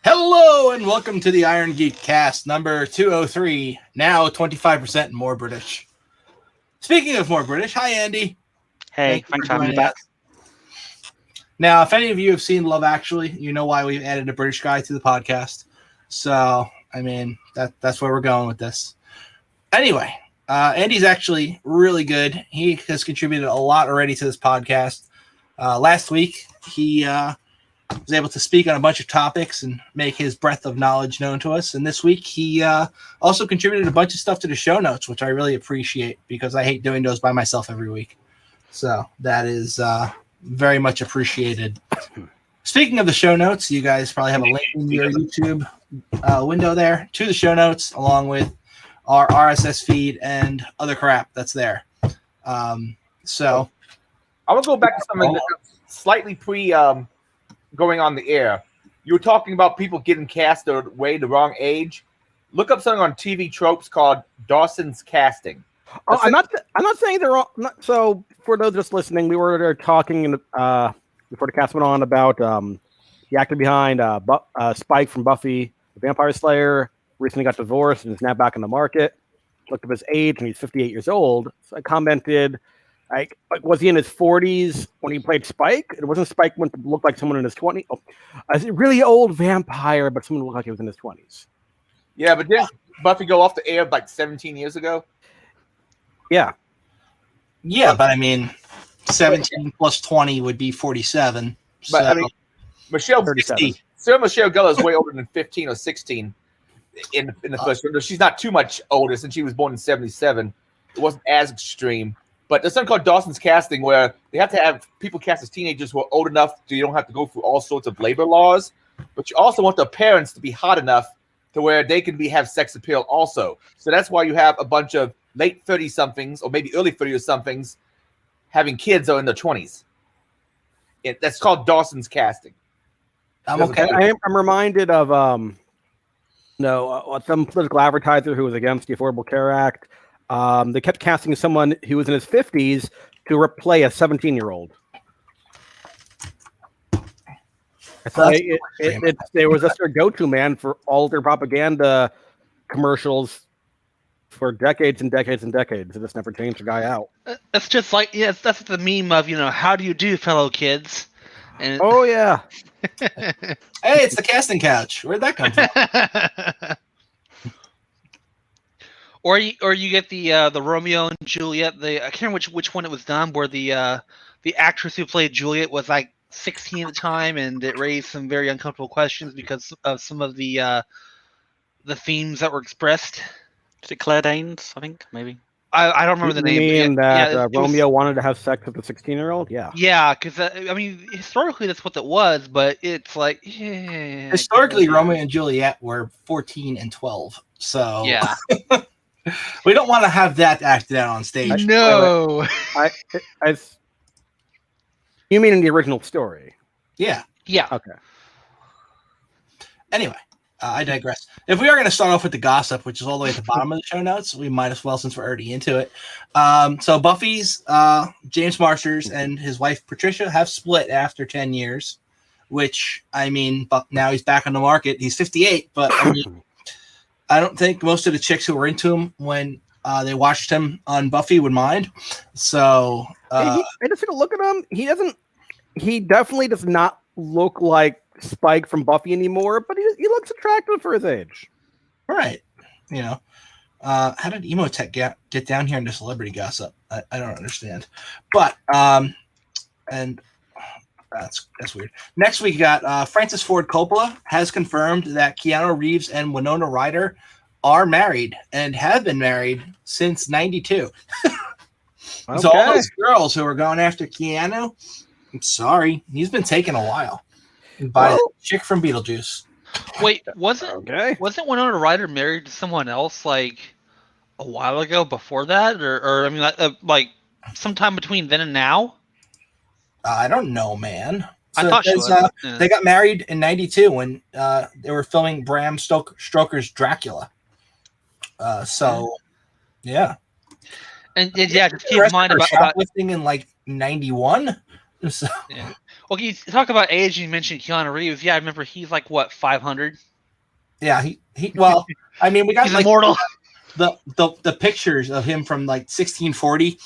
Hello and welcome to the Irongeek Cast number 203, now 25% more British. Speaking of more British, hi Andy. Hey, thanks for having me back. Now, if any of you have seen Love Actually, you know why we've added a British guy to the podcast. So, I mean, that's where we're going with this. Anyway, Andy's actually really good. He has contributed a lot already to this podcast. Last week, he was able to speak on a bunch of topics and make his breadth of knowledge known to us. And this week, he also contributed a bunch of stuff to the show notes, which I really appreciate because I hate doing those by myself every week. So that is very much appreciated. Speaking of the show notes, you guys probably have a link in your YouTube window there to the show notes, along with our RSS feed and other crap that's there. So I will go back to something that's slightly going on the air. You were talking about people getting cast away the wrong age. Look up something on TV tropes called Dawsons Casting. Oh, I'm not saying they're wrong. So for those just listening, we were talking before the cast went on about the actor behind Spike from Buffy the Vampire Slayer. Recently got divorced and is now back in the market. Looked up his age and he's 58 years old. So I commented, like, was he in his 40s when he played Spike? It wasn't Spike when it looked like someone in his 20s. Oh, a really old vampire, but someone looked like he was in his 20s. Yeah, but didn't Buffy go off the air like 17 years ago? Yeah. Yeah, but I mean, 17 plus 20 would be 47. But so. I mean, Michelle Sarah Michelle Gellar is way older than 15 or 16 in the first one. She's not too much older since she was born in 77. It wasn't as extreme. But there's something called Dawson's Casting where they have to have people cast as teenagers who are old enough so you don't have to go through all sorts of labor laws. But you also want the parents to be hot enough to where they can have sex appeal also. So that's why you have a bunch of late 30-somethings or maybe early 30-somethings having kids or in their 20s. That's called Dawson's Casting. I'm okay. I'm reminded of some political advertiser who was against the Affordable Care Act. They kept casting someone who was in his 50s to play a 17-year-old. It was just their go-to man for all their propaganda commercials for decades and decades and decades. It just never changed the guy out. That's just like, that's the meme of, how do you do, fellow kids? And oh, yeah. Hey, it's the casting couch. Where'd that come from? Or you get the Romeo and Juliet. I can't remember which one it was done, where the actress who played Juliet was like 16 at the time, and it raised some very uncomfortable questions because of some of the themes that were expressed. Is it Claire Danes? I think maybe. I don't remember the name. You mean that Romeo wanted to have sex with a 16-year-old? Yeah. Yeah, because I mean, historically that's what it was, but it's like, yeah. Historically, Romeo and Juliet were 14 and 12, so yeah. We don't want to have that acted out on stage. No. You mean in the original story? Yeah. Yeah. Okay. Anyway, I digress. If we are going to start off with the gossip, which is all the way at the bottom of the show notes, we might as well, since we're already into it. So Buffy's James Marsters and his wife Patricia have split after 10 years, which, I mean, now he's back on the market. He's 58, but I mean, I don't think most of the chicks who were into him when they watched him on Buffy would mind. So I just took a look at him. He definitely does not look like Spike from Buffy anymore, but he looks attractive for his age. Right. How did Emotech get down here into celebrity gossip? I don't understand. But and that's weird. Next we got Francis Ford Coppola has confirmed that Keanu Reeves and Winona Ryder are married and have been married since '92. Okay. So all those girls who are going after Keanu, I'm sorry, he's been taking a while by a chick from Beetlejuice. Wait, wasn't Winona Ryder married to someone else like a while ago before that, or I mean, like sometime between then and now? I don't know, man. I thought she was. They got married in '92 when they were filming Bram Stoker's Dracula. Yeah. And yeah, just keep in mind about shoplifting in like '91. So. Yeah. Well, you talk about age, and you mentioned Keanu Reeves. Yeah, I remember he's like what 500. Yeah, he. Well, I mean, we got He's like immortal. the pictures of him from like 1640.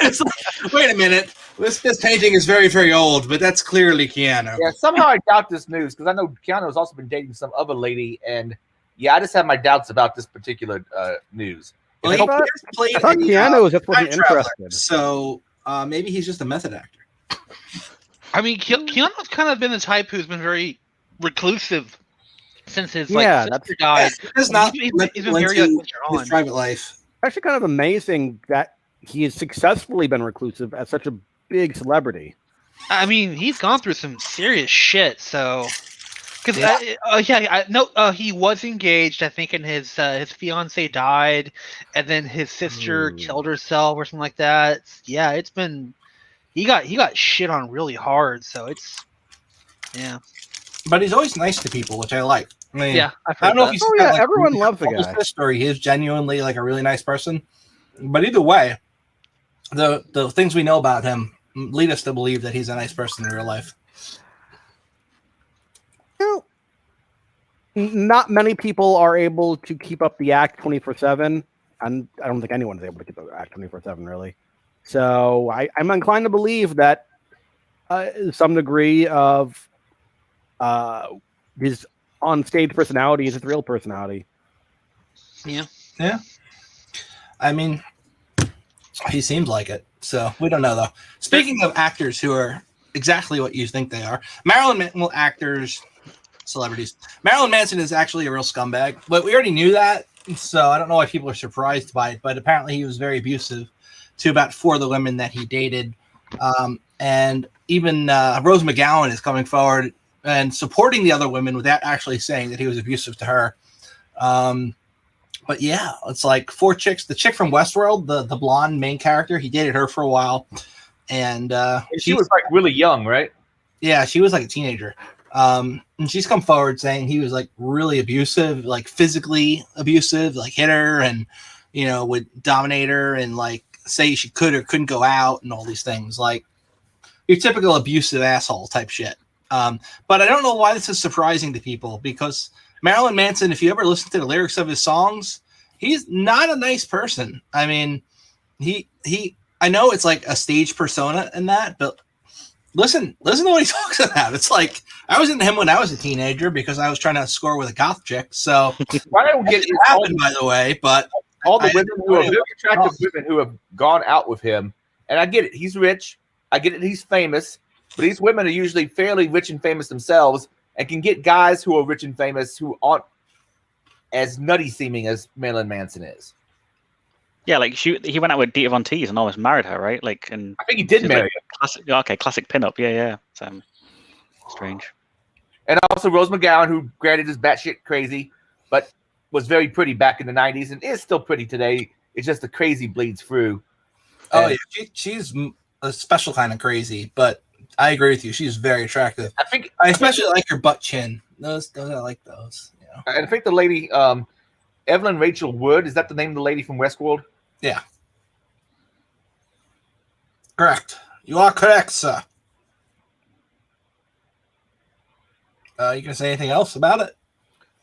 It's like, wait a minute, this painting is very, very old, but that's clearly Keanu. Yeah, somehow I doubt this news because I know Keanu has also been dating some other lady, and yeah, I just have my doubts about this particular news. Well, I he thought played Keanu just wasn't time traveler, interested. so maybe he's just a method actor. I mean, Keanu's kind of been the type who's been very reclusive since his Yeah, sister died. It's not He's been very into later his on. private life. Actually, kind of amazing that he has successfully been reclusive as such a big celebrity. I mean, he's gone through some serious shit. So, because he was engaged. I think, and his fiance died, and then his sister killed herself or something like that. Yeah, it's been he got shit on really hard. So it's But he's always nice to people, which I like. I mean, yeah. I don't know if he's got, like, everyone really loves the guy. or he is genuinely like a really nice person. But either way, the things we know about him lead us to believe that he's a nice person in real life. You know, not many people are able to keep up the act 24/7, and I don't think anyone is able to keep up the act 24/7 really. So I'm inclined to believe that some degree of his on-stage personality is his real personality. Yeah. I mean, he seems like it. So we don't know though. Speaking of actors who are exactly what you think they are, actors, celebrities. Marilyn Manson is actually a real scumbag, but we already knew that. So I don't know why people are surprised by it, but apparently he was very abusive to about 4 of the women that he dated. And even Rose McGowan is coming forward and supporting the other women without actually saying that he was abusive to her. But yeah, it's like 4 chicks. The chick from Westworld, the blonde main character, he dated her for a while. And she was like really young, right? Yeah, she was like a teenager. And she's come forward saying he was like really abusive, like physically abusive, like hit her and, would dominate her and like say she could or couldn't go out and all these things. Like your typical abusive asshole type shit. But I don't know why this is surprising to people because Marilyn Manson, if you ever listen to the lyrics of his songs, he's not a nice person. I mean, I know it's like a stage persona in that, but listen to what he talks about. It's like I was into him when I was a teenager because I was trying to score with a goth chick. So I don't get it happened, by the way, but all the women who are very attractive women who have gone out with him, and I get it, he's rich. I get it, he's famous, but these women are usually fairly rich and famous themselves and can get guys who are rich and famous who aren't as nutty seeming as Marilyn Manson is. Yeah, like he went out with Dita Von Teese and almost married her, right? Like, and I think he did marry her. Classic pinup. Yeah. So strange. And also Rose McGowan, who granted is batshit crazy, but was very pretty back in the 90s and is still pretty today. It's just the crazy bleeds through. Oh, yeah. She's a special kind of crazy, but I agree with you. She's very attractive. I especially like her butt chin. Those I like those. And I think the lady, Evelyn Rachel Wood, is that the name of the lady from Westworld? Yeah. Correct. You are correct, sir. You gonna say anything else about it?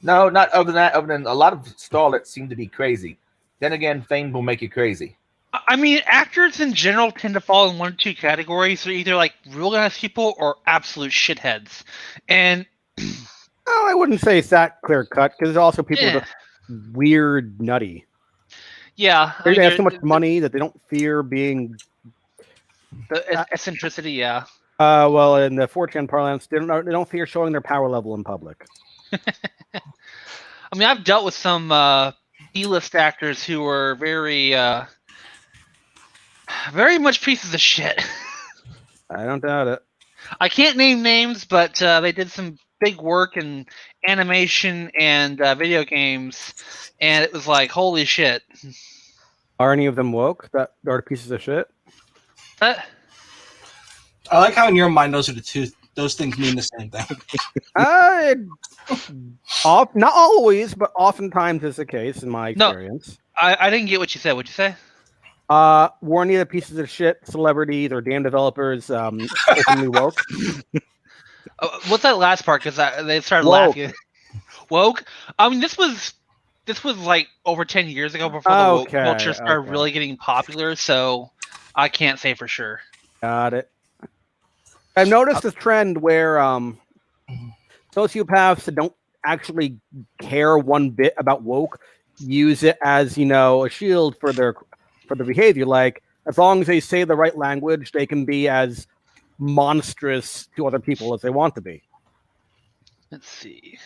No, not other than that. Other than a lot of starlets seem to be crazy. Then again, fame will make you crazy. I mean, actors in general tend to fall in 1 or 2 categories. They're either like real nice people or absolute shitheads. And I wouldn't say it's that clear cut because there's also people that are weird, nutty. Yeah, They have so much money that they don't fear being the eccentricity. Yeah. Well, in the 4chan parlance, they don't fear showing their power level in public. I mean, I've dealt with some D-list actors who were very much pieces of shit. I don't doubt it. I can't name names, but they did some big work in animation and video games, and it was like, holy shit. Are any of them woke that are pieces of shit? I like how in your mind those things mean the same thing. Not always, but oftentimes is the case in my experience. No, I didn't get what you said. What'd you say? Were any of the pieces of shit celebrities or damn developers openly woke? What's that last part? Because they started Woke. laughing. Woke. I mean, this was like over 10 years ago before the woke culture started really getting popular. So I can't say for sure. Got it. I've noticed this trend where sociopaths that don't actually care one bit about woke use it as a shield for their behavior. Like, as long as they say the right language, they can be as monstrous to other people as they want to be. Let's see.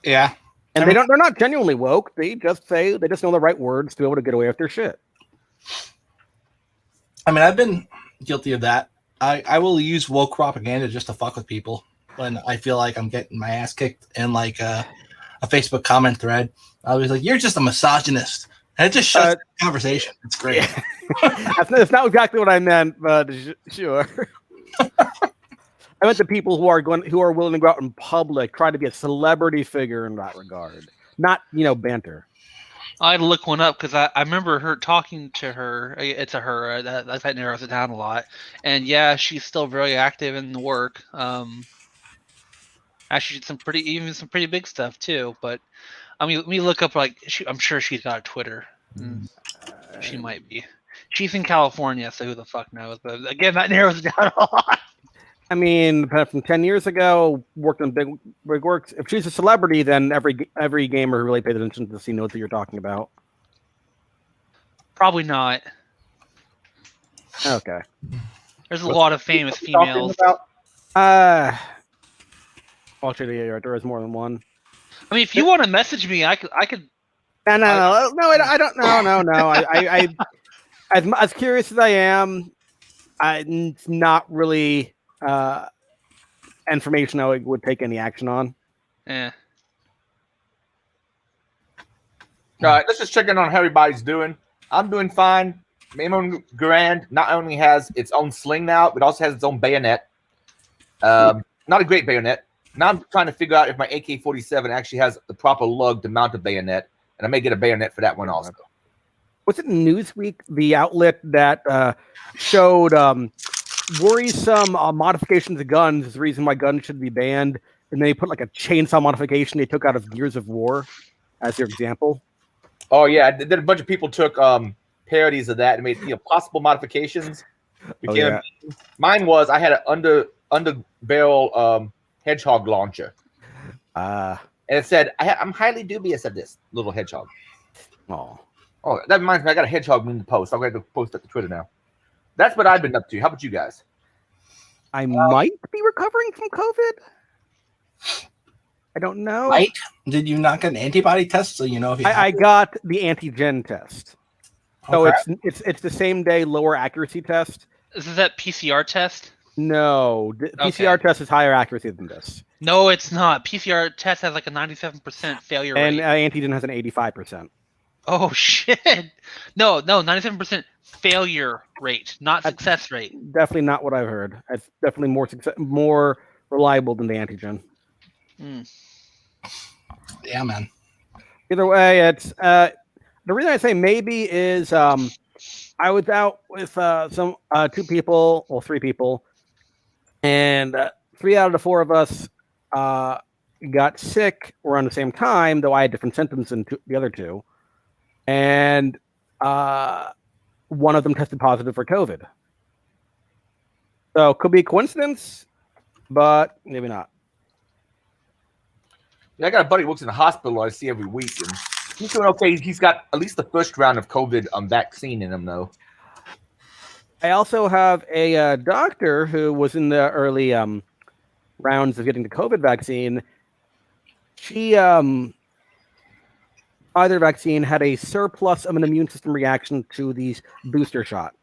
Yeah, and they're not genuinely woke. They just know the right words to be able to get away with their shit. I mean, I've been guilty of that. I will use woke propaganda just to fuck with people when I feel like I'm getting my ass kicked in like a Facebook comment thread. I was like, "You're just a misogynist," and it just shuts the conversation. It's great. Yeah. That's not exactly what I meant, but sure. I meant the people who are willing to go out in public, try to be a celebrity figure in that regard, not banter. I had to look one up because I remember her talking to her. It's a her that narrows it down a lot, and yeah, she's still very active in the work. Actually, did some pretty big stuff too. But I mean, let me look up I'm sure she's got a Twitter. She might be. She's in California, so who the fuck knows? But again, that narrows it down a lot. I mean, from 10 years ago, worked on big works. If she's a celebrity, then every gamer who really pays attention to see knows what you're talking about. Probably not. Okay. There's a lot of famous females. Actually, there is more than one. I mean, if you want to message me, I could. No, I don't. No. I as curious as I am, it's not really information I would take any action on. Yeah. All right, let's just check in on how everybody's doing. I'm doing fine. Marilyn Grand not only has its own sling now, but also has its own bayonet. Not a great bayonet. Now I'm trying to figure out if my AK-47 actually has the proper lug to mount a bayonet, and I may get a bayonet for that one also. Was it Newsweek, the outlet that showed worrisome modifications of guns is the reason why guns should be banned, and they put like a chainsaw modification they took out of Gears of War as their example? Oh yeah, then a bunch of people took parodies of that and made possible modifications. Mine was I had an under barrel hedgehog launcher. And it said, I'm highly dubious of this little hedgehog. Oh, that reminds me, I got a hedgehog meme to post. I'm going to post it to Twitter now. That's what I've been up to. How about you guys? I might be recovering from COVID. I don't know. Mike, did you not get an antibody test so you know if you I got the antigen test. So it's the same day lower accuracy test. Is that PCR test? No, PCR test is higher accuracy than this. No, it's not. PCR test has like a 97% failure rate. And antigen has an 85%. Oh shit! No, 97% failure rate, not success rate. Definitely not what I've heard. It's definitely more reliable than the antigen. Yeah, man. Either way, it's the reason I say maybe is I was out with some 2 people, well 3 people, and 3 out of the 4 of us got sick around the same time, though I had different symptoms than the other 2. And one of them tested positive for COVID. So could be a coincidence, but maybe not. Yeah, I got a buddy who works in the hospital I see every week, and he's doing okay. He's got at least the first round of COVID vaccine in him, though. I also have a doctor who was in the early rounds of getting the COVID vaccine. She either vaccine had a surplus of an immune system reaction to the booster shot.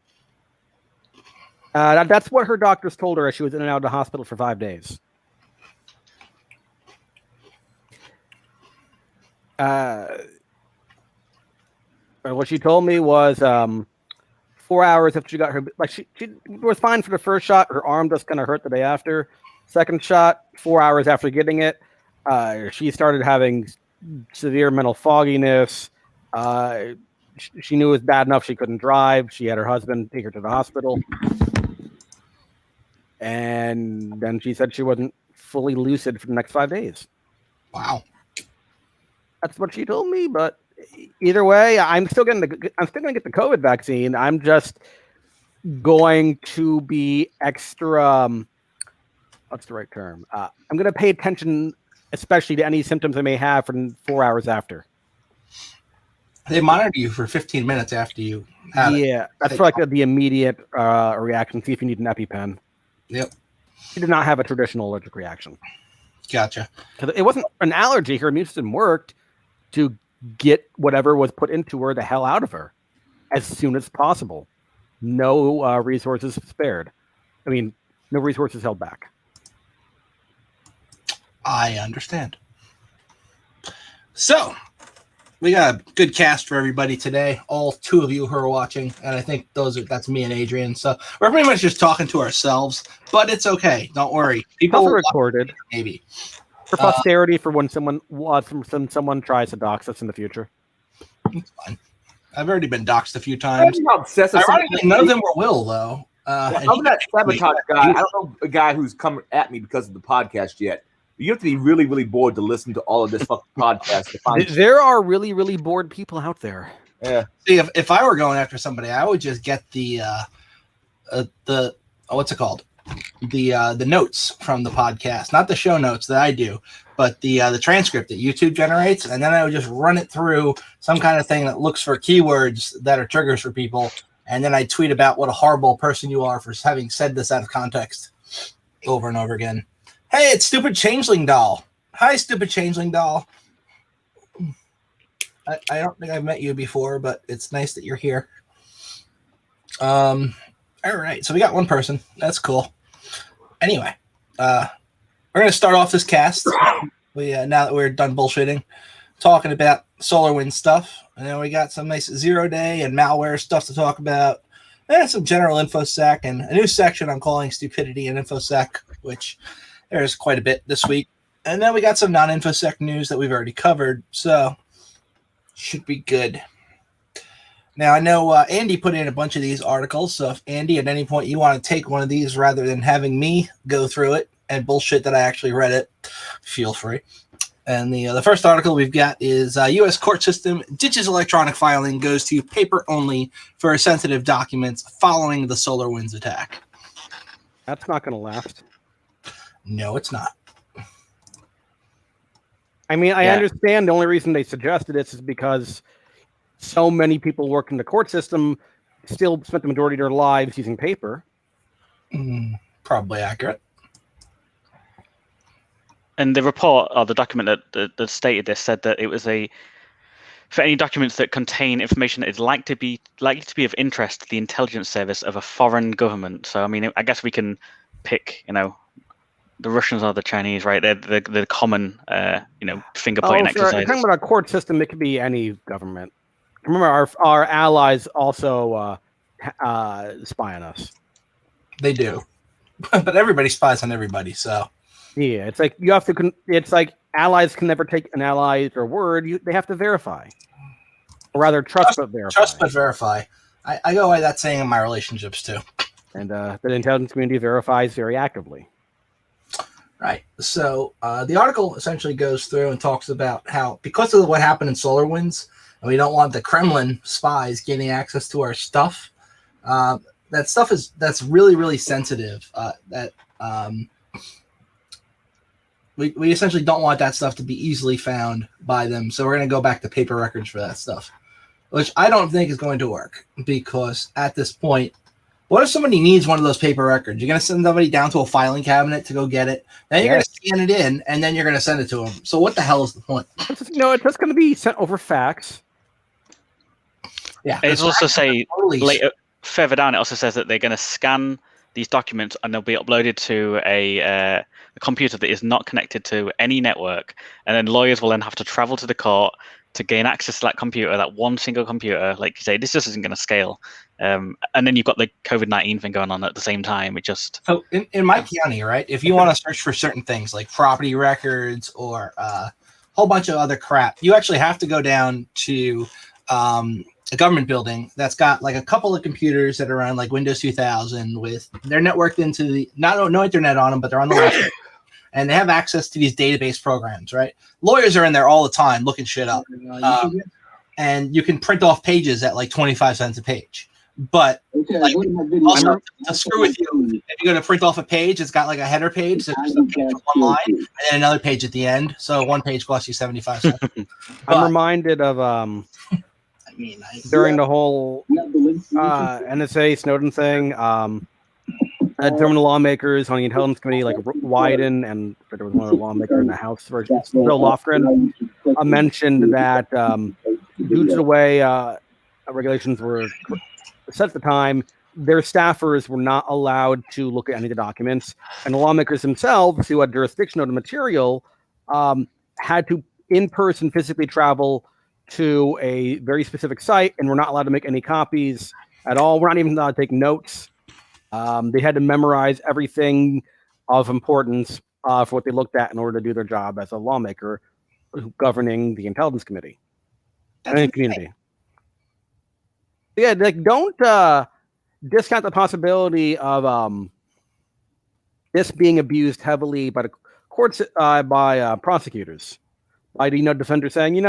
That's what her doctors told her as she was in and out of the hospital for 5 days. What she told me was 4 hours after she got her, like she was fine for the first shot. Her arm just kind of hurt the day after. Second shot, 4 hours after getting it, she started having severe mental fogginess, she knew it was bad enough she couldn't drive. She had her husband take her to the hospital. And then she said she wasn't fully lucid for the next 5 days. Wow. That's what she told me. But either way, I'm still going to get the COVID vaccine. I'm just going to be extra. What's the right term? I'm going to pay attention, especially to any symptoms I may have for 4 hours after. They monitor you for 15 minutes after you have it. Yeah, that's for like the immediate reaction. See if you need an EpiPen. Yep. She did not have a traditional allergic reaction. Gotcha. Because it wasn't an allergy. Her immune system worked to get whatever was put into her the hell out of her as soon as possible. No resources spared. I mean, no resources held back. I understand. So, we got a good cast for everybody today. All two of you who are watching, and I think that's me and Adrian. So we're pretty much just talking to ourselves, but it's okay. Don't worry. People will recorded, maybe for posterity, for when someone tries to dox us in the future. It's fine. I've already been doxed a few times. Ironically, none of them were Will though. I'm that sabotage guy. I don't know a guy who's come at me because of the podcast yet. You have to be really, really bored to listen to all of this fucking podcast. To find there are really, really bored people out there. Yeah. See, if I were going after somebody, I would just get the what's it called? The notes from the podcast, not the show notes that I do, but the transcript that YouTube generates, and then I would just run it through some kind of thing that looks for keywords that are triggers for people, and then I tweet about what a horrible person you are for having said this out of context over and over again. Hey, it's Stupid Changeling Doll. Hi, Stupid Changeling Doll. I don't think I've met you before, but it's nice that you're here. All right, so we got one person. That's cool. Anyway, we're going to start off this cast. Now that we're done bullshitting, talking about SolarWinds stuff. And then we got some nice zero-day and malware stuff to talk about. And some general InfoSec and a new section I'm calling Stupidity and Infosec, which... there's quite a bit this week. And then we got some non-InfoSec news that we've already covered, so should be good. Now, I know Andy put in a bunch of these articles, so if Andy, at any point you want to take one of these rather than having me go through it and bullshit that I actually read it, feel free. And the first article we've got is U.S. court system ditches electronic filing, goes to paper only for sensitive documents following the SolarWinds attack. That's not going to last. No, it's not. I mean, I understand the only reason they suggested this is because so many people work in the court system still spent the majority of their lives using paper. Probably accurate. And the report or the document that stated this said that it was for any documents that contain information that is likely to be of interest to the intelligence service of a foreign government. So, I mean, I guess we can pick, the Russians or the Chinese, right? They're the common, finger pointing exercises. Talking about a court system, it could be any government. Remember, our allies also spy on us. They do, but everybody spies on everybody. So yeah, it's like you have to. It's like allies can never take an ally's or word. They have to verify, or rather, trust but verify. Trust but verify. I go by that saying in my relationships too. And the intelligence community verifies very actively. Right. So the article essentially goes through and talks about how, because of what happened in SolarWinds, and we don't want the Kremlin spies gaining access to our stuff. That stuff that's really, really sensitive. We essentially don't want that stuff to be easily found by them. So we're going to go back to paper records for that stuff, which I don't think is going to work, because at this point, what if somebody needs one of those paper records? You're going to send somebody down to a filing cabinet to go get it. Then you're going to scan it in, and then you're going to send it to them. So what the hell is the point? It's just going to be sent over fax. Yeah. It's also further down, it also says that they're going to scan these documents and they'll be uploaded to a computer that is not connected to any network. And then lawyers will then have to travel to the court to gain access to that computer, that one single computer. Like you say, this just isn't going to scale. And then you've got the COVID-19 thing going on at the same time. It just... So in my county, right, if you want to search for certain things like property records or a whole bunch of other crap, you actually have to go down to a government building that's got like a couple of computers that are on like Windows 2000 with they're networked into the no internet on them, but they're on the web, and they have access to these database programs. Right, lawyers are in there all the time looking shit up, and you can print off pages at like 25 cents a page. But like, also to screw with you, if you're going to print off a page, it's got like a header page, so there's a page with one line, and then another page at the end. So one page costs you 75 cents. I'm reminded of during the whole NSA Snowden thing, terminal lawmakers on the Intelligence Committee, like Wyden, and there was one other lawmaker in the House, Bill Lofgren, mentioned that due to the way regulations were set at the time, their staffers were not allowed to look at any of the documents, and the lawmakers themselves, who had jurisdiction of the material, had to in person physically travel to a very specific site, and were not allowed to make any copies at all. We're not even allowed to take notes. They had to memorize everything of importance for what they looked at in order to do their job as a lawmaker governing the Intelligence Committee and community. Yeah, like don't discount the possibility of this being abused heavily by the courts, by prosecutors, by defenders saying,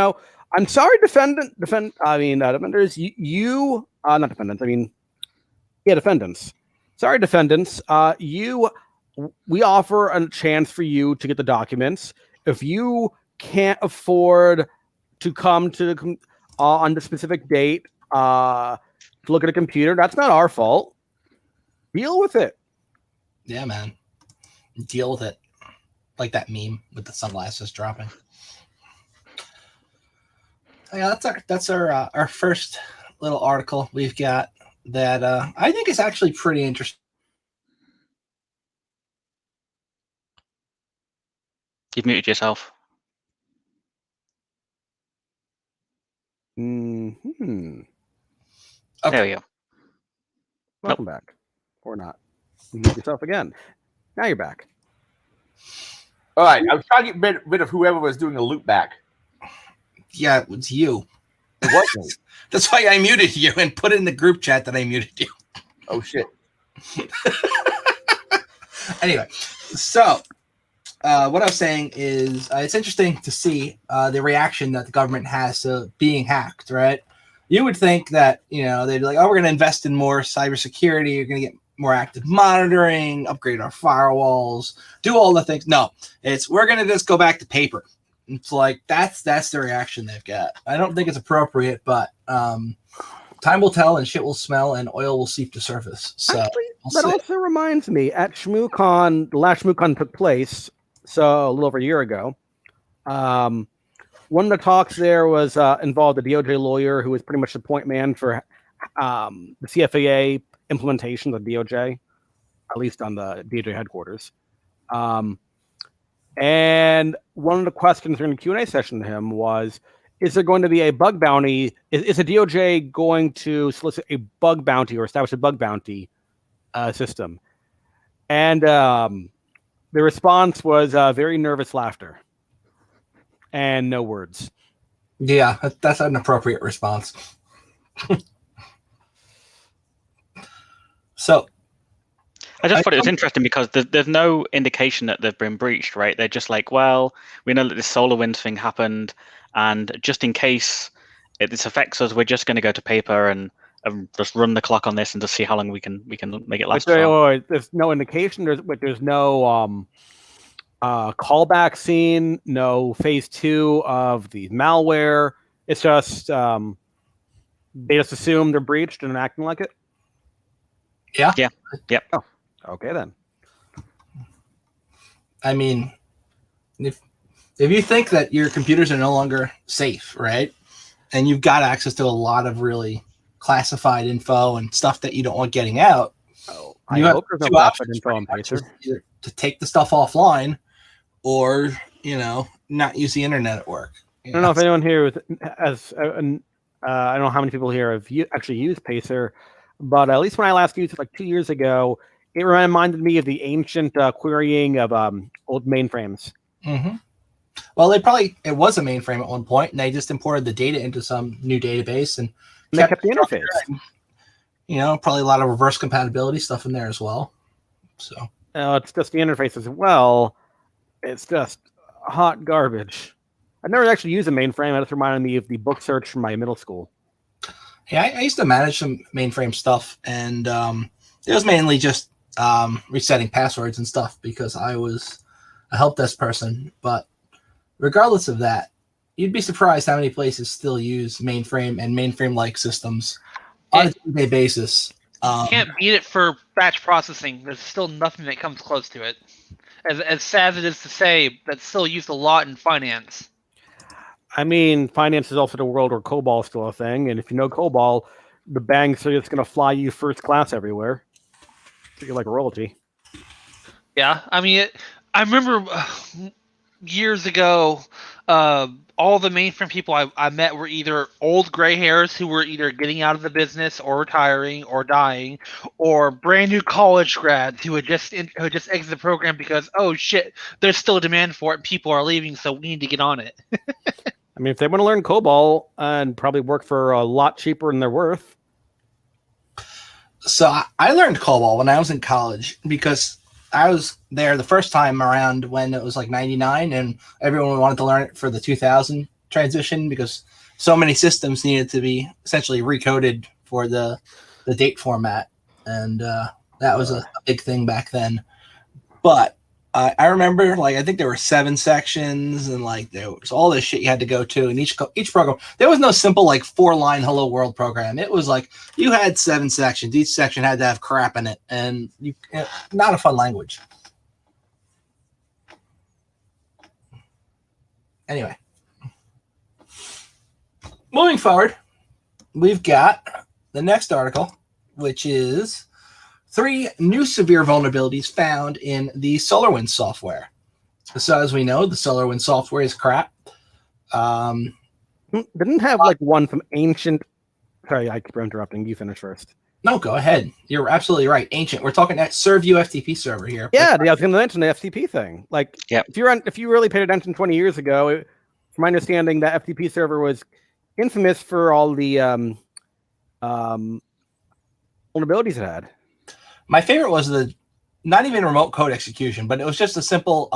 I'm sorry, defenders. Not defendants. Defendants. Sorry, defendants. We offer a chance for you to get the documents. If you can't afford to come to on the specific date to look at a computer, that's not our fault. Deal with it. Yeah, man. Deal with it. Like that meme with the sunglasses dropping. Yeah, that's our first little article we've got that I think is actually pretty interesting. You've muted yourself. Mm-hmm. Okay. There we go. Welcome back. Or not. You mute yourself again. Now you're back. All right. I was trying to get rid of whoever was doing a loop back. Yeah, it was you. It wasn't. That's why I muted you and put in the group chat that I muted you. Oh, shit. Anyway, so what I was saying is it's interesting to see the reaction that the government has to being hacked, right? You would think that, they'd be like, oh, we're going to invest in more cybersecurity. You're going to get more active monitoring, upgrade our firewalls, do all the things. No, we're going to just go back to paper. It's like that's the reaction they've got. I don't think it's appropriate, but time will tell, and shit will smell, and oil will seep to surface. So actually, that also reminds me, at ShmooCon, the last ShmooCon took place, so a little over a year ago. One of the talks there was involved a DOJ lawyer who was pretty much the point man for the CFAA implementation of DOJ, at least on the DOJ headquarters. And one of the questions during the Q&A session to him was, is there going to be a bug bounty? Is the DOJ going to solicit a bug bounty or establish a bug bounty system? And the response was very nervous laughter and no words. Yeah, that's an appropriate response. So I just thought it was interesting because there's no indication that they've been breached, right? They're just like, well, we know that this SolarWinds thing happened, and just in case this affects us, we're just going to go to paper and just run the clock on this and just see how long we can make it last. There's no indication. There's no callback scene, no phase 2 of the malware. It's just they just assume they're breached and acting like it. Yeah. Yep. Oh. Okay, then. I mean, if you think that your computers are no longer safe, right, and you've got access to a lot of really classified info and stuff that you don't want getting out, you have two options either to take the stuff offline or, not use the internet at work. I don't know if anyone here has. I don't know how many people here have actually used Pacer, but at least when I last used it like 2 years ago, it reminded me of the ancient querying of old mainframes. Mm-hmm. Well, it was a mainframe at one point, and they just imported the data into some new database and They kept the interface. And, probably a lot of reverse compatibility stuff in there as well. So it's just the interface as well. It's just hot garbage. I've never actually used a mainframe. It just reminded me of the book search from my middle school. Yeah, I used to manage some mainframe stuff, and it was mainly just resetting passwords and stuff because I was a help desk person. But regardless of that, you'd be surprised how many places still use mainframe and mainframe-like systems on a day-to-day basis. Can't beat it for batch processing. There's still nothing that comes close to it. As sad as it is to say, that's still used a lot in finance. I mean, finance is also the world where COBOL is still a thing, and if you know COBOL, the banks are just going to fly you first class everywhere. So you're like royalty. Yeah, I mean, I remember years ago, all the mainframe people I met were either old gray hairs who were either getting out of the business or retiring or dying, or brand new college grads who had just exited the program because, oh shit, there's still a demand for it and people are leaving, so we need to get on it. I mean, if they want to learn COBOL and probably work for a lot cheaper than they're worth. So I learned COBOL when I was in college because I was there the first time around when it was like 99 and everyone wanted to learn it for the 2000 transition because so many systems needed to be essentially recoded for the date format. And that was a big thing back then. But I remember, I think there were 7 sections and there was all this shit you had to go to in each program. There was no simple 4-line Hello World program. It was you had 7 sections. Each section had to have crap in it, and not a fun language. Anyway, moving forward, we've got the next article, which is 3 new severe vulnerabilities found in the SolarWinds software. So as we know, the SolarWinds software is crap. Didn't have one from ancient. Sorry, I keep interrupting. You finish first. No, go ahead. You're absolutely right. Ancient. We're talking at ServU FTP server here. Yeah, I was going to mention the FTP thing. If you really paid attention 20 years ago, from my understanding, that FTP server was infamous for all the vulnerabilities it had. My favorite was not even remote code execution, but it was just a simple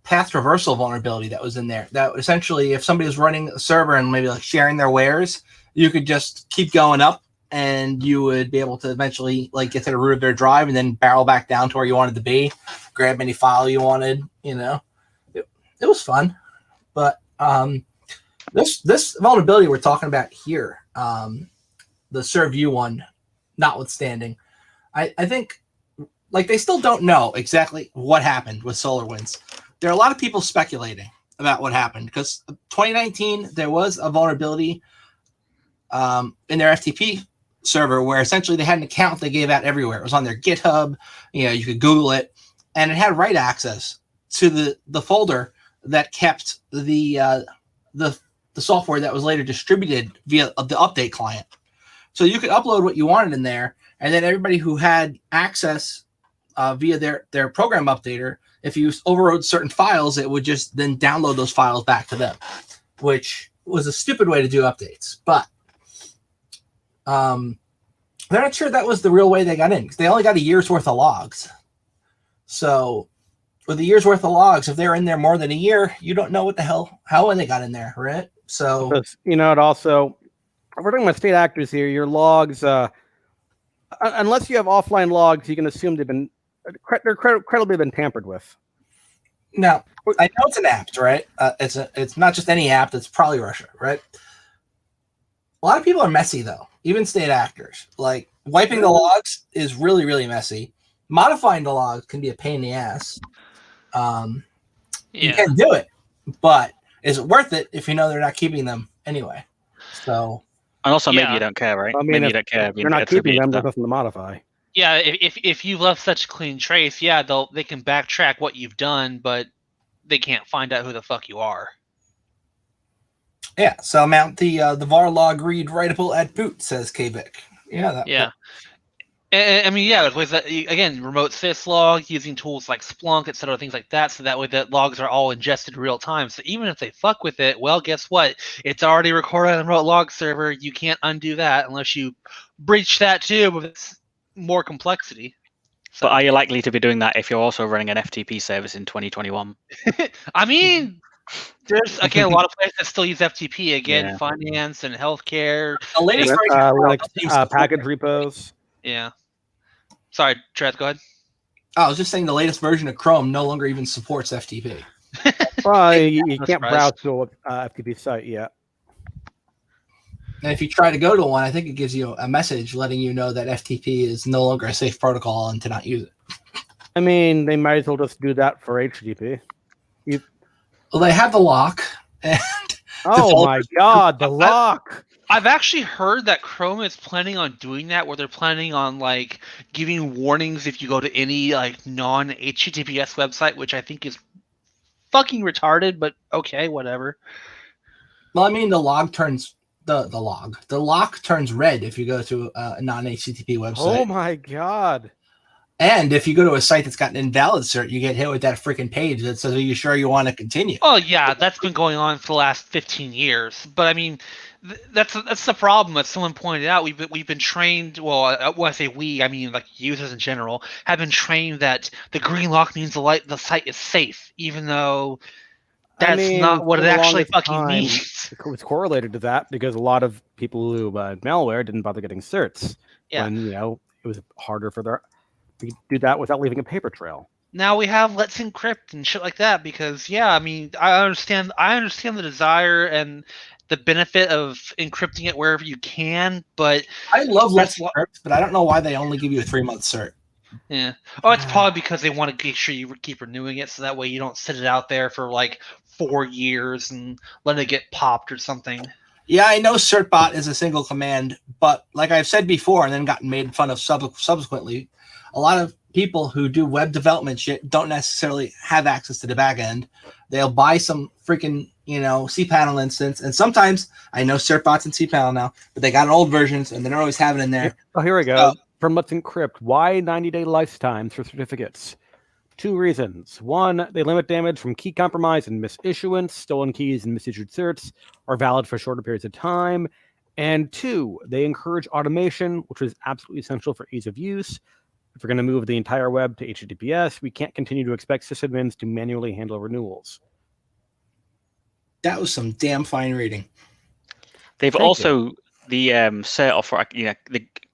path traversal vulnerability that was in there. That essentially, if somebody was running a server and maybe sharing their wares, you could just keep going up and you would be able to eventually get to the root of their drive and then barrel back down to where you wanted to be, grab any file you wanted. It was fun. But this vulnerability we're talking about here, the ServU one, notwithstanding, I think they still don't know exactly what happened with SolarWinds. There are a lot of people speculating about what happened because 2019 there was a vulnerability in their FTP server where essentially they had an account they gave out everywhere. It was on their GitHub. You could Google it, and it had write access to the folder that kept the software that was later distributed via the update client. So you could upload what you wanted in there, and then everybody who had access via their program updater, if you overrode certain files, it would just then download those files back to them, which was a stupid way to do updates. But they're not sure that was the real way they got in because they only got a year's worth of logs. So with a year's worth of logs, if they're in there more than a year, you don't know what the hell, how they got in there, right? So, it also, if we're talking about state actors here, your logs, unless you have offline logs, you can assume they're credibly been tampered with. Now, I know it's an app, right? It's not just any app. That's probably Russia, right? A lot of people are messy, though. Even state actors. Wiping the logs is really, really messy. Modifying the logs can be a pain in the ass. You can do it, but is it worth it if you know they're not keeping them anyway? So, and also maybe you don't care, right? I mean, maybe you don't care. You're not keeping them. There's nothing to modify. Yeah, if you've left such a clean trace, they can backtrack what you've done, but they can't find out who the fuck you are. Yeah, so mount the var log read writable at boot, says KVic. And, I mean, yeah, with that, again, remote syslog, using tools like Splunk, et cetera, things like that, so that way the logs are all ingested real time. So even if they fuck with it, well, guess what? It's already recorded on the remote log server. You can't undo that unless you breach that too with more complexity. So, But are you likely to be doing that if you're also running an FTP service in 2021? I mean, there's, again, a lot of places that still use FTP. Again, Yeah. finance and healthcare. The latest version Linux package repos. Yeah. Sorry, Trev, go ahead. I was just saying the latest version of Chrome no longer even supports FTP. Well, you can't browse to a FTP site yet. And if you try to go to one, I think it gives you a message letting you know that FTP is no longer a safe protocol and to not use it. I mean, they might as well just do that for HTTP. Well, they have the lock. And oh my God, the lock! I've actually heard that Chrome is planning on doing that, where they're planning on like giving warnings if you go to any like non-HTTPS website, which I think is fucking retarded, but okay, whatever. Well, I mean, the lock turns red if you go to a non-HTTP website. Oh my God! And if you go to a site that's got an invalid cert, you get hit with that freaking page that says, "Are you sure you want to continue?" Oh yeah, that's been going on for the last 15 years. But I mean, that's the problem. As someone pointed out, we've been trained. Well, when I say we, I mean like users in general have been trained that the green lock means the site is safe, even though that's not what it actually fucking means. It was correlated to that because a lot of people who malware didn't bother getting certs. Yeah. When it was harder for their to do that without leaving a paper trail. Now we have Let's Encrypt and shit like that because, yeah, I mean, I understand the desire and the benefit of encrypting it wherever you can, but I love Let's Encrypt, but I don't know why they only give you a 3-month cert. Yeah. Oh, it's probably because they want to make sure you keep renewing it, so that way you don't sit it out there for like 4 years and let it get popped or something. Yeah, I know certbot is a single command, but like I've said before and then gotten made fun of subsequently, a lot of people who do web development shit don't necessarily have access to the back end. They'll buy some freaking, cPanel instance. And sometimes I know certbot's in cPanel now, but they got an old versions and they don't always have it in there. Oh, here we go. From Let's Encrypt. Why 90-day lifetimes for certificates? 2 reasons. 1, they limit damage from key compromise and misissuance. Stolen keys and misissued certs are valid for shorter periods of time. And 2, they encourage automation, which is absolutely essential for ease of use. If we're going to move the entire web to HTTPS, we can't continue to expect sysadmins to manually handle renewals. That was some damn fine reading. They've also, the cert offer,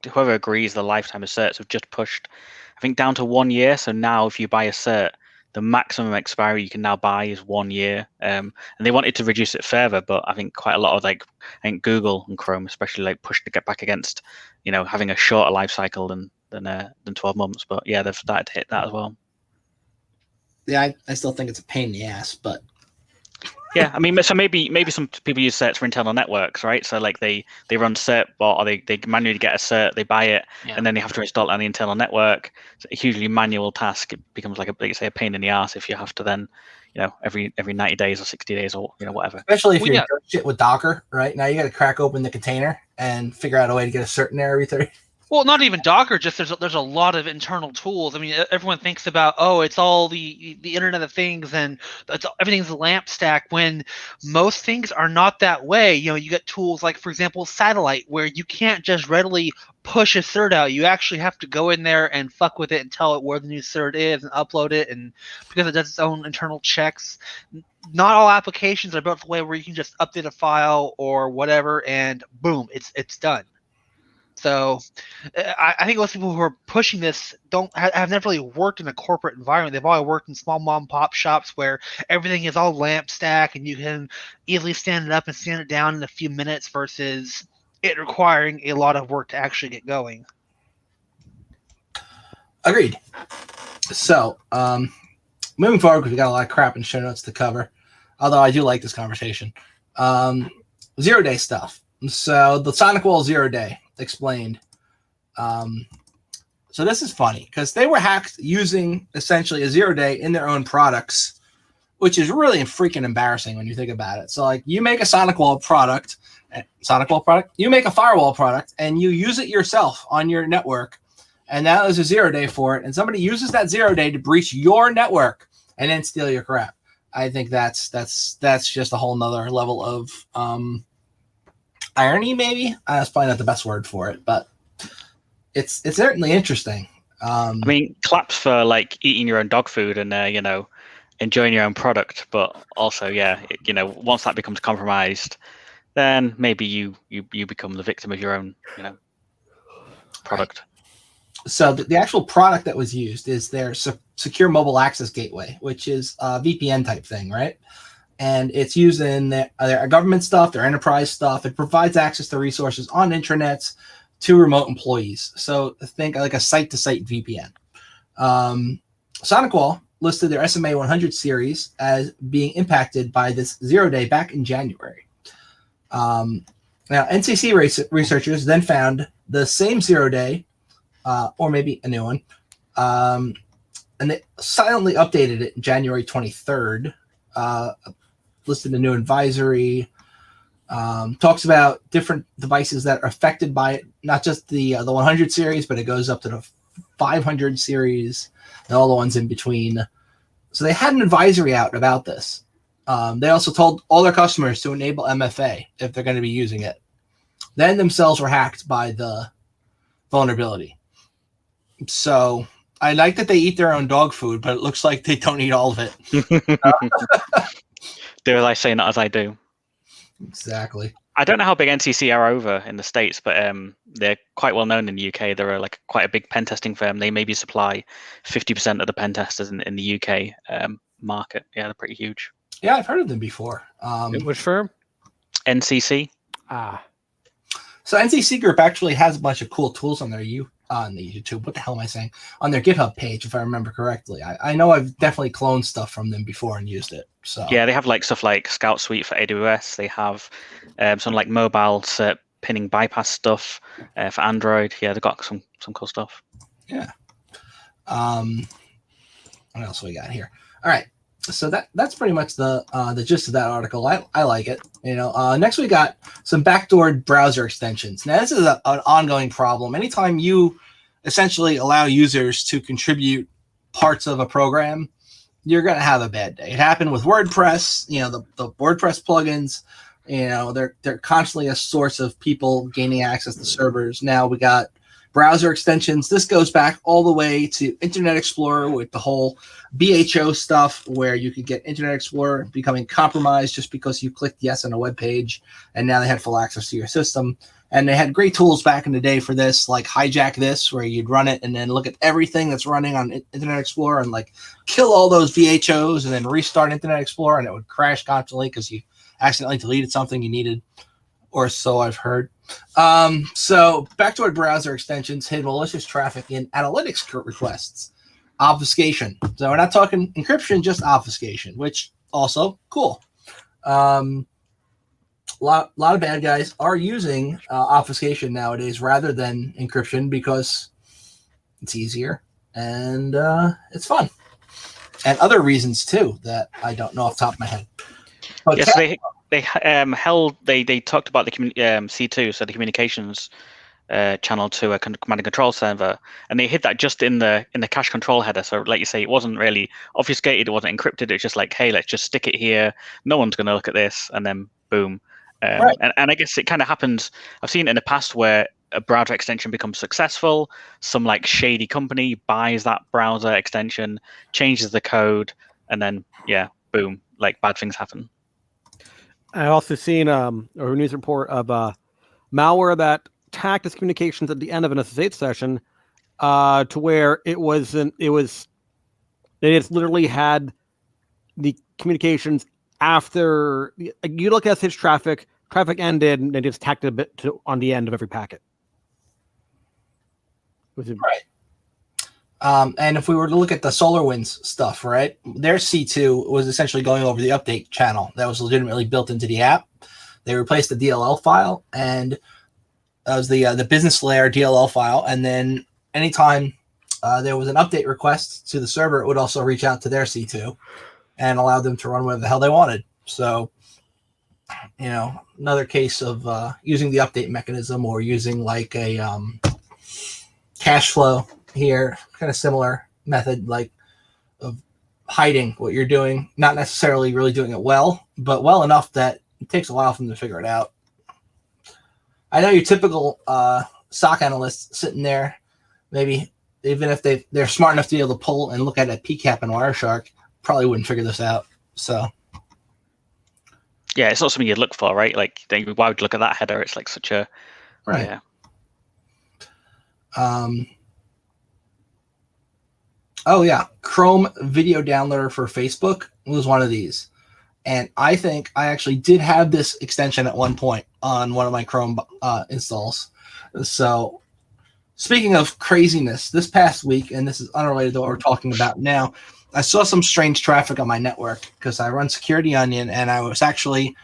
whoever agrees the lifetime of certs have just pushed, I think, down to 1 year. So now if you buy a cert, the maximum expiry you can now buy is 1 year. And they wanted to reduce it further, but I think quite a lot of I think Google and Chrome especially pushed to get back against, having a shorter life cycle than 12 months. But yeah, they've started to hit that as well. Yeah, I still think it's a pain in the ass, but yeah, I mean, so maybe some people use certs for internal networks, right? So they run certbot, or they manually get a cert, they buy it, and then they have to install it on the internal network. It's a hugely manual task. It becomes like a pain in the ass if you have to then, every 90 days or 60 days or whatever. Especially if you're doing shit with Docker, right? Now you got to crack open the container and figure out a way to get a cert in there every 30. Well, not even Docker. Just there's a lot of internal tools. I mean, everyone thinks about it's all the Internet of Things and everything's a lamp stack. When most things are not that way. You get tools like, for example, Satellite, where you can't just readily push a cert out. You actually have to go in there and fuck with it and tell it where the new cert is and upload it. And because it does its own internal checks, not all applications are built the way where you can just update a file or whatever and boom, it's done. So I think most people who are pushing this have never really worked in a corporate environment. They've always worked in small mom and pop shops where everything is all lamp stack and you can easily stand it up and stand it down in a few minutes versus it requiring a lot of work to actually get going. Agreed. So moving forward, because we got a lot of crap in show notes to cover, although I do like this conversation. 0-day stuff. So the Sonicwall 0-day explained. So this is funny because they were hacked using essentially a 0-day in their own products, which is really freaking embarrassing when you think about it. So like you make a Sonicwall product, you make a firewall product and you use it yourself on your network and now there's a 0 day for it, and somebody uses that 0 day to breach your network and then steal your crap. I think that's just a whole nother level of irony, maybe. That's probably not the best word for it, but it's certainly interesting. I mean, claps for like eating your own dog food and enjoying your own product, but also, once that becomes compromised, then maybe you become the victim of your own, product. Right. So the actual product that was used is their secure mobile access gateway, which is a VPN type thing, right? And it's used in their government stuff, their enterprise stuff. It provides access to resources on intranets to remote employees. So think like a site-to-site VPN. Sonicwall listed their SMA 100 series as being impacted by this 0 day back in January. Now, NCC researchers then found the same 0 day, or maybe a new one, and they silently updated it January 23rd, listed a new advisory, talks about different devices that are affected by it, not just the 100 series, but it goes up to the 500 series and all the ones in between. So they had an advisory out about this. They also told all their customers to enable MFA if they're going to be using it. Then themselves were hacked by the vulnerability. So I like that they eat their own dog food, but it looks like they don't eat all of it. Do as I say, not as I do. Exactly. I don't know how big NCC are over in the States, but they're quite well known in the UK. They're like quite a big pen testing firm. They maybe supply 50% of the pen testers in the UK market. Yeah, they're pretty huge. Yeah, I've heard of them before. Which firm? NCC. So NCC Group actually has a bunch of cool tools on their on the YouTube. What the hell am I saying? On their GitHub page, if I remember correctly. I know I've definitely cloned stuff from them before and used it. So yeah, they have like stuff like Scout Suite for AWS. They have some like mobile cert pinning bypass stuff for Android. Yeah, they've got some cool stuff. Yeah. What else we got here? All right. So that's pretty much the gist of that article. I like it. Next we got some backdoored browser extensions. Now this is an ongoing problem. Anytime you essentially allow users to contribute parts of a program, you're going to have a bad day. It happened with WordPress. The WordPress plugins. They're constantly a source of people gaining access to servers. Now we got browser extensions. This goes back all the way to Internet Explorer with the whole BHO stuff, where you could get Internet Explorer becoming compromised just because you clicked yes on a web page, and now they had full access to your system. And they had great tools back in the day for this, like Hijack This, where you'd run it and then look at everything that's running on Internet Explorer and like kill all those BHOs and then restart Internet Explorer, and it would crash constantly because you accidentally deleted something you needed, or so I've heard. So backdoor browser extensions hid malicious traffic in analytics requests, obfuscation. So we're not talking encryption, just obfuscation, which also cool. A lot of bad guys are using obfuscation nowadays rather than encryption because it's easier and it's fun, and other reasons too that I don't know off the top of my head. But yes, they talked about the C2, so the communications channel to a command and control server, and they hid that just in the cache control header. So like you say, it wasn't really obfuscated, it wasn't encrypted. It's just like, hey, let's just stick it here. No one's going to look at this, and then boom. Right. And I guess it kind of happens. I've seen it in the past where a browser extension becomes successful. Some like shady company buys that browser extension, changes the code, and then boom, like bad things happen. I also seen a news report of malware that attacked its communications at the end of an SSH session, to where they just literally had the communications after you look at SSH traffic ended, and they just tacked it a bit on the end of every packet. Right. And if we were to look at the SolarWinds stuff, right, their C2 was essentially going over the update channel that was legitimately built into the app. They replaced the DLL file, and that was the business layer DLL file. And then anytime there was an update request to the server, it would also reach out to their C2 and allow them to run whatever the hell they wanted. So, another case of using the update mechanism, or using like a cash flow here, kind of similar method, like of hiding what you're doing, not necessarily really doing it well, but well enough that it takes a while for them to figure it out. I know your typical SOC analyst sitting there, maybe even if they're smart enough to be able to pull and look at a PCAP and Wireshark, probably wouldn't figure this out. So yeah, it's not something you'd look for, right? Like, why would you look at that header? It's like such a right. Yeah. Oh yeah, Chrome video downloader for Facebook was one of these, and I think I actually did have this extension at one point on one of my Chrome installs. So, speaking of craziness, this past week, and this is unrelated to what we're talking about now, I saw some strange traffic on my network because I run Security Onion, and I was actually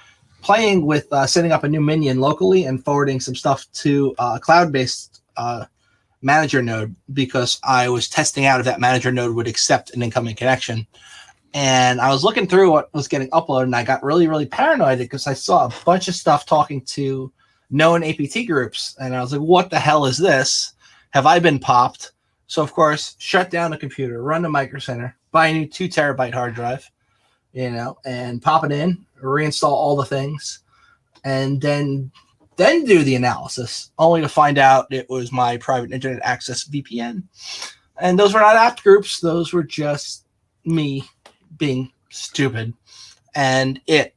playing with setting up a new minion locally and forwarding some stuff to a cloud-based manager node because I was testing out if that manager node would accept an incoming connection. And I was looking through what was getting uploaded, and I got really, really paranoid because I saw a bunch of stuff talking to known APT groups. And I was like, what the hell is this? Have I been popped? So, of course, shut down the computer, run to Micro Center, buy a new 2 terabyte hard drive, and pop it in, reinstall all the things, and then do the analysis, only to find out it was my private internet access VPN. And those were not apt groups. Those were just me being stupid and it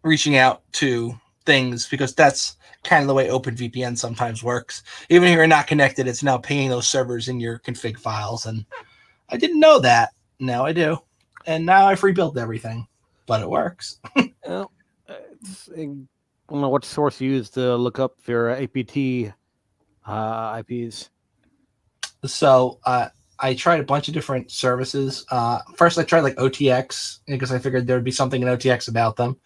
reaching out to things, because that's kind of the way OpenVPN sometimes works. Even if you're not connected, it's now pinging those servers in your config files. And I didn't know that. Now I do. And now I've rebuilt everything, but it works. Well, I don't know what source you use to look up your APT IPs. So I tried a bunch of different services. First, I tried like OTX because I figured there would be something in OTX about them.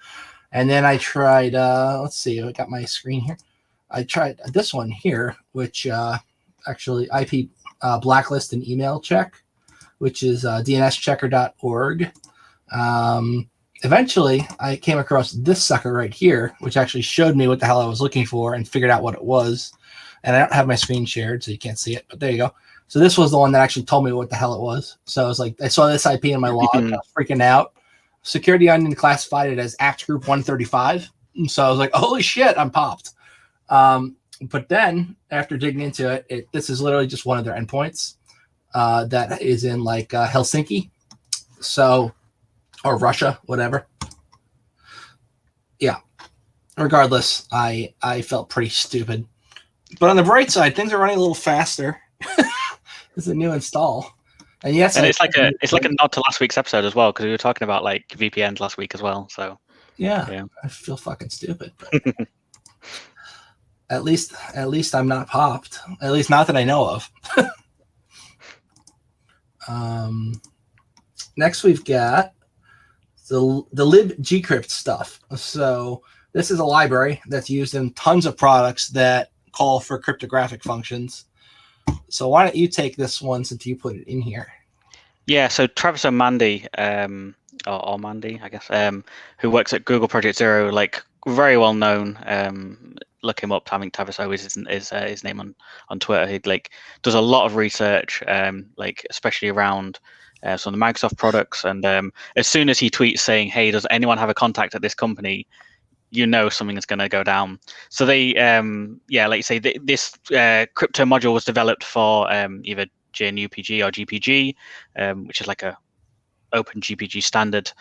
And then I tried, let's see, I got my screen here. I tried this one here, which actually IP blacklist and email check, which is dnschecker.org. Eventually, I came across this sucker right here, which actually showed me what the hell I was looking for and figured out what it was. And I don't have my screen shared, so you can't see it, but there you go. So this was the one that actually told me what the hell it was. So I was like, I saw this IP in my log, I was freaking out. Security Onion classified it as Act Group 135. So I was like, holy shit, I'm popped. But then after digging into it, this is literally just one of their endpoints that is in like Helsinki. So, or Russia, whatever. Yeah. Regardless, I felt pretty stupid. But on the bright side, things are running a little faster. It's a new install. And yes, and it's like a nod to last week's episode as well, because we were talking about like VPNs last week as well. So yeah. I feel fucking stupid. But at least I'm not popped. At least not that I know of. Next we've got the libgcrypt stuff. So this is a library that's used in tons of products that call for cryptographic functions. So why don't you take this one since you put it in here? Yeah, so Travis O'Mandy, or Mandy, I guess, who works at Google Project Zero, like very well known. Look him up. I think Travis O is his name on Twitter. He like does a lot of research, like especially around some of the Microsoft products. And as soon as he tweets saying, "Hey, does anyone have a contact at this company?" you know something is going to go down. So they, like you say, this crypto module was developed for either GNU-PG or GPG, which is like a open GPG standard.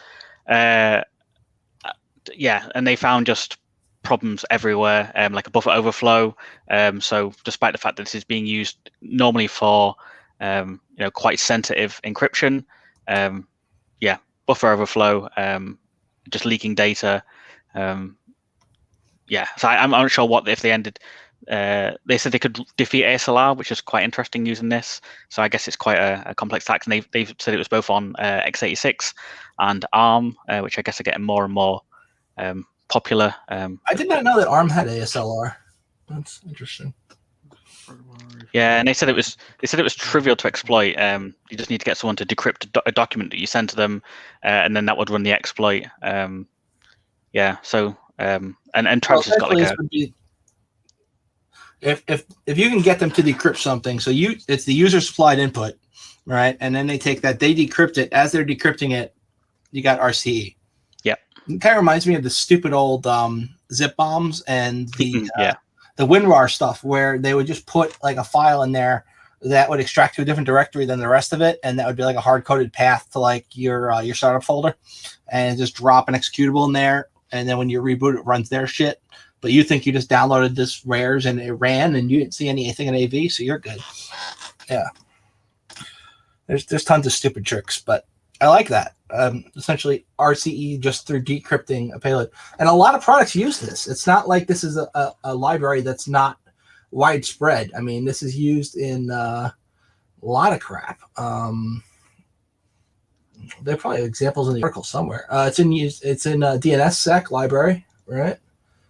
And they found just problems everywhere, like a buffer overflow. So despite the fact that this is being used normally for, quite sensitive encryption, buffer overflow, just leaking data. So I'm not sure what if they ended. They said they could defeat ASLR, which is quite interesting using this. So I guess it's quite a complex attack, and they've said it was both on x86 and ARM, which I guess are getting more and more popular. I did not know that ARM had ASLR. That's interesting. Yeah, and they said it was trivial to exploit. You just need to get someone to decrypt a document that you send to them, and then that would run the exploit. And Travis has got like if you can get them to decrypt something, so it's the user supplied input, right? And then they take that, they decrypt it. As they're decrypting it, you got RCE. Yep. It kind of reminds me of the stupid old zip bombs and the the WinRAR stuff, where they would just put like a file in there that would extract to a different directory than the rest of it, and that would be like a hard-coded path to like your startup folder, and just drop an executable in there, and then when you reboot, it runs their shit. But you think you just downloaded this rares and it ran, and you didn't see anything in AV, so you're good. Yeah, there's tons of stupid tricks, but I like that. Essentially, RCE just through decrypting a payload, and a lot of products use this. It's not like this is a library that's not widespread. I mean, this is used in a lot of crap. There are probably examples in the article somewhere. It's in DNSSEC library, right?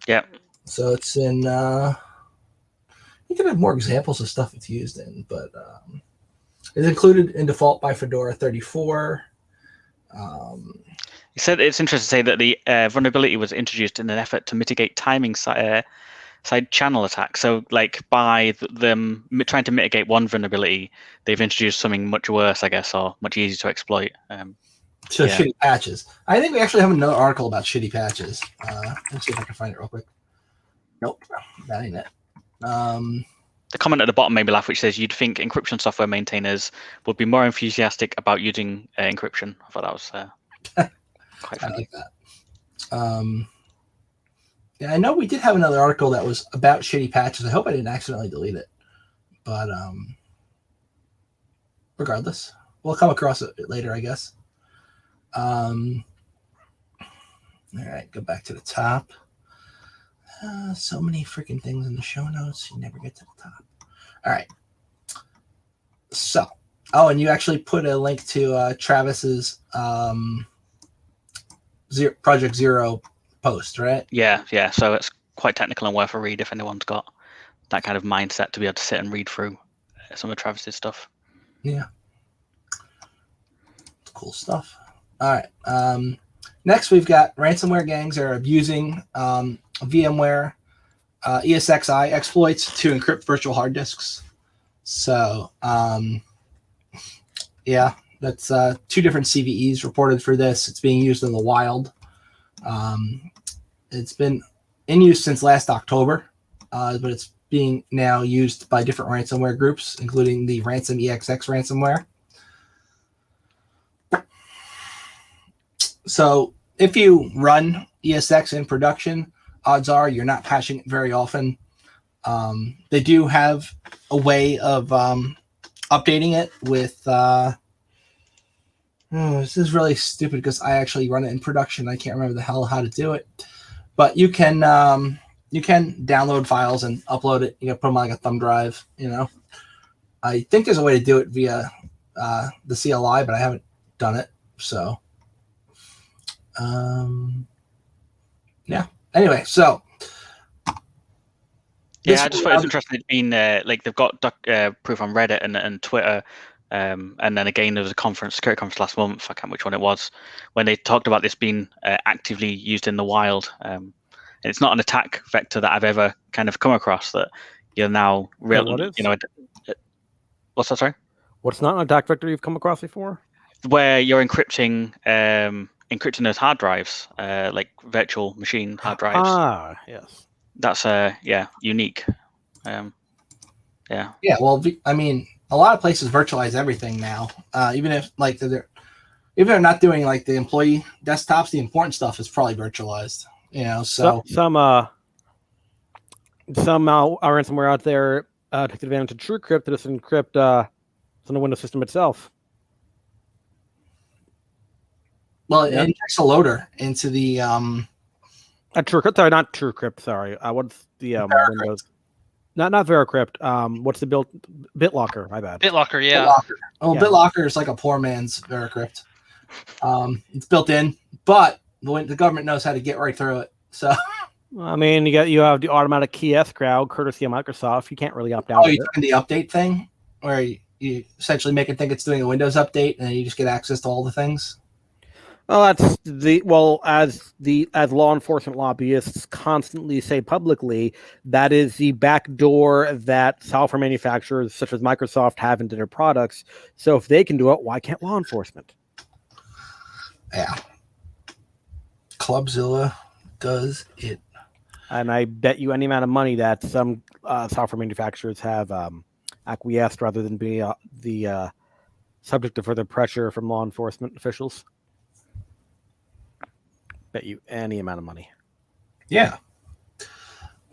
Yeah. So it's in. You can have more examples of stuff it's used in, but it's included in default by Fedora 34. You said it's interesting to say that the vulnerability was introduced in an effort to mitigate timing side channel attacks. So, like by them trying to mitigate one vulnerability, they've introduced something much worse, I guess, or much easier to exploit. Shitty patches. I think we actually have another article about shitty patches. Let's see if I can find it real quick. Nope, that ain't it. The comment at the bottom made me laugh, which says you'd think encryption software maintainers would be more enthusiastic about using encryption. I thought that was quite funny. I like that. Yeah, I know we did have another article that was about shitty patches. I hope I didn't accidentally delete it. But regardless, we'll come across it later, I guess. All right, go back to the top. So many freaking things in the show notes. You never get to the top. All right. So, and you actually put a link to Travis's Project Zero post, right? Yeah. So it's quite technical and worth a read if anyone's got that kind of mindset to be able to sit and read through some of Travis's stuff. Yeah. It's cool stuff. All right. Next, we've got ransomware gangs that are abusing VMware ESXi exploits to encrypt virtual hard disks. So, yeah, that's 2 different CVEs reported for this. It's being used in the wild. It's been in use since last October, but it's being now used by different ransomware groups, including the Ransom EXX ransomware. So if you run ESX in production, odds are you're not patching it very often. They do have a way of updating it with this is really stupid because I actually run it in production. I can't remember the hell how to do it, but you can download files and upload it. You can put them on like a thumb drive. I think there's a way to do it via the CLI, but I haven't done it. So yeah. Anyway, so yeah, I just thought it was interesting. It's been like they've got proof on Reddit and Twitter. And then again, there was a security conference last month, I can't remember which one it was, when they talked about this being actively used in the wild. And it's not an attack vector that I've ever kind of come across that you're now really, what's that, sorry? What's not an attack vector you've come across before? Where you're encrypting those hard drives, like virtual machine hard drives. Ah, yes. That's unique. Yeah. Yeah, well, I mean, a lot of places virtualize everything now. Even if they're not doing like the employee desktops, the important stuff is probably virtualized. So some ransomware out there takes advantage of TrueCrypt to just encrypt on the Windows system itself. Well, it injects a loader into the TrueCrypt. Sorry, not TrueCrypt. Sorry, what's the Windows? Not VeraCrypt. What's the BitLocker? My bad. BitLocker, yeah. BitLocker. Oh, yeah. BitLocker is like a poor man's VeraCrypt. It's built in, but the government knows how to get right through it. So, I mean, you have the automatic key escrow, courtesy of Microsoft. You can't really opt out. Oh, you're talking the update thing, where you essentially make it think it's doing a Windows update, and then you just get access to all the things. Well, as law enforcement lobbyists constantly say publicly, that is the back door that software manufacturers such as Microsoft have into their products. So if they can do it, why can't law enforcement? Yeah. Clubzilla does it. And I bet you any amount of money that some software manufacturers have acquiesced rather than be the subject to further pressure from law enforcement officials. Bet you any amount of money. Yeah.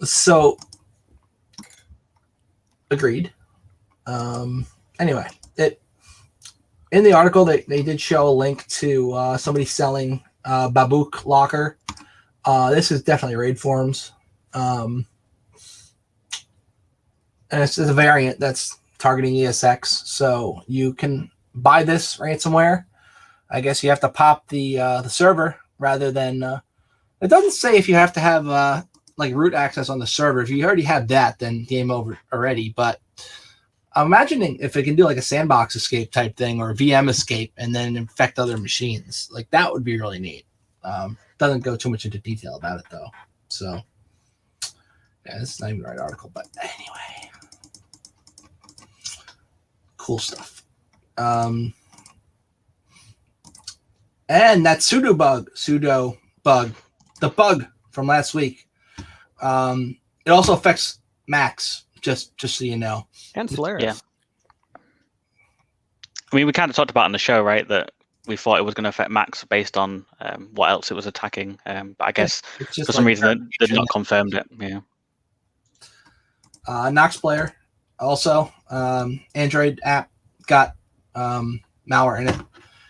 So, agreed. Anyway, in the article they did show a link to somebody selling Babook Locker. This is definitely raid forums, and it's a variant that's targeting ESX. So you can buy this ransomware. I guess you have to pop the server rather than. It doesn't say if you have to have like root access on the server. If you already have that, then game over already. But I'm imagining if it can do like a sandbox escape type thing or a VM escape and then infect other machines, like that would be really neat. Doesn't go too much into detail about it though. So yeah, this is not even the right article, but anyway, cool stuff. And that sudo bug, the bug from last week. It also affects Macs, just so you know. And Solaris. Yeah. I mean, we kind of talked about on the show, right, that we thought it was going to affect Macs based on what else it was attacking. But I guess for some reason they've not confirmed it. Yeah. Nox Player also, Android app got malware in it.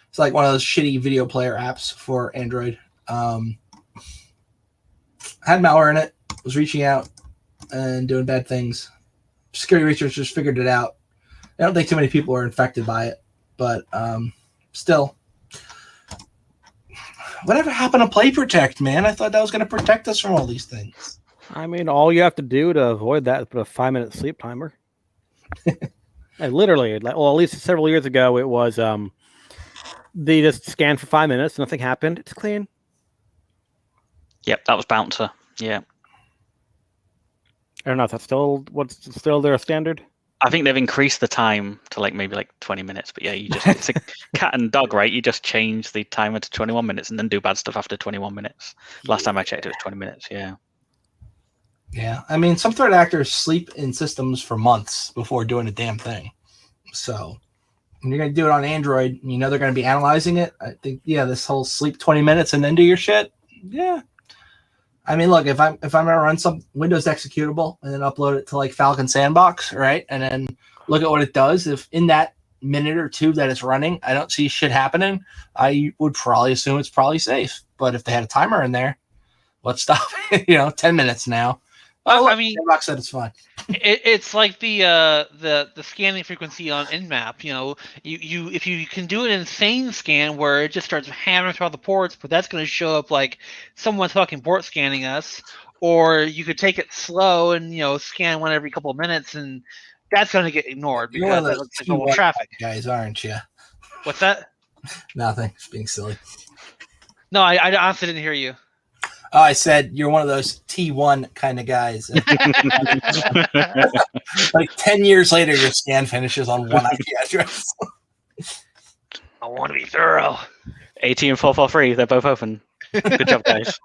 It's like one of those shitty video player apps for Android. Had malware in it, was reaching out and doing bad things. Security researchers figured it out. I don't think too many people were infected by it, but still. Whatever happened to Play Protect, man? I thought that was going to protect us from all these things. I mean, all you have to do to avoid that is put a 5-minute sleep timer. And literally, well, at least several years ago, it was they just scanned for 5 minutes, nothing happened. It's clean. Yep, that was Bouncer. Yeah. I don't know if that's still their standard. I think they've increased the time to maybe 20 minutes, but yeah, it's a cat and dog, right? You just change the timer to 21 minutes and then do bad stuff after 21 minutes. Last time I checked, it was 20 minutes. Yeah. Yeah, I mean, some threat actors sleep in systems for months before doing a damn thing. So when you're going to do it on Android, you know they're going to be analyzing it. I think, yeah, this whole sleep 20 minutes and then do your shit. Yeah. I mean, look, if I'm going to run some Windows executable and then upload it to Falcon Sandbox, right, and then look at what it does, if in that minute or two that it's running, I don't see shit happening, I would probably assume it's probably safe. But if they had a timer in there, let's stop. 10 minutes now. I mean, Sandbox said it's fine. It's like the scanning frequency on Nmap. You if you can do an insane scan where it just starts hammering through all the ports, but that's going to show up like someone's fucking port scanning us. Or you could take it slow and scan one every couple of minutes, and that's going to get ignored because that looks like normal traffic. Guys, aren't you? What's that? Nothing. Just being silly. No, I honestly didn't hear you. Oh, I said you're one of those T1 kind of guys. 10 years later, your scan finishes on one IP address. I want to be thorough. 80 and 443, they're both open. Good job, guys.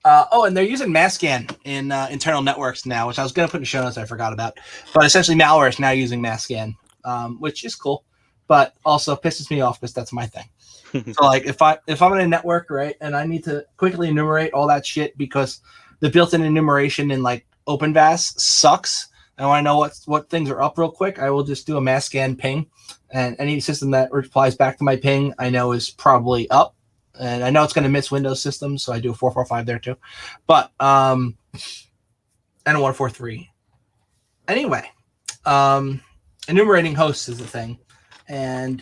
And they're using Masscan in internal networks now, which I was going to put in show notes I forgot about. But essentially, malware is now using Masscan, which is cool, but also pisses me off because that's my thing. So if I'm in a network, right, and I need to quickly enumerate all that shit because the built-in enumeration in OpenVAS sucks. I want to know what things are up real quick. I will just do a mass scan ping, and any system that replies back to my ping I know is probably up, and I know it's going to miss Windows systems, so I do a 445 there too, but and a 143. Anyway, enumerating hosts is a thing, and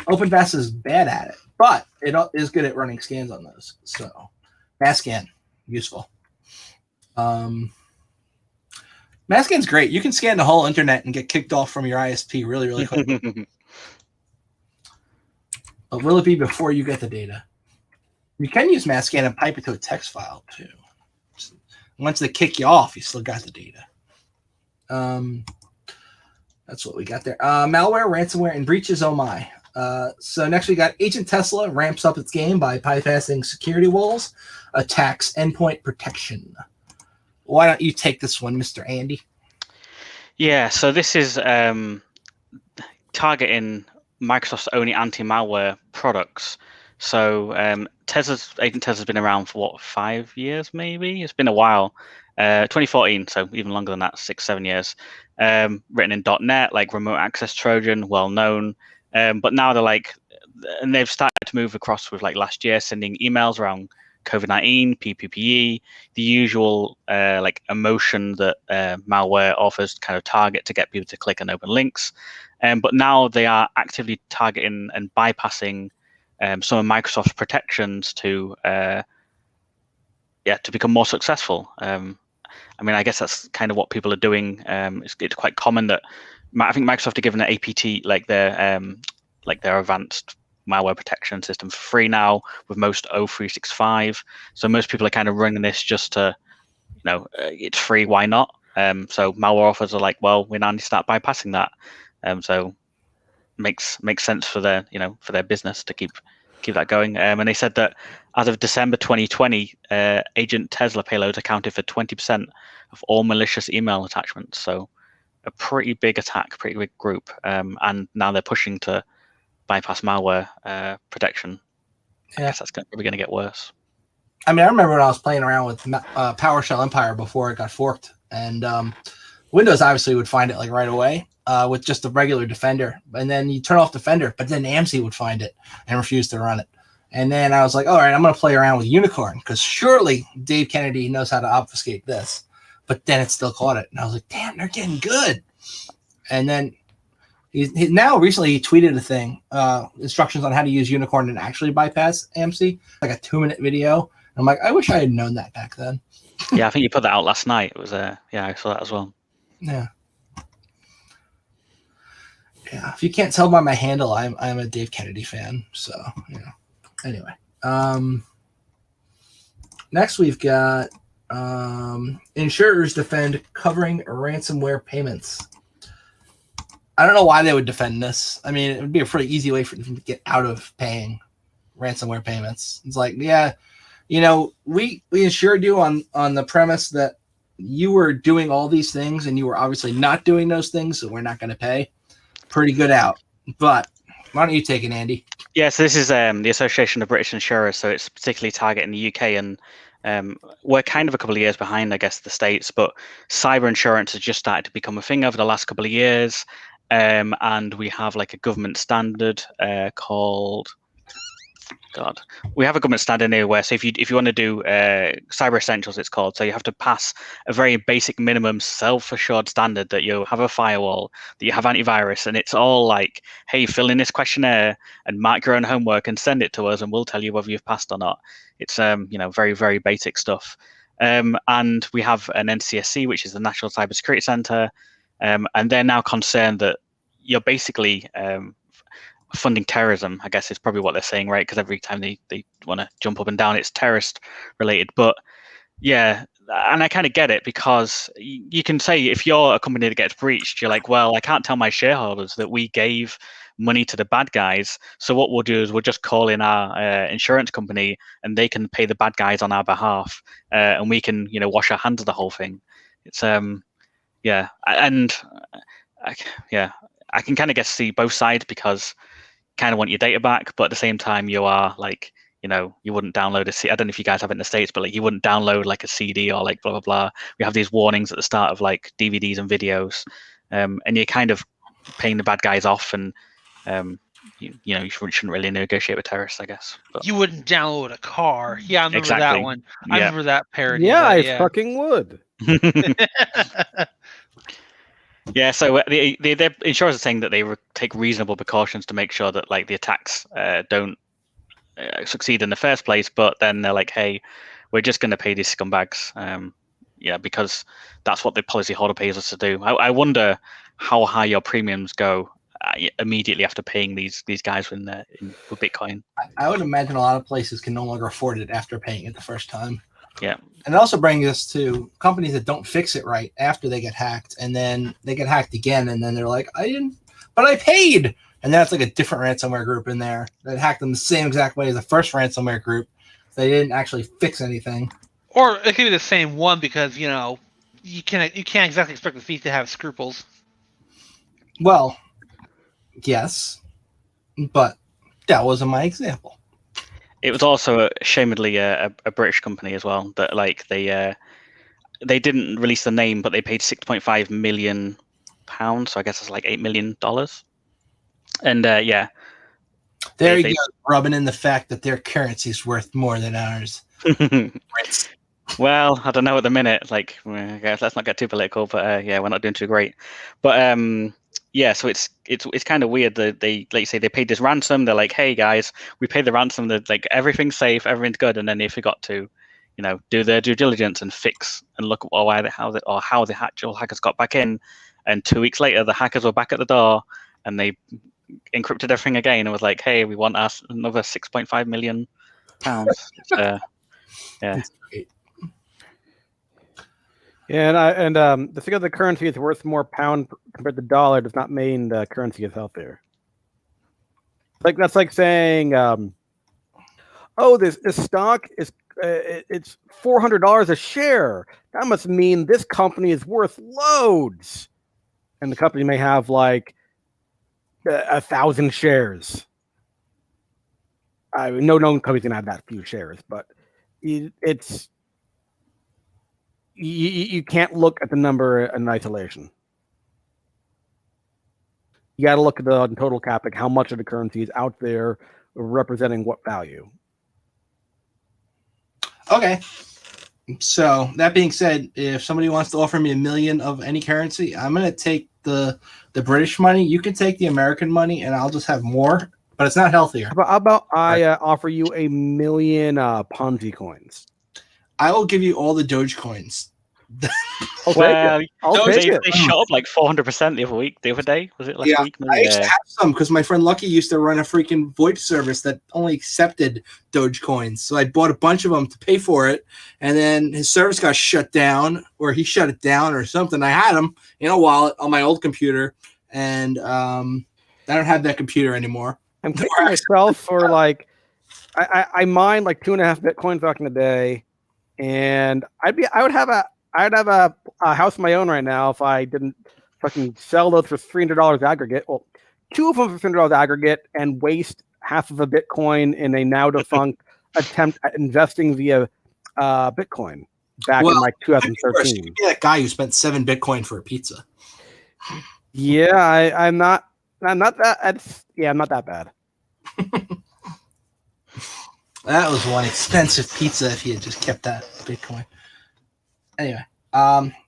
OpenVAS is bad at it. But it is good at running scans on those. So, Masscan, useful. Masscan's great. You can scan the whole internet and get kicked off from your ISP really, really quick. But will it be before you get the data? You can use mass scan and pipe it to a text file too. Once they kick you off, you still got the data. That's what we got there. Malware, ransomware, and breaches. Oh my. So next we got Agent Tesla ramps up its game by bypassing security walls, attacks endpoint protection. Why don't you take this one, Mr. Andy? Yeah, so this is targeting Microsoft's only anti-malware products. So Agent Tesla's been around for what, 5 years maybe? It's been a while. 2014, so even longer than that, 6-7 years. Written in .NET, like remote access Trojan, well known. But now they're like, and they've started to move across with like last year, sending emails around COVID-19, PPPE, the usual like emotion that malware offers kind of target to get people to click and open links. But now they are actively targeting and bypassing some of Microsoft's protections to become more successful. I mean, I guess that's kind of what people are doing. It's quite common that I think Microsoft are giving an APT like their advanced malware protection system for free now with most O365. So most people are kind of running this just to, it's free, why not? So malware authors are like, well, we now need to start bypassing that. So makes sense for their business to keep that going. And they said that as of December 2020, Agent Tesla payloads accounted for 20% of all malicious email attachments. So a pretty big attack, pretty big group. And now they're pushing to bypass malware protection. I guess that's probably going to get worse. I mean, I remember when I was playing around with PowerShell Empire before it got forked, and Windows obviously would find it like right away with just a regular Defender, and then you turn off Defender, but then AMC would find it and refuse to run it. And then I was like, all right, I'm going to play around with Unicorn because surely Dave Kennedy knows how to obfuscate this. But then it still caught it, and I was like, damn, they're getting good. And then now recently he tweeted a thing, instructions on how to use Unicorn and actually bypass AMC, like a 2-minute video. I'm like, I wish I had known that back then. Yeah, I think you put that out last night. It was I saw that as well. Yeah. Yeah. If you can't tell by my handle, I'm a Dave Kennedy fan. So Anyway. Next we've got insurers defend covering ransomware payments. I don't know why they would defend this. I mean, it would be a pretty easy way for them to get out of paying ransomware payments. It's like, yeah, we insured you on the premise that you were doing all these things and you were obviously not doing those things, so we're not going to pay. Pretty good out. But why don't you take it, Andy? Yes, this is the Association of British Insurers, so it's particularly targeting the UK, and we're kind of a couple of years behind, I guess, the States, but cyber insurance has just started to become a thing over the last couple of years. And we have like a government standard called, we have a government standard anywhere. So if you want to do cyber essentials, it's called. So you have to pass a very basic minimum self-assured standard that you have a firewall, that you have antivirus, and it's all like, hey, fill in this questionnaire and mark your own homework and send it to us, and we'll tell you whether you've passed or not. It's very, very basic stuff. And we have an NCSC, which is the National Cybersecurity Centre. And they're now concerned that you're basically funding terrorism, I guess is probably what they're saying, right? Because every time they want to jump up and down, it's terrorist related. But yeah, and I kind of get it, because you can say if you're a company that gets breached, you're like, well, I can't tell my shareholders that we gave money to the bad guys. So what we'll do is we'll just call in our insurance company and they can pay the bad guys on our behalf. And we can, wash our hands of the whole thing. It's, yeah, and I can kind of see both sides, because you kind of want your data back, but at the same time you are like, you wouldn't download a CD. I don't know if you guys have it in the States, but like you wouldn't download like a CD or like blah blah blah. We have these warnings at the start of like DVDs and videos, and you're kind of paying the bad guys off, and you shouldn't really negotiate with terrorists, I guess. But you wouldn't download a car. Yeah, I remember exactly. that one. I remember that parody. Yeah, I fucking would. Yeah, so the insurers are saying that they take reasonable precautions to make sure that like the attacks don't succeed in the first place, but then they're like, hey, we're just going to pay these scumbags, because that's what the policyholder pays us to do. I wonder how high your premiums go immediately after paying these guys with Bitcoin. I would imagine a lot of places can no longer afford it after paying it the first time. Yeah. And it also brings us to companies that don't fix it right after they get hacked, and then they get hacked again, and then they're like, I didn't, but I paid. And that's like a different ransomware group in there that hacked them the same exact way as the first ransomware group. They didn't actually fix anything. Or it could be the same one because, you can't exactly expect the thief to have scruples. Well, yes, but that wasn't my example. It was also ashamedly a British company as well that like they didn't release the name, but they paid £6.5 million, so I guess it's like $8 million. And there you go, rubbing in the fact that their currency is worth more than ours. Well, I don't know at the minute. Like, I guess let's not get too political, but we're not doing too great. But so it's kind of weird that they, like you say, they paid this ransom. They're like, hey guys, we paid the ransom. That like everything's safe, everything's good, and then they forgot to, do their due diligence and fix and look at how the actual hackers got back in. And 2 weeks later, the hackers were back at the door, and they encrypted everything again and was like, hey, we want us another £6.5 million. Yeah. That's great. Yeah, and the figure of the currency is worth more pound compared to dollar does not mean the currency is healthier. That's like saying, this stock is it's $400 a share. That must mean this company is worth loads, and the company may have like 1,000 shares. No company's gonna have that few shares, but it's. You can't look at the number in isolation. You got to look at the total cap, like how much of the currency is out there representing what value. Okay. So that being said, if somebody wants to offer me $1 million of any currency, I'm going to take the British money. You can take the American money, and I'll just have more, but it's not healthier. How about I offer you $1 million Ponzi coins? I will give you all the Doge coins. I'll take it. They shot up like 400% the other day. Was it last week? I used to have some because my friend Lucky used to run a freaking VoIP service that only accepted Doge coins. So I bought a bunch of them to pay for it, and then his service got shut down, or he shut it down or something. I had them in a wallet on my old computer, and I don't have that computer anymore. I'm kicking myself for like I mined like 2.5 Bitcoins back in the day, and I would have a house of my own right now if I didn't fucking sell those for $300 aggregate. Well, 2 of them for $300 aggregate and waste half of a Bitcoin in a now defunct attempt at investing via Bitcoin back in like 2013. You're that guy who spent 7 Bitcoin for a pizza. Yeah, I'm not that. I'm not that bad. That was one expensive pizza if you had just kept that Bitcoin. Anyway,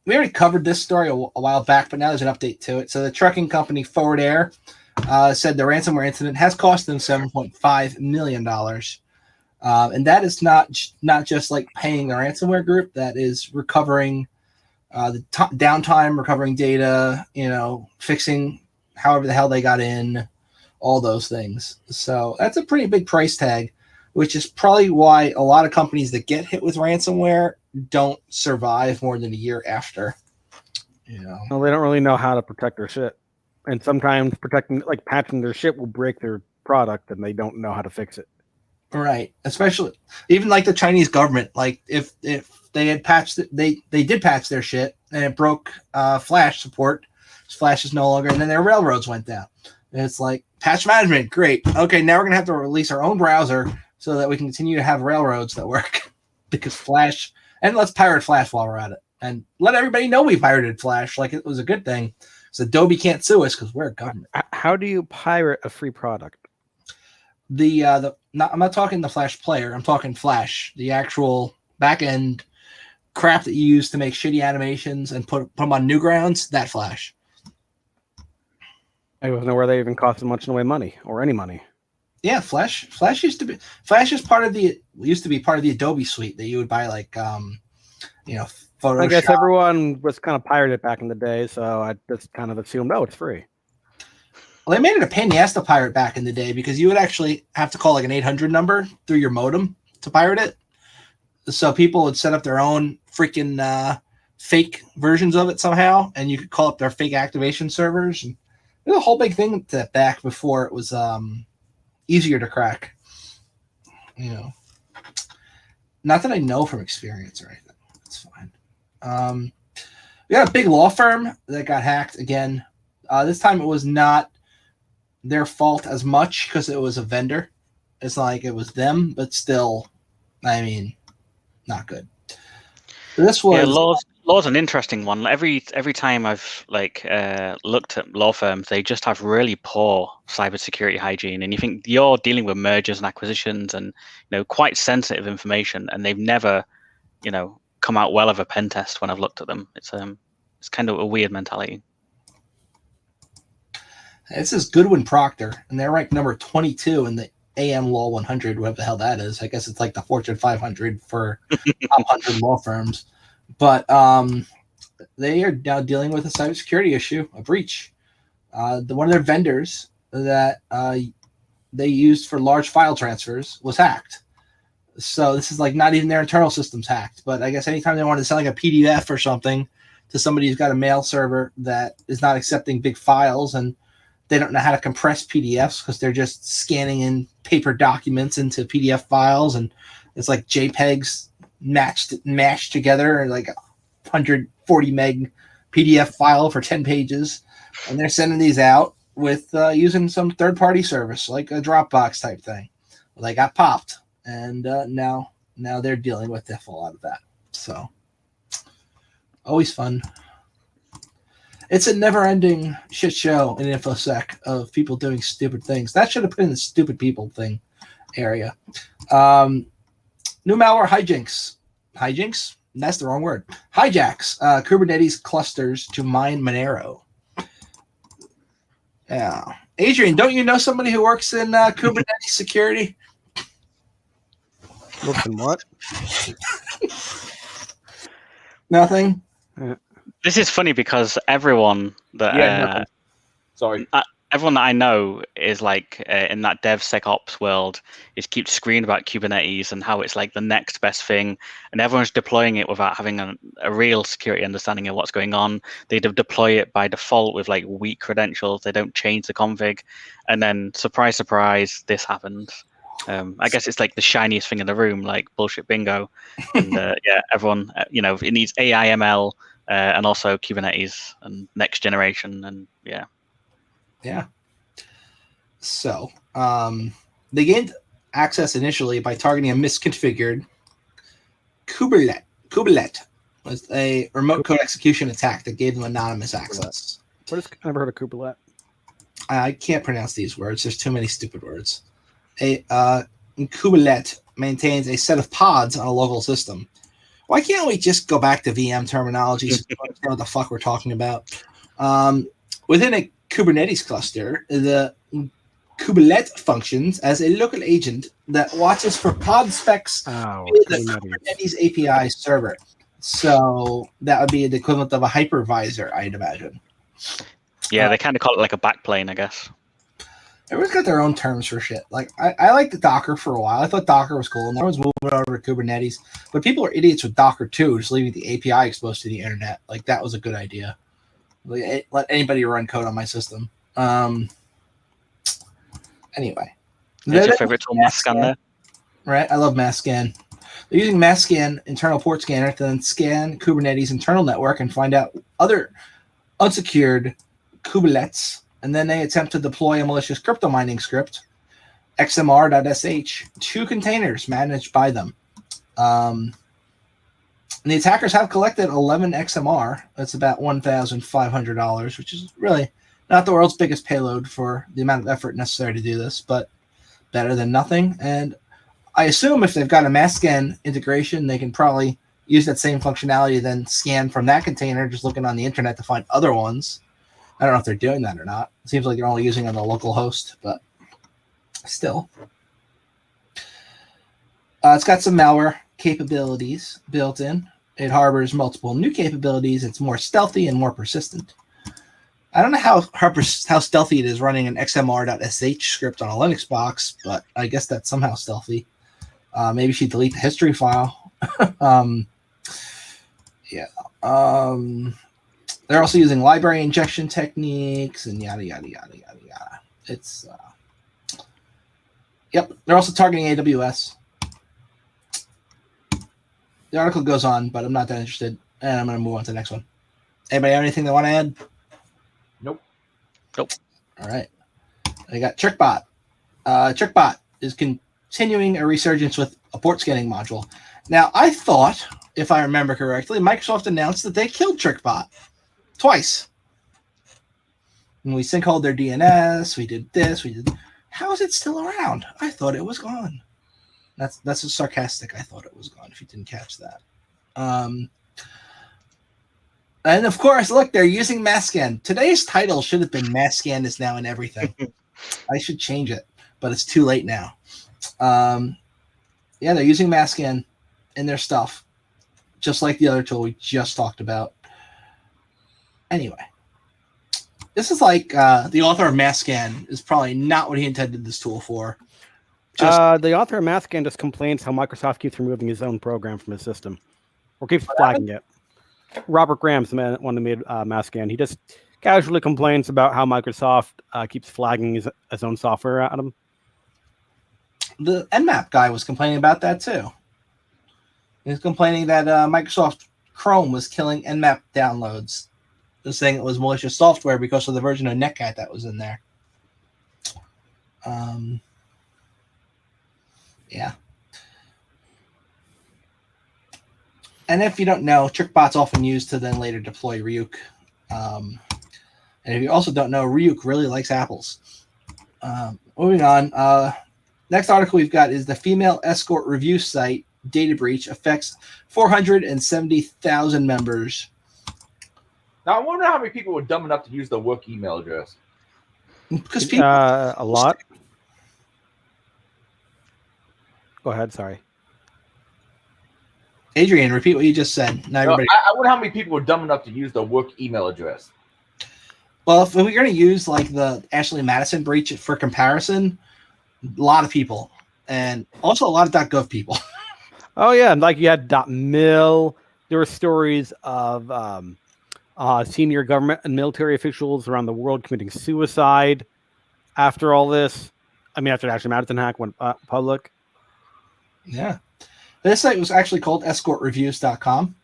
we already covered this story a while back, but now there's an update to it. So the trucking company Forward Air said the ransomware incident has cost them $7.5 million. And that is not just like paying the ransomware group. That is recovering the downtime, recovering data, fixing however the hell they got in, all those things. So that's a pretty big price tag, which is probably why a lot of companies that get hit with ransomware don't survive more than a year after. Well, they don't really know how to protect their shit, and sometimes patching their shit will break their product, and they don't know how to fix it. Right, especially even like the Chinese government. Like if they had patched it, they did patch their shit, and it broke Flash support. Flash is no longer, and then their railroads went down. And it's like patch management, great. Okay, now we're gonna have to release our own browser so that we can continue to have railroads that work because Flash. And let's pirate Flash while we're at it. And let everybody know we pirated Flash like it was a good thing. So Adobe can't sue us because we're a government. How do you pirate a free product? I'm not talking the Flash player. I'm talking Flash, the actual back-end crap that you use to make shitty animations and put them on Newgrounds, that Flash. I don't know where they even cost as much in the way of money or any money. Yeah, Flash used to be part of the Adobe suite that you would buy like Photoshop. I guess everyone was kind of pirated back in the day, so I just kind of assumed, it's free. Well, they made it a pain in the ass to pirate back in the day because you would actually have to call like an 800 number through your modem to pirate it. So people would set up their own freaking fake versions of it somehow, and you could call up their fake activation servers. And there's a whole big thing to that back before it was easier to crack. You know, not that I know from experience or anything. That's fine. We got a big law firm that got hacked again. This time it was not their fault as much because it was a vendor. It's not like it was them, but still, I mean, not good. This was law's an interesting one. Every time I've looked at law firms, they just have really poor cybersecurity hygiene, and you think you're dealing with mergers and acquisitions and quite sensitive information, and they've never come out well of a pen test when I've looked at them. It's kind of a weird mentality. This is Goodwin Procter, and they're ranked number 22 in the AM Law 100, whatever the hell that is. I guess it's like the Fortune 500 for top 100 law firms. But they are now dealing with a cybersecurity issue, a breach. One of their vendors that they used for large file transfers was hacked. So this is like not even their internal systems hacked. But I guess anytime they want to send like a PDF or something to somebody who's got a mail server that is not accepting big files, and they don't know how to compress PDFs because they're just scanning in paper documents into PDF files, and it's like JPEGs mashed together, and like 140 meg PDF file for 10 pages, and they're sending these out with using some third-party service like a Dropbox type thing. Well, they got popped, and now they're dealing with the fallout of that. So always fun. It's a never-ending shit show in InfoSec of people doing stupid things. That should have been in the stupid people thing area. New malware hijinks. Hijinks? That's the wrong word. Hijacks Kubernetes clusters to mine Monero. Yeah. Adrian, don't you know somebody who works in Kubernetes security? Works in what? Nothing? This is funny because everyone that everyone that I know is like in that DevSecOps world keeps screaming about Kubernetes and how it's like the next best thing, and everyone's deploying it without having a real security understanding of what's going on. They deploy it by default with like weak credentials. They don't change the config, and then surprise, surprise, this happens. I guess it's like the shiniest thing in the room, like bullshit bingo. And everyone, it needs AI, ML. And also Kubernetes and next generation, and yeah. So they gained access initially by targeting a misconfigured Kubelet was a remote code execution attack that gave them anonymous access. I've never heard of Kubelet. I can't pronounce these words. There's too many stupid words. A Kubelet maintains a set of pods on a local system. Why can't we just go back to VM terminology so we understand what the fuck we're talking about? Within a Kubernetes cluster, the Kubelet functions as a local agent that watches for pod specs via the Kubernetes API server. So that would be the equivalent of a hypervisor, I'd imagine. Yeah, they kind of call it like a backplane, I guess. Everyone's got their own terms for shit. Like I liked the Docker for a while. I thought Docker was cool, and everyone's moving over to Kubernetes. But people are idiots with Docker too, just leaving the API exposed to the internet. Like that was a good idea. Like, let anybody run code on my system. Anyway, what's your favorite tool, Masscan there? Right, I love Masscan. They're using Masscan internal port scanner to then scan Kubernetes internal network and find out other unsecured Kubelets. And then they attempt to deploy a malicious crypto mining script, xmr.sh, to containers managed by them. And the attackers have collected 11 XMR. That's about $1,500, which is really not the world's biggest payload for the amount of effort necessary to do this, but better than nothing. And I assume if they've got a Masscan integration, they can probably use that same functionality, then scan from that container, just looking on the internet to find other ones. I don't know if they're doing that or not. It seems like they're only using it on the local host, but still. It's got some malware capabilities built in. It harbors multiple new capabilities. It's more stealthy and more persistent. I don't know how stealthy it is running an XMR.sh script on a Linux box, but I guess that's somehow stealthy. Maybe she delete the history file. Yeah. They're also using library injection techniques and yada yada yada yada yada. It's yep. They're also targeting AWS. The article goes on, but I'm not that interested, and I'm going to move on to the next one. Anybody have anything they want to add? Nope. All right. I got TrickBot. TrickBot is continuing a resurgence with a port scanning module. Now, I thought, if I remember correctly, Microsoft announced that they killed TrickBot twice. And we sinkholed their DNS. We did this. How is it still around? I thought it was gone. That's a sarcastic. I thought it was gone. If you didn't catch that. And of course, look, they're using Masscan. Today's title should have been Masscan is now in everything. I should change it, but it's too late now. Yeah, they're using Masscan in their stuff, just like the other tool we just talked about. Anyway, this is like the author of Masscan is probably not what he intended this tool for. The author of Masscan just complains how Microsoft keeps removing his own program from his system, or keeps flagging it. Robert Graham's the man one who made Masscan. He just casually complains about how Microsoft keeps flagging his own software at him. The Nmap guy was complaining about that too. He was complaining that Microsoft Chrome was killing Nmap downloads, saying it was malicious software because of the version of Netcat that was in there. Yeah. And if you don't know, TrickBot's often used to then later deploy Ryuk. And if you also don't know, Ryuk really likes apples. Moving on. Next article we've got is the female escort review site data breach affects 470,000 members. Now, I wonder how many people were dumb enough to use the Wook email address. Because people... a lot. Go ahead, sorry. Adrian, repeat what you just said. Now everybody... I wonder how many people were dumb enough to use the Wook email address. Well, if we're going to use like the Ashley Madison breach for comparison, a lot of people, and also a lot of .gov people. Oh yeah, and like you had .mil. There were stories of senior government and military officials around the world committing suicide after all this. I mean, after the Ashley Madison hack went public. Yeah. This site was actually called escortreviews.com,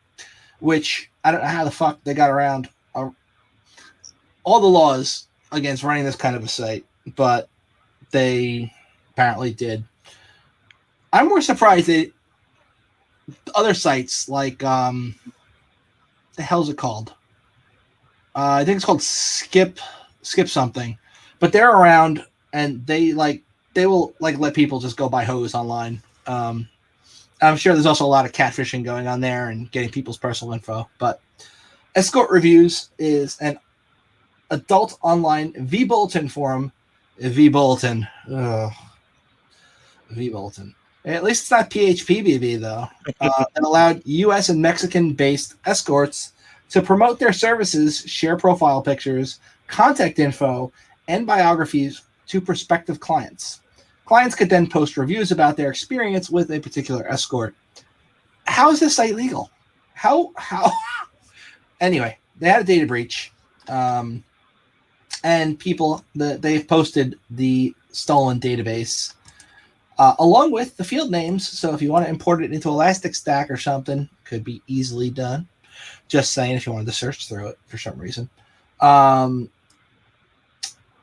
which I don't know how the fuck they got around all the laws against running this kind of a site, but they apparently did. I'm more surprised that other sites like the hell's it called? I think it's called Skip something, but they're around and they will let people just go buy hose online. I'm sure there's also a lot of catfishing going on there and getting people's personal info. But Escort Reviews is an adult online V-Bulletin forum. V-Bulletin. V-Bulletin. At least it's not PHPBB, though. That allowed U.S. and Mexican-based escorts to promote their services, share profile pictures, contact info, and biographies to prospective clients. Clients could then post reviews about their experience with a particular escort. How is this site legal? How? Anyway, they had a data breach, and people they've posted the stolen database along with the field names. So if you want to import it into Elasticstack or something, could be easily done. Just saying, if you wanted to search through it for some reason.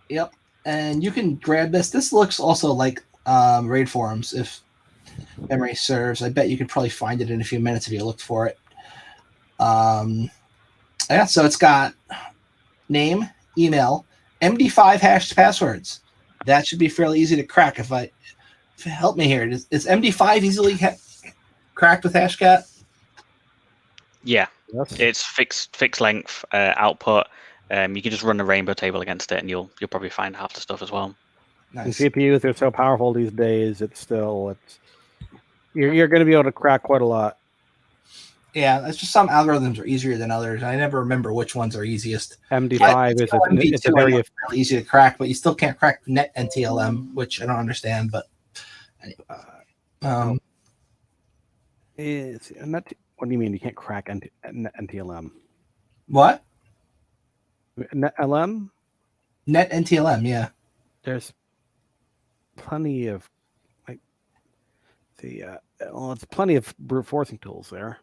Yep. And you can grab this. This looks also like raid forums, if memory serves. I bet you could probably find it in a few minutes if you looked for it. Yeah, so it's got name, email, MD5 hashed passwords. That should be fairly easy to crack. Help me here. Is MD5 easily cracked with Hashcat? Yeah, Yes. it's fixed length output. You can just run a rainbow table against it, and you'll probably find half the stuff as well. Nice. And GPUs are so powerful these days. You're going to be able to crack quite a lot. Yeah, it's just some algorithms are easier than others. I never remember which ones are easiest. MD5 is it's a very really easy to crack, but you still can't crack net NTLM, which I don't understand. But anyway, what do you mean you can't crack NTLM? What? LM? Net NTLM, yeah. There's plenty of it's plenty of brute forcing tools there.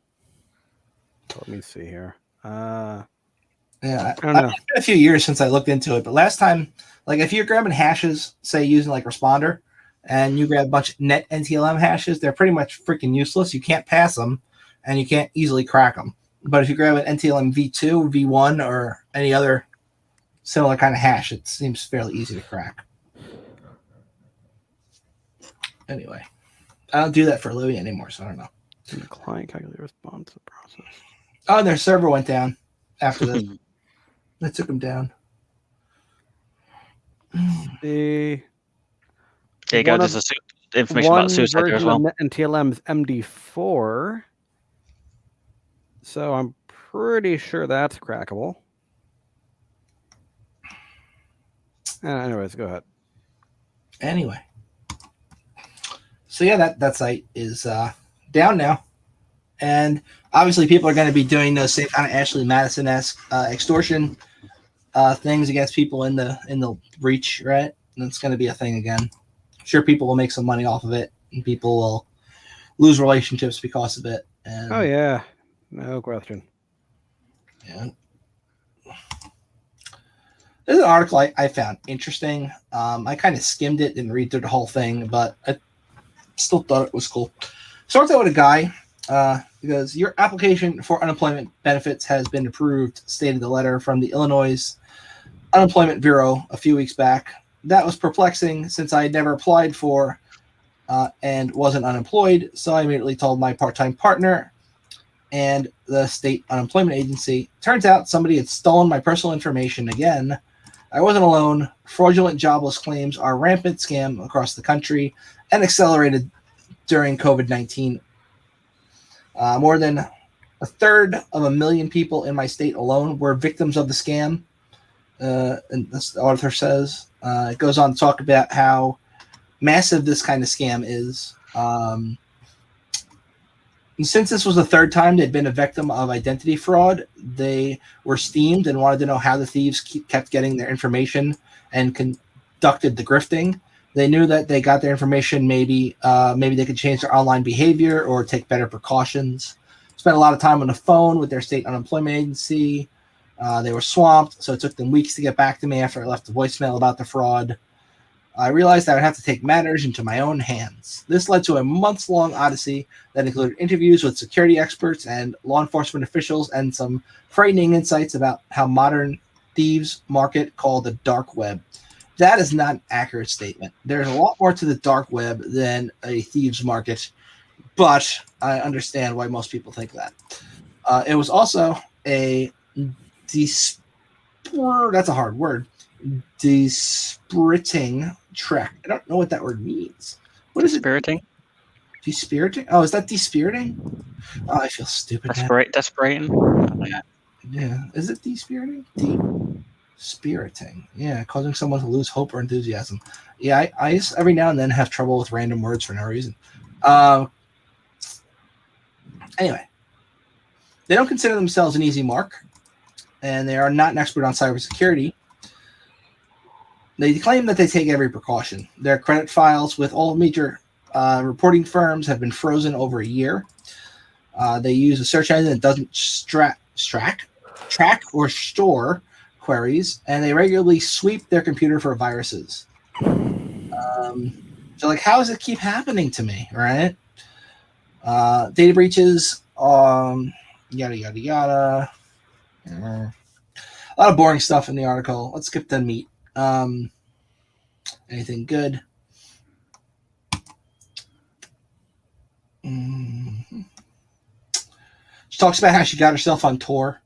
So let me see here. Yeah, I don't know. It's been a few years since I looked into it, but last time, like if you're grabbing hashes, say using like Responder, and you grab a bunch of net NTLM hashes, they're pretty much freaking useless. You can't pass them, and you can't easily crack them. But if you grab an NTLM V2, V1, or any other similar kind of hash, it seems fairly easy to crack. Anyway, I don't do that for a living anymore, so I don't know. The client calculator response to the process. Oh, their server went down after this. They took them down. There you go. There's information about suicide there as well. NTLM is MD4. So I'm pretty sure that's crackable. Anyways, go ahead. Anyway. So yeah, that site is down now. And obviously people are going to be doing those same kind of Ashley Madison-esque extortion things against people in the breach, right? And it's going to be a thing again. I'm sure people will make some money off of it, and people will lose relationships because of it. And, oh yeah, no question. Yeah. There's an article I found interesting. I kind of skimmed it, didn't read through the whole thing, but I still thought it was cool. Starts out with a guy. Because your application for unemployment benefits has been approved, stated the letter from the Illinois Unemployment Bureau a few weeks back. That was perplexing since I had never applied for and wasn't unemployed. So I immediately told my part-time partner and the state unemployment agency. Turns out somebody had stolen my personal information again. I wasn't alone. Fraudulent jobless claims are a rampant scam across the country and accelerated during COVID-19. More than 1/3 of a million people in my state alone were victims of the scam. And this the author says. It goes on to talk about how massive this kind of scam is. And since this was the third time they'd been a victim of identity fraud, they were steamed and wanted to know how the thieves kept getting their information and conducted the grifting. They knew that they got their information. Maybe they could change their online behavior or take better precautions. Spent a lot of time on the phone with their state unemployment agency. They were swamped, so it took them weeks to get back to me after I left a voicemail about the fraud. I realized I would have to take matters into my own hands. This led to a months-long odyssey that included interviews with security experts and law enforcement officials and some frightening insights about how modern thieves market called the dark web. That is not an accurate statement. There's a lot more to the dark web than a thieves market, but I understand why most people think that. It was also a that's a hard word. Dispiriting track. I don't know what that word means. What is it? Dispiriting? Dispiriting? Oh, is that dispiriting? Oh, I feel stupid. Desperating? Yeah. Is it dispiriting? Dispiriting. Yeah, causing someone to lose hope or enthusiasm. Yeah, I every now and then have trouble with random words for no reason. Anyway, they don't consider themselves an easy mark, and they are not an expert on cybersecurity. They claim that they take every precaution. Their credit files with all major reporting firms have been frozen over a year. They use a search engine that doesn't track or store queries, and they regularly sweep their computer for viruses. So, like, how does it keep happening to me, right? Data breaches, yada, yada, yada. A lot of boring stuff in the article. Let's skip the meat. Anything good? She talks about how she got herself on Tor,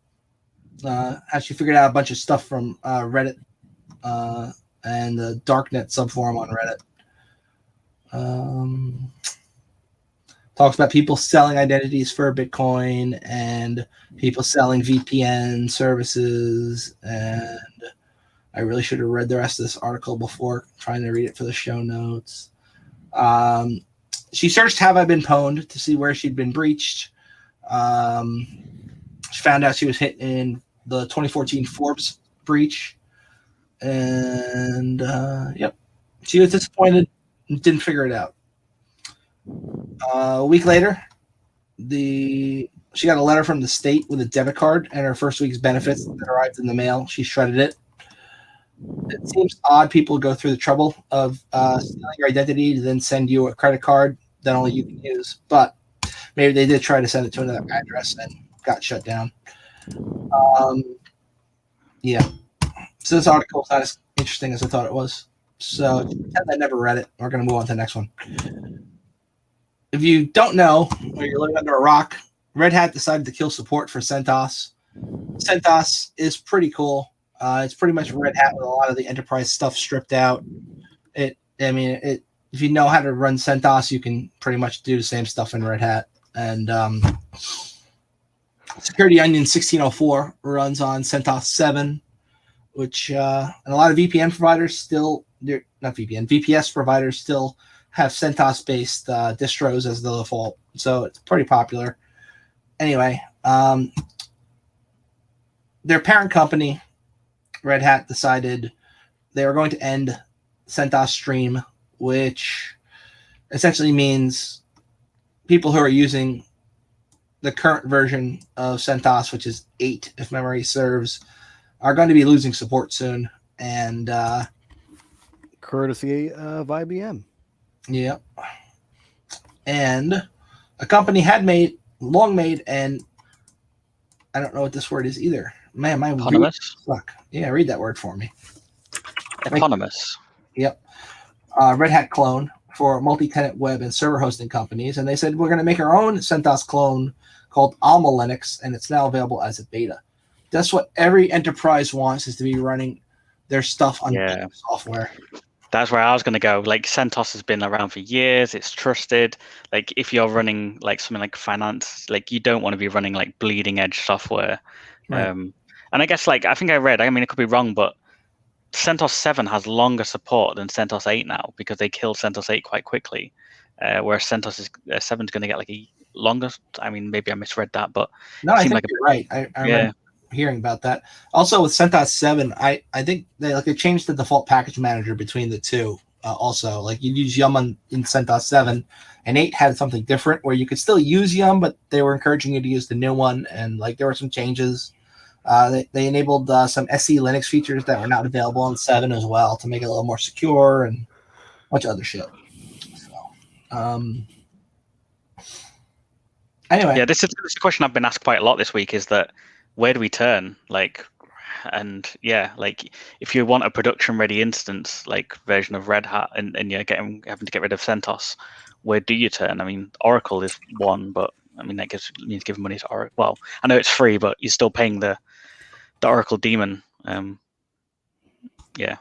how she figured out a bunch of stuff from Reddit and the darknet subforum on Reddit. talks about people selling identities for Bitcoin and people selling VPN services. And I really should have read the rest of this article before trying to read it for the show notes. She searched "Have I Been Pwned" to see where she'd been breached. She found out she was hit in the 2014 Forbes breach. And, yep, she was disappointed and didn't figure it out. A week later, she got a letter from the state with a debit card and her first week's benefits that arrived in the mail. She shredded it. It seems odd people go through the trouble of stealing your identity to then send you a credit card that only you can use. But maybe they did try to send it to another address and got shut down. Yeah. So this article is not as interesting as I thought it was. So pretend I never read it. We're going to move on to the next one. If you don't know, or you're living under a rock, Red Hat decided to kill support for CentOS. CentOS is pretty cool. It's pretty much Red Hat with a lot of the enterprise stuff stripped out. If you know how to run CentOS, you can pretty much do the same stuff in Red Hat. And Security Onion 1604 runs on CentOS 7, which and a lot of VPN providers still, not VPN, VPS providers still have CentOS-based distros as the default. So it's pretty popular. Anyway, their parent company, Red Hat, decided they were going to end CentOS Stream, which essentially means people who are using the current version of CentOS, which is 8, if memory serves, are going to be losing support soon. And courtesy of IBM. Yeah. And a company had long made, and I don't know what this word is either. Man, my eponymous. Fuck. Yeah, read that word for me. Eponymous. Yep. Red Hat clone for multi-tenant web and server hosting companies, and they said we're going to make our own CentOS clone called Alma Linux, and it's now available as a beta. That's what every enterprise wants, is to be running their stuff on software. That's where I was going to go. Like, CentOS has been around for years. It's trusted. Like, if you're running like something like finance, like, you don't want to be running like bleeding edge software. Right. And I guess, like, I think I read, I mean, it could be wrong, but CentOS 7 has longer support than CentOS 8 now because they killed CentOS 8 quite quickly. Whereas CentOS 7 is going to get like a longer. I mean, maybe I misread that, but no, I think you're right. I remember hearing about that. Also, with CentOS 7, I think they changed the default package manager between the two. Also, like, you use Yum in CentOS 7, and 8 had something different where you could still use Yum, but they were encouraging you to use the new one. And like, there were some changes. They enabled some SE Linux features that were not available on 7 as well to make it a little more secure and a bunch of other shit. So, anyway, yeah, this is a question I've been asked quite a lot this week. Is that where do we turn? Like, and yeah, like, if you want a production ready instance like version of Red Hat and you're having to get rid of CentOS, where do you turn? I mean, Oracle is one, but I mean, that means giving money to Oracle. Well, I know it's free, but you're still paying the Oracle daemon. Yeah.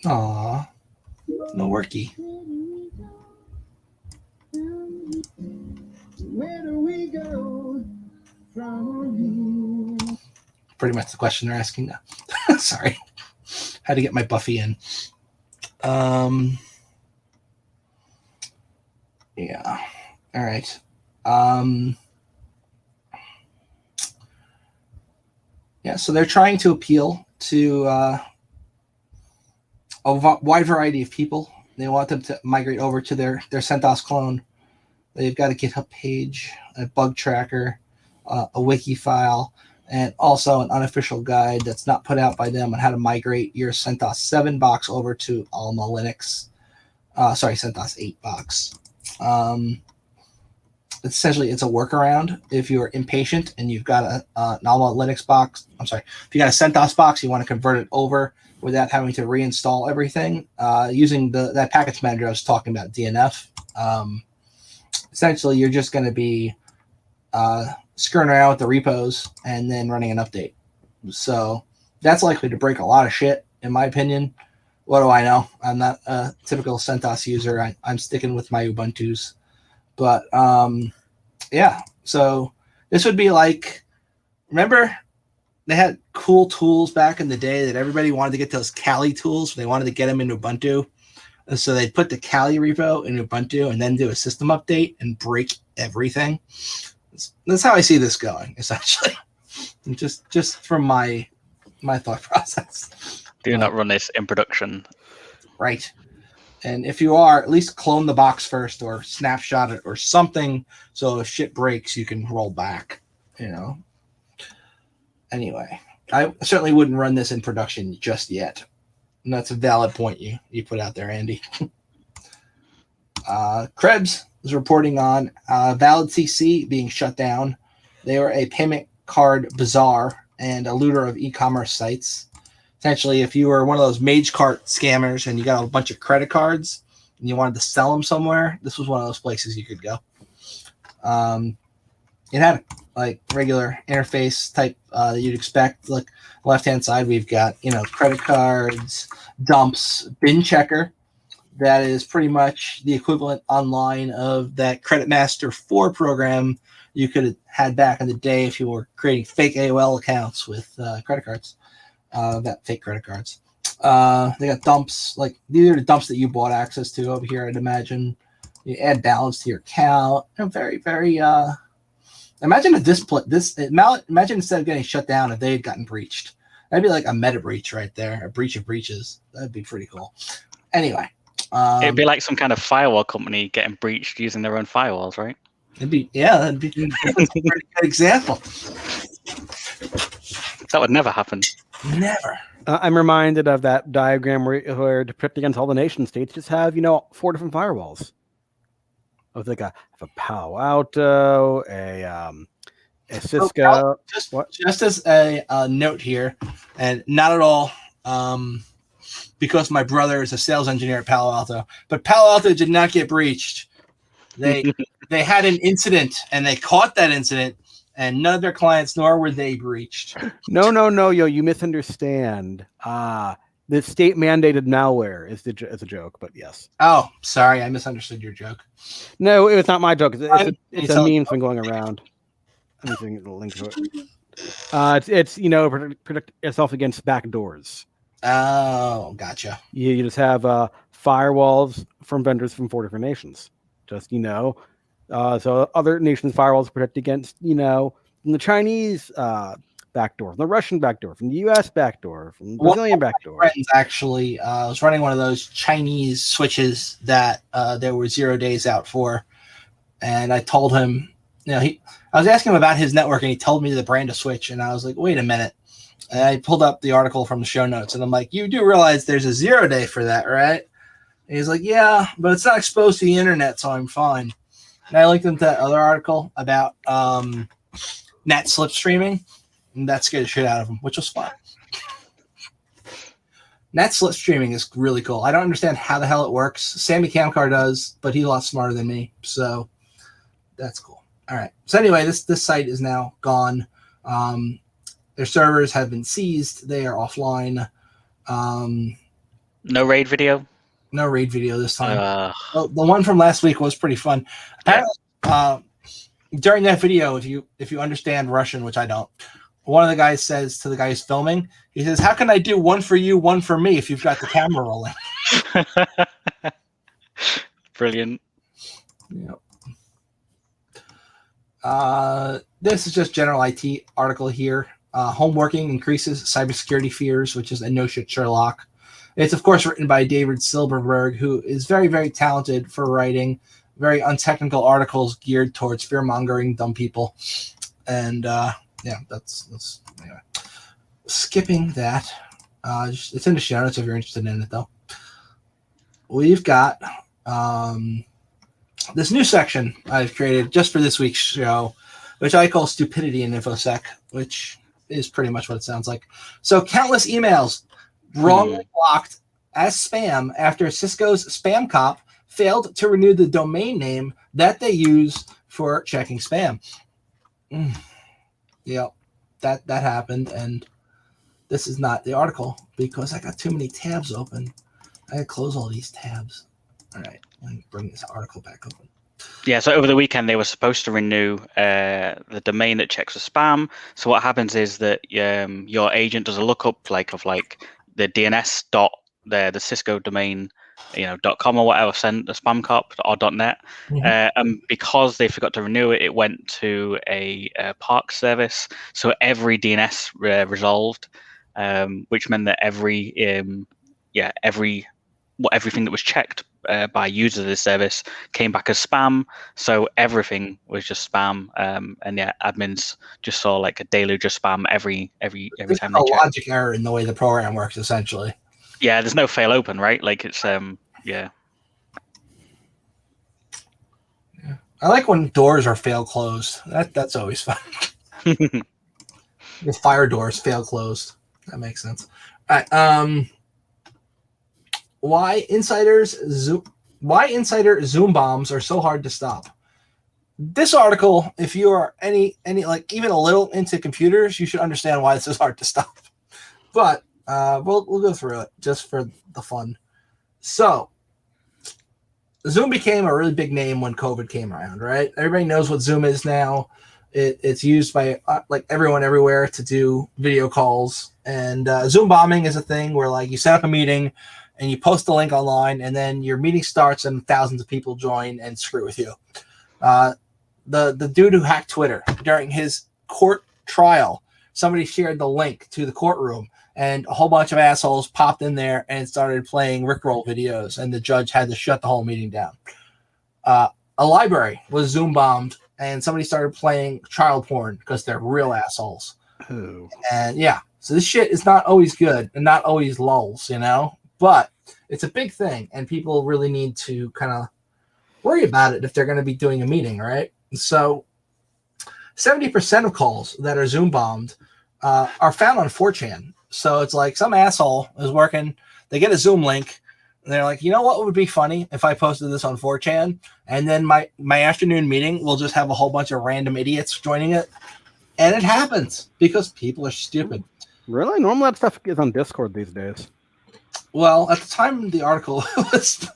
Aw, no worky. Where do we go from here? Pretty much the question they're asking now. Sorry. Had to get my Buffy in. Yeah. All right. Yeah, so they're trying to appeal to a wide variety of people. They want them to migrate over to their CentOS clone. They've got a GitHub page, a bug tracker, a wiki file, and also an unofficial guide that's not put out by them on how to migrate your CentOS 7 box over to Alma Linux. CentOS 8 box. Essentially, it's a workaround if you're impatient and you've got an Alma Linux box. If you got a CentOS box, you want to convert it over without having to reinstall everything using that package manager I was talking about, DNF. Essentially, you're just going to be screwing around with the repos and then running an update. So that's likely to break a lot of shit, in my opinion. what do I know? I'm not a typical CentOS user. I'm sticking with my Ubuntu's. But yeah, so this would be like, remember they had cool tools back in the day that everybody wanted to get those Kali tools. They wanted to get them in Ubuntu. And so they put the Kali repo in Ubuntu and then do a system update and break everything. That's how I see this going, essentially. just from my thought process. Do not run this in production. Right. And if you are, at least clone the box first or snapshot it or something so if shit breaks, you can roll back, Anyway, I certainly wouldn't run this in production just yet. And that's a valid point you put out there, Andy. Krebs is reporting on Valid CC being shut down. They were a payment card bazaar and a looter of e-commerce sites. Essentially, if you were one of those mage cart scammers and you got a bunch of credit cards and you wanted to sell them somewhere, this was one of those places you could go. It had like regular interface type that you'd expect. Like left-hand side, we've got, credit cards, dumps, bin checker. That is pretty much the equivalent online of that Credit Master 4 program you could have had back in the day if you were creating fake AOL accounts with credit cards. That fake credit cards. They got dumps. Like these are the dumps that you bought access to over here. I'd imagine you add balance to your account. Very, very. Imagine if imagine instead of getting shut down, if they had gotten breached. That'd be like a meta breach right there. A breach of breaches. That'd be pretty cool. Anyway, it'd be like some kind of firewall company getting breached using their own firewalls, right? That'd be that's a pretty good example. That would never happen. Never. I'm reminded of that diagram where to protect against all the nation states just have 4 different firewalls. I think I have a Palo Alto, a Cisco. Just as a note here, and not at all because my brother is a sales engineer at Palo Alto, but Palo Alto did not get breached. They had an incident, and they caught that incident, and none of their clients, nor were they breached. No, you misunderstand. The state mandated malware is a joke, but yes. Oh, sorry, I misunderstood your joke. No, it was not my joke. It's a meme from going around. I'm using the link to it. It's protect yourself against backdoors. Oh, gotcha. You just have firewalls from vendors from 4 different nations. Just so other nations' firewalls protect against from the Chinese backdoor, from the Russian backdoor, from the U.S. backdoor, from the Brazilian backdoor. Friends actually was running one of those Chinese switches that there were 0 days out for, and I told him, I was asking him about his network, and he told me the brand of switch, and I was like, wait a minute. And I pulled up the article from the show notes, and I'm like, you do realize there's a 0 day for that, right? And he's like, yeah, but it's not exposed to the internet, so I'm fine. And I linked him to that other article about NAT slipstreaming, and that scared the shit out of him, which was fun. NAT slipstreaming is really cool. I don't understand how the hell it works. Sammy Kamkar does, but he's a lot smarter than me, so that's cool. All right. So anyway, this site is now gone. Their servers have been seized. They are offline. No raid video? No raid video this time. The one from last week was pretty fun. Apparently, during that video, if you understand Russian, which I don't, one of the guys says to the guy who's filming, he says, "How can I do one for you, one for me if you've got the camera rolling?" Brilliant. Yep. This is just general IT article here. Homeworking increases cybersecurity fears, which is a no shit Sherlock. It's, of course, written by David Silberberg, who is very, very talented for writing very untechnical articles geared towards fear-mongering dumb people. And, that's anyway. Skipping that. It's in the show notes if you're interested in it, though. We've got this new section I've created just for this week's show, which I call Stupidity and Infosec, which is pretty much what it sounds like. So countless emails wrongly blocked as spam after Cisco's spam cop failed to renew the domain name that they use for checking spam. Yep, that happened, and this is not the article because I got too many tabs open. I gotta close all these tabs. All right, let me bring this article back open. Yeah, so over the weekend they were supposed to renew the domain that checks for spam. So what happens is that your agent does a lookup of the DNS dot the Cisco domain, .com or whatever, send a spam cop or .net, and because they forgot to renew it, it went to a park service. So every DNS resolved, which meant that everything that was checked by users of this service came back as spam. So everything was just spam, and admins just saw like a deluge of spam every time they checked. A checked. logic error in the way the program works, essentially. Yeah, there's no fail open, right? Like it's yeah. I like when doors are fail closed. That's always fun. The fire doors fail closed. That makes sense. All right. Why insider Zoom bombs are so hard to stop? This article, if you are any like even a little into computers, you should understand why this is hard to stop. But we'll go through it just for the fun. So Zoom became a really big name when COVID came around, right? Everybody knows what Zoom is now. It's used by like everyone everywhere to do video calls. And Zoom bombing is a thing where like you set up a meeting and you post the link online, and then your meeting starts and thousands of people join and screw with you. The dude who hacked Twitter during his court trial, somebody shared the link to the courtroom, and a whole bunch of assholes popped in there and started playing Rickroll videos, and the judge had to shut the whole meeting down. A library was Zoom bombed, and somebody started playing child porn because they're real assholes. Oh. And yeah, so this shit is not always good and not always lulls, but it's a big thing, and people really need to kind of worry about it if they're going to be doing a meeting, right? So 70% of calls that are Zoom bombed are found on 4chan. So it's like some asshole is working, they get a Zoom link, and they're like, you know what would be funny if I posted this on 4chan, and then my afternoon meeting will just have a whole bunch of random idiots joining it. And it happens because people are stupid. Really? Normally that stuff is on Discord these days. Well, at the time the article was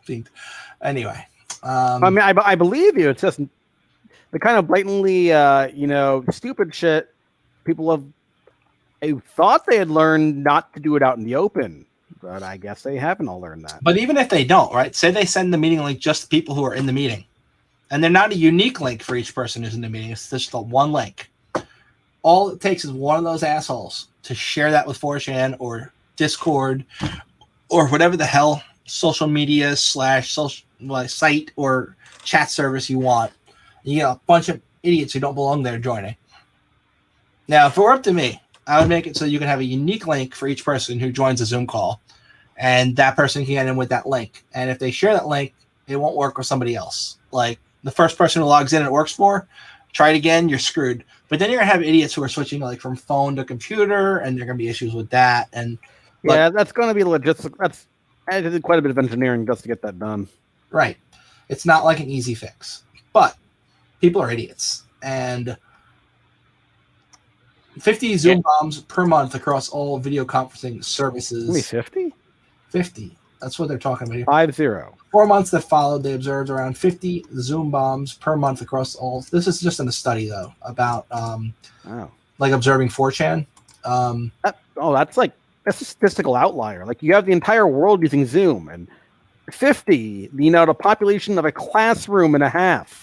being... Anyway. I mean, I believe you. It's just the kind of blatantly, stupid shit people have thought they had learned not to do it out in the open, but I guess they haven't all learned that. But even if they don't, right? Say they send the meeting link just to people who are in the meeting, and they're not a unique link for each person who's in the meeting. It's just the one link. All it takes is one of those assholes to share that with 4chan or Discord or whatever the hell social media / social site or chat service you want. You get a bunch of idiots who don't belong there joining. Now, if it were up to me, I would make it so you can have a unique link for each person who joins a Zoom call, and that person can get in with that link. And if they share that link, it won't work with somebody else. Like the first person who logs in and it works for, try it again, you're screwed. But then you're gonna have idiots who are switching like from phone to computer, and there are gonna be issues with that. And yeah, that's gonna be logistic. I did quite a bit of engineering just to get that done. Right. It's not like an easy fix, but people are idiots. And 50 Zoom bombs per month across all video conferencing services. Only 50? 50. That's what they're talking about here. 50. 4 months that followed, they observed around 50 Zoom bombs per month across all. This is just in a study, though, about like observing 4chan. That's a statistical outlier. Like you have the entire world using Zoom, and 50, the population of a classroom and a half.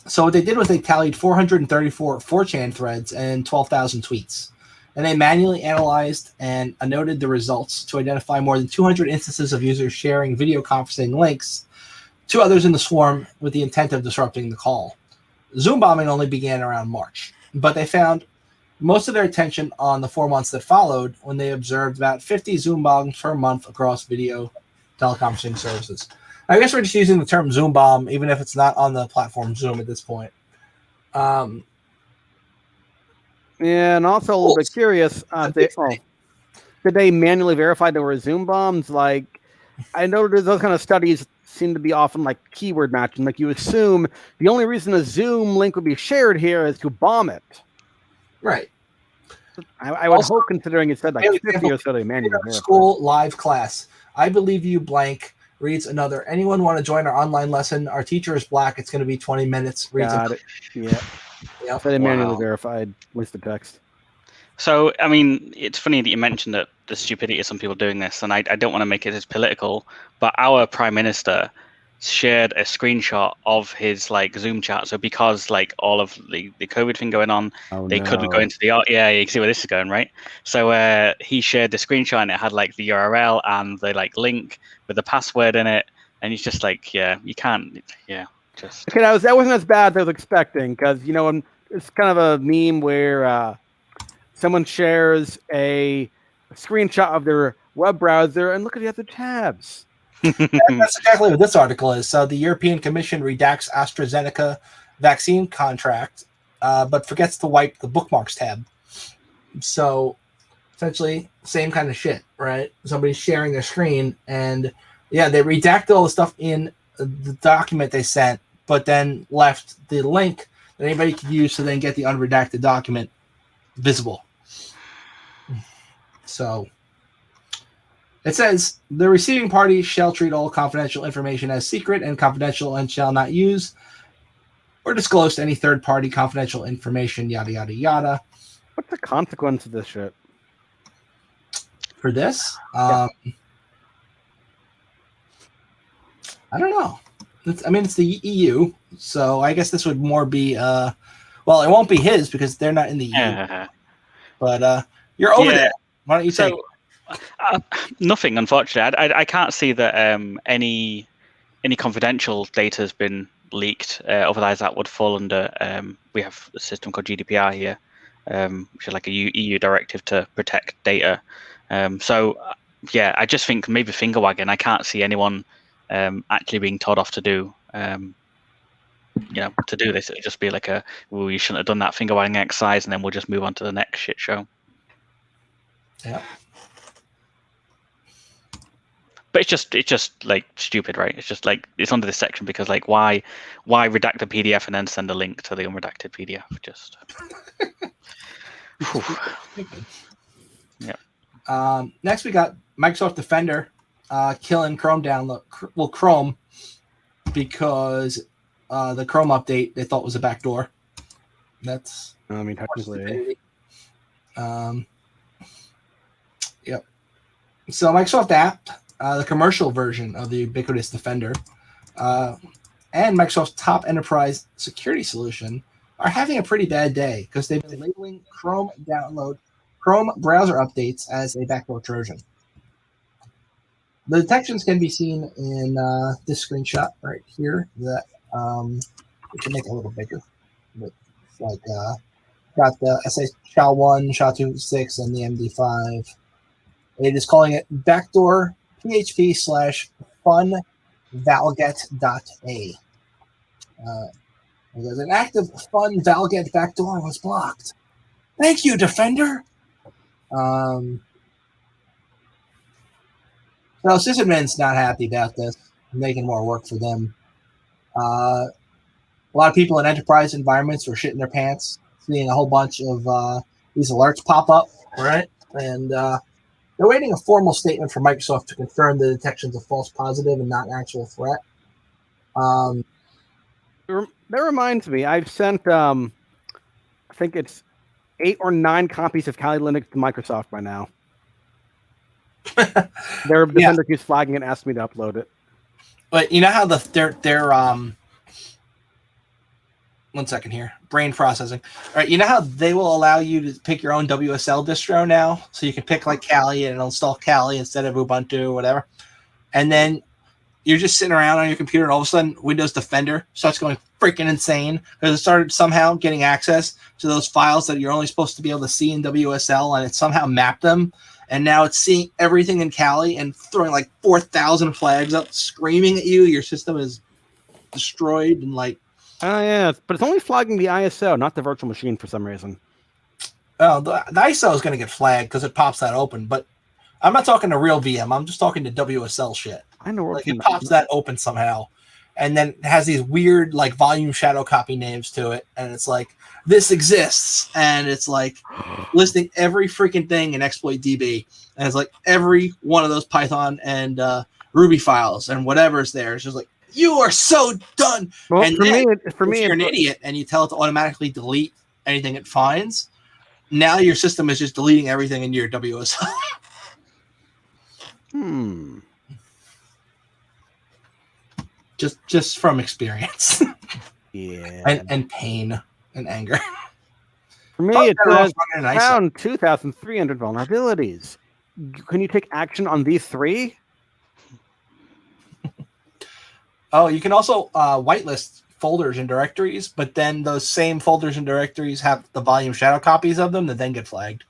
So what they did was they tallied 434 4chan threads and 12,000 tweets. And they manually analyzed and noted the results to identify more than 200 instances of users sharing video conferencing links to others in the swarm with the intent of disrupting the call. Zoom bombing only began around March, but they found most of their attention on the 4 months that followed when they observed about 50 Zoom bombs per month across video teleconferencing services. I guess we're just using the term Zoom bomb, even if it's not on the platform Zoom at this point. Yeah, and also a little bit curious, did they manually verify there were Zoom bombs? Like, I know those kind of studies seem to be often like keyword matching. Like you assume the only reason a Zoom link would be shared here is to bomb it. Right. I would hope, considering it said like 50 or so, they manually verify. School live class. I believe you blank. Reads another. Anyone want to join our online lesson? Our teacher is black. It's going to be 20 minutes. Reads Got it. Yeah. Yep. So they manually Wow. verified list of text. So, I mean, it's funny that you mentioned that the stupidity of some people doing this, and I don't want to make it as political, but our prime minister shared a screenshot of his like Zoom chat. So because like all of the COVID thing going on, they couldn't go into the yeah, you can see where this is going, right? So he shared the screenshot and it had like the URL and the like link with the password in it, and he's just like, yeah, you can't, yeah, just Okay, that wasn't as bad as I was expecting, because it's kind of a meme where someone shares a screenshot of their web browser and look at the other tabs. That's exactly what this article is. So the European Commission redacts AstraZeneca vaccine contract, but forgets to wipe the bookmarks tab. So essentially, same kind of shit, right? Somebody's sharing their screen, and yeah, they redacted all the stuff in the document they sent, but then left the link that anybody could use to then get the unredacted document visible. So it says the receiving party shall treat all confidential information as secret and confidential and shall not use or disclose to any third party confidential information, yada, yada, yada. What's the consequence of this shit? For this? Yeah. I don't know. It's the EU, so I guess this would more be, well, it won't be his because they're not in the EU. But you're over there. Why don't you take nothing, unfortunately. I can't see that any confidential data has been leaked. Otherwise, that would fall under. We have a system called GDPR here, which is like a EU directive to protect data. So, yeah, I just think maybe finger wagging. I can't see anyone actually being told off to do. To do this, it'd just be like well, you shouldn't have done that finger wagging exercise, and then we'll just move on to the next shit show. Yeah. But it's just like stupid, right? It's just like it's under this section because like why redact a PDF and then send a link to the unredacted PDF? Just yeah. Next we got Microsoft Defender killing Chrome download. Well, Chrome because the Chrome update they thought was a backdoor. That's technically. Yep. So Microsoft app. The commercial version of the ubiquitous Defender and Microsoft's top enterprise security solution are having a pretty bad day because they've been labeling Chrome browser updates as a backdoor Trojan. The detections can be seen in this screenshot right here that we can make it a little bigger. But it's like got the SHA-1, SHA-256, and the MD5. It is calling it backdoor php/fun-valget.a. Because an active fun valget backdoor was blocked. Thank you, Defender. So sysadmin's not happy about this, making more work for them. A lot of people in enterprise environments are shitting their pants, seeing a whole bunch of these alerts pop up, right? And they're waiting a formal statement from Microsoft to confirm the detection's a false positive and not an actual threat. That reminds me, I've sent, I think it's 8 or 9 copies of Kali Linux to Microsoft by now. Their Defender keeps flagging and asking me to upload it. But you know how their 1 second here. Brain processing. All right, you know how they will allow you to pick your own WSL distro now? So you can pick like Kali and it'll install Kali instead of Ubuntu or whatever. And then you're just sitting around on your computer and all of a sudden Windows Defender starts going freaking insane because it started somehow getting access to those files that you're only supposed to be able to see in WSL and it somehow mapped them. And now it's seeing everything in Kali and throwing like 4,000 flags up, screaming at you. Your system is destroyed and like. Oh, yeah, but it's only flagging the ISO, not the virtual machine for some reason. Oh, the ISO is going to get flagged because it pops that open. But I'm not talking to real VM. I'm just talking to WSL shit. I know. Like it pops that open somehow. and then it has these weird like volume shadow copy names to it, and it's like this exists, and it's like listing every freaking thing in exploit DB, and it's like every one of those Python and Ruby files and whatever's there. It's just like, you are so done. Well, and for then, me, if you're an idiot and you tell it to automatically delete anything it finds, now your system is just deleting everything into your WSL. Just from experience. Yeah. And pain and anger. For me, it says found 2,300 vulnerabilities. Can you take action on these 3? Oh, you can also whitelist folders and directories, but then those same folders and directories have the volume shadow copies of them that then get flagged.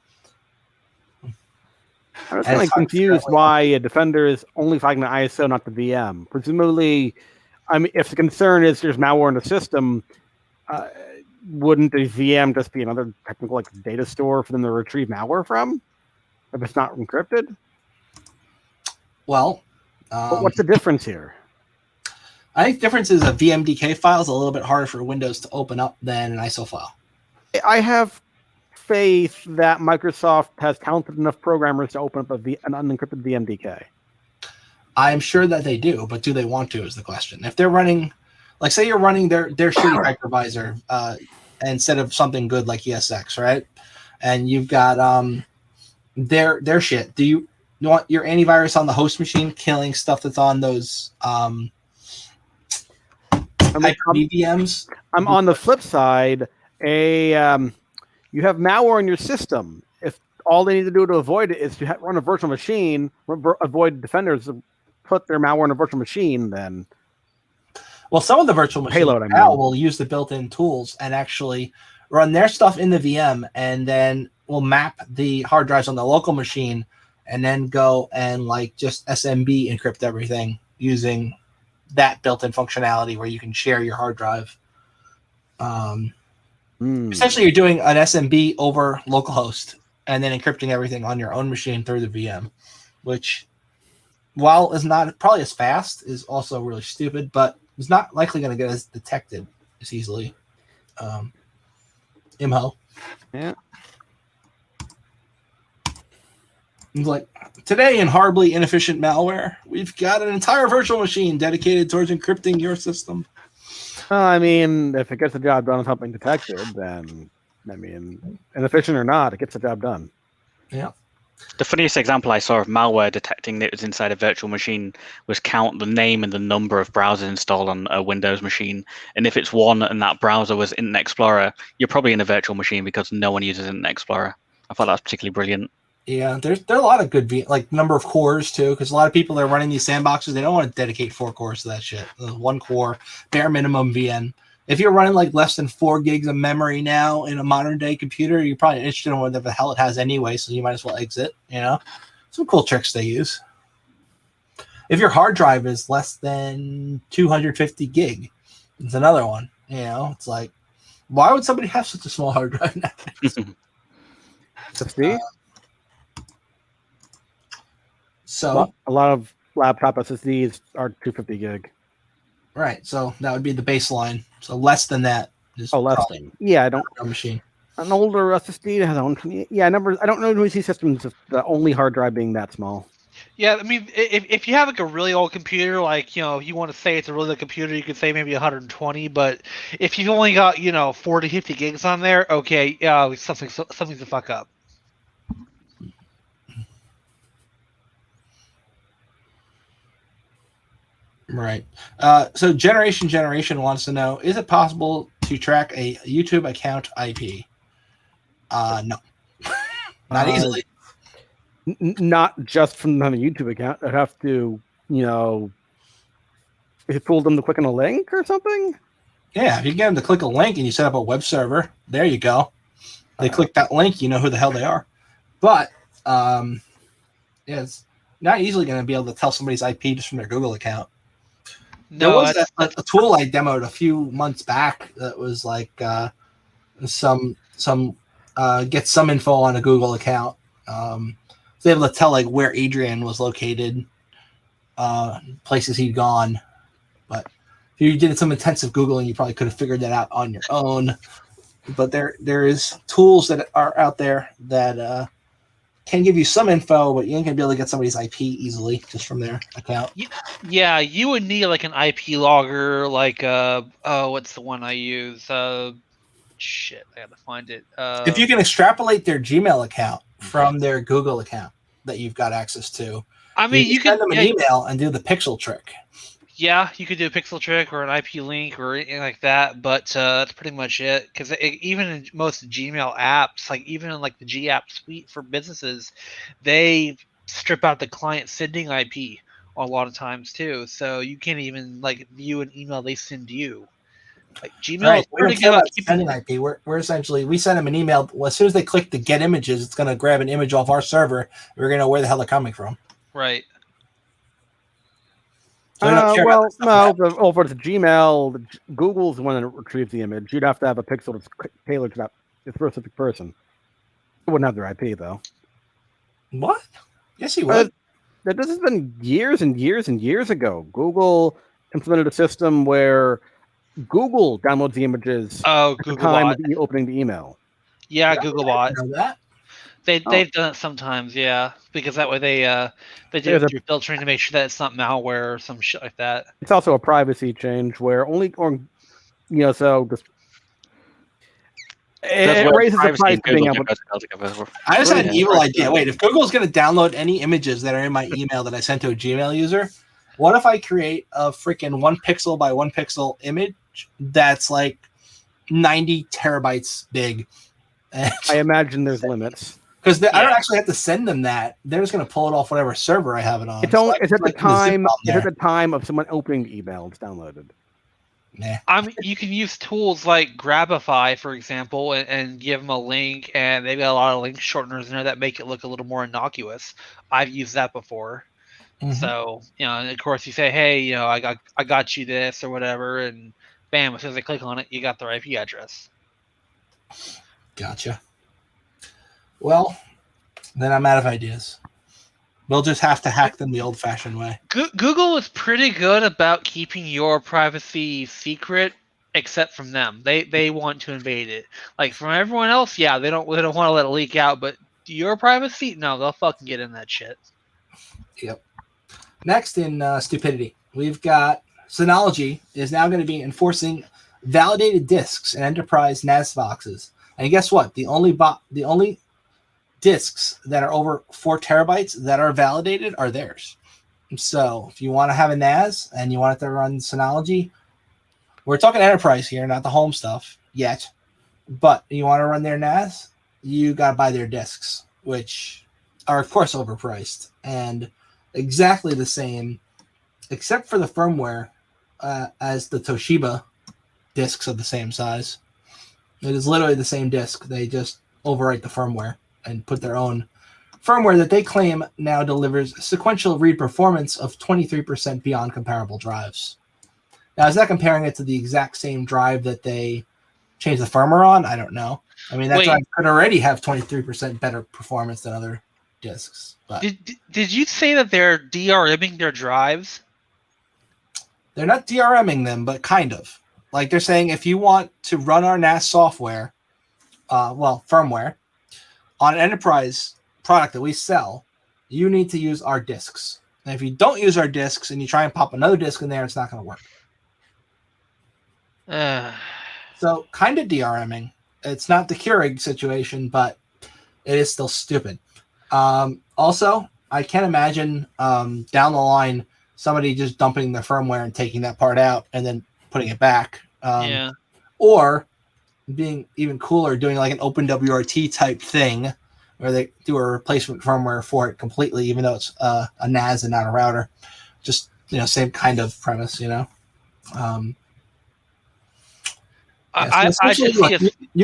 I was kind of confused why a Defender is only flagging the ISO, not the VM. Presumably, I mean, if the concern is there's malware in the system, wouldn't the VM just be another technical like data store for them to retrieve malware from if it's not encrypted? Well, but what's the difference here? I think the difference is a VMDK file is a little bit harder for Windows to open up than an ISO file. I have faith that Microsoft has talented enough programmers to open up an unencrypted VMDK. I'm sure that they do, but do they want to is the question. If they're running, like say you're running their shitty hypervisor instead of something good like ESX, right? And you've got their shit. Do you want your antivirus on the host machine killing stuff that's on those VMs? I'm on the flip side. You have malware in your system. If all they need to do to avoid it is to run a virtual machine, avoid Defenders, put their malware in a virtual machine, then. Well, some of the virtual machines now will use the built-in tools and actually run their stuff in the VM, and then will map the hard drives on the local machine, and then go and like just SMB encrypt everything using that built-in functionality where you can share your hard drive. Essentially, you're doing an SMB over localhost and then encrypting everything on your own machine through the VM, which, while is not probably as fast, is also really stupid, but it's not likely going to get as detected as easily. IMHO. Yeah. It's like, today in horribly inefficient malware, we've got an entire virtual machine dedicated towards encrypting your system. I mean, if it gets the job done with something detected, then, I mean, inefficient or not, it gets the job done. Yeah. The funniest example I saw of malware detecting that it was inside a virtual machine was count the name and the number of browsers installed on a Windows machine. And if it's one and that browser was Internet Explorer, you're probably in a virtual machine because no one uses Internet Explorer. I thought that was particularly brilliant. Yeah, there are a lot of good like number of cores too, because a lot of people that are running these sandboxes, they don't want to dedicate 4 cores to that shit. 1 core, bare minimum VM. If you're running like less than 4 gigs of memory now in a modern day computer, you're probably interested in whatever the hell it has anyway, so you might as well exit. You know, some cool tricks they use. If your hard drive is less than 250 gig, it's another one. You know, it's like, why would somebody have such a small hard drive nowadays? So a lot of laptop SSDs are 250 gig. Right. So that would be the baseline. So less than that is less than. Yeah, I don't. A machine. An older SSD has own. Yeah, numbers. I don't know NVC systems of the only hard drive being that small. Yeah, I mean, if you have like a really old computer, like, you know, if you want to say it's a really old computer, you could say maybe 120. But if you've only got, 40, 50 gigs on there, okay, something's to fuck up. Right. So Generation wants to know, is it possible to track a YouTube account IP? No. Not easily. Not just from the YouTube account. I'd have to, if you fooled them to click on a link or something? Yeah, if you get them to click a link and you set up a web server, there you go. They click that link, you know who the hell they are. But it's not easily going to be able to tell somebody's IP just from their Google account. There was a tool I demoed a few months back that was like some get some info on a Google account. Was able to tell like where Adrian was located, places he'd gone, but if you did some intensive Googling, you probably could have figured that out on your own. But there is tools that are out there that can give you some info, but you ain't gonna be able to get somebody's IP easily just from their account. Yeah, you would need like an IP logger, like what's the one I use? Shit, I gotta find it. If you can extrapolate their Gmail account from their Google account that you've got access to, I mean, you send could them an email and do the pixel trick. Yeah, you could do a pixel trick or an IP link or anything like that, but that's pretty much it. Because even in most Gmail apps, like even in like the G App suite for businesses, they strip out the client sending IP a lot of times too. So you can't even like view an email they send you. Like Gmail is pretty good about keeping IP. We're essentially we send them an email. Well, as soon as they click the get images, it's going to grab an image off our server. We're going to know where the hell they're coming from. Right. So well, for the Gmail, Google's the one that retrieves the image. You'd have to have a pixel that's tailored to that specific person. It wouldn't have their IP though. What? Yes, you would. This has been years and years and years ago. Google implemented a system where Google downloads the images at the time of opening the email. Yeah, Googlebot. Know that? They've done it sometimes, yeah, because that way they do it through filtering to make sure that it's not malware or some shit like that. It's also a privacy change where so just it raises the price of being able to. I just had an evil idea. Wait, if Google's going to download any images that are in my email that I sent to a Gmail user, what if I create a freaking 1 pixel by 1 pixel image that's like 90 terabytes big? I imagine there's limits. Because I don't actually have to send them that. They're just going to pull it off whatever server I have it on. It's at the time of someone opening the email. It's downloaded. Nah. I mean, you can use tools like Grabify, for example, and give them a link, and they've got a lot of link shorteners in there that make it look a little more innocuous. I've used that before. Mm-hmm. So, and of course you say, hey, I got you this or whatever, and bam, as soon as they click on it, you got their IP address. Gotcha. Well, then I'm out of ideas. We'll just have to hack them the old-fashioned way. Google is pretty good about keeping your privacy secret, except from them. They want to invade it. Like from everyone else, yeah, they don't want to let it leak out. But your privacy, no, they'll fucking get in that shit. Yep. Next in stupidity, we've got Synology is now going to be enforcing validated disks in enterprise NAS boxes. And guess what? The only disks that are over 4 terabytes that are validated are theirs. So if you want to have a NAS and you want it to run Synology, we're talking enterprise here, not the home stuff yet. But you want to run their NAS, you got to buy their disks, which are of course overpriced and exactly the same, except for the firmware as the Toshiba disks of the same size. It is literally the same disk. They just overwrite the firmware and put their own firmware that they claim now delivers sequential read performance of 23% beyond comparable drives. Now, is that comparing it to the exact same drive that they changed the firmware on? I don't know. I mean, that drive could already have 23% better performance than other disks. But did you say that they're DRMing their drives? They're not DRMing them, but kind of. Like they're saying, if you want to run our NAS software, firmware, on an enterprise product that we sell, you need to use our disks. And if you don't use our disks and you try and pop another disk in there, it's not going to work. So kind of DRMing. It's not the Keurig situation, but it is still stupid. Also, I can't imagine down the line somebody just dumping the firmware and taking that part out and then putting it back. Or being even cooler, doing like an OpenWRT type thing where they do a replacement firmware for it completely, even though it's a NAS and not a router. Just, same kind of premise, you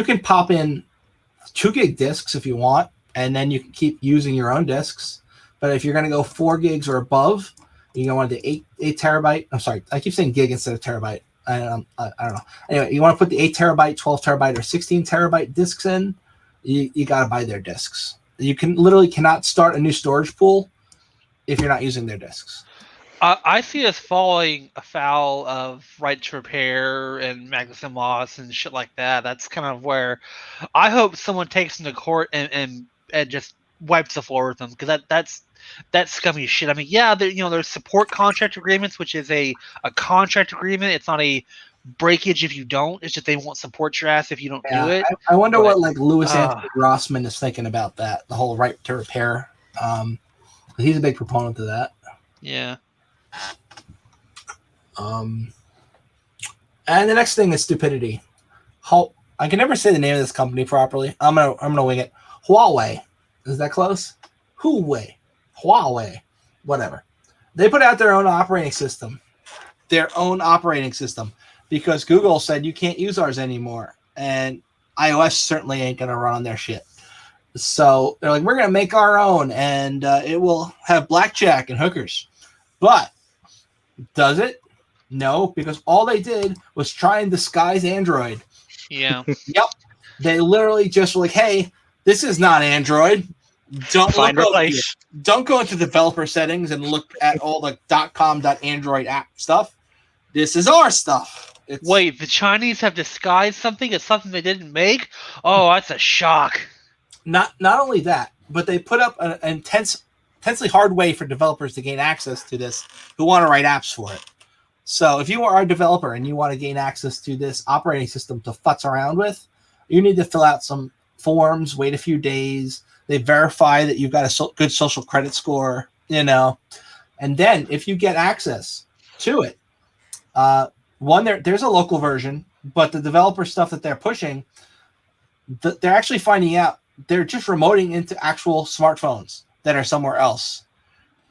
can pop in 2 gig disks if you want, and then you can keep using your own disks. But if you're going to go 4 gigs or above, you can go on to 8 terabyte. I'm sorry, I keep saying gig instead of terabyte. I don't know. Anyway, you want to put the 8 terabyte, 12 terabyte, or 16 terabyte disks in, you got to buy their disks. You cannot start a new storage pool if you're not using their disks. I see us falling afoul of right to repair and Magnus and Moss and shit like that. That's kind of where I hope someone takes them to court and just wipes the floor with them, because that's scummy shit. I mean, yeah, there's support contract agreements, which is a contract agreement. It's not a breakage if you don't. It's just they won't support your ass if you don't do it. I wonder what like Louis Anthony Grossman is thinking about that. The whole right to repair. He's a big proponent of that. Yeah. And the next thing is Stupidity. I can never say the name of this company properly. I'm gonna wing it. Huawei. Is that close? Huawei. Whatever. They put out their own operating system. Because Google said you can't use ours anymore, and iOS certainly ain't gonna run on their shit. So they're like, we're gonna make our own, and it will have blackjack and hookers. But does it? No, because all they did was try and disguise Android. Yeah. Yep. They literally just were like, hey, this is not Android. Don't go into developer settings and look at all the .com.android app stuff. This is our stuff. Wait, the Chinese have disguised something as something they didn't make? Oh, that's a shock. Not only that, but they put up an intensely hard way for developers to gain access to this who want to write apps for it. So if you are a developer and you want to gain access to this operating system to futz around with, you need to fill out some forms, wait a few days. They verify that you've got a good social credit score, and then if you get access to it, there's a local version, but the developer stuff that they're pushing, they're actually finding out they're just remoting into actual smartphones that are somewhere else.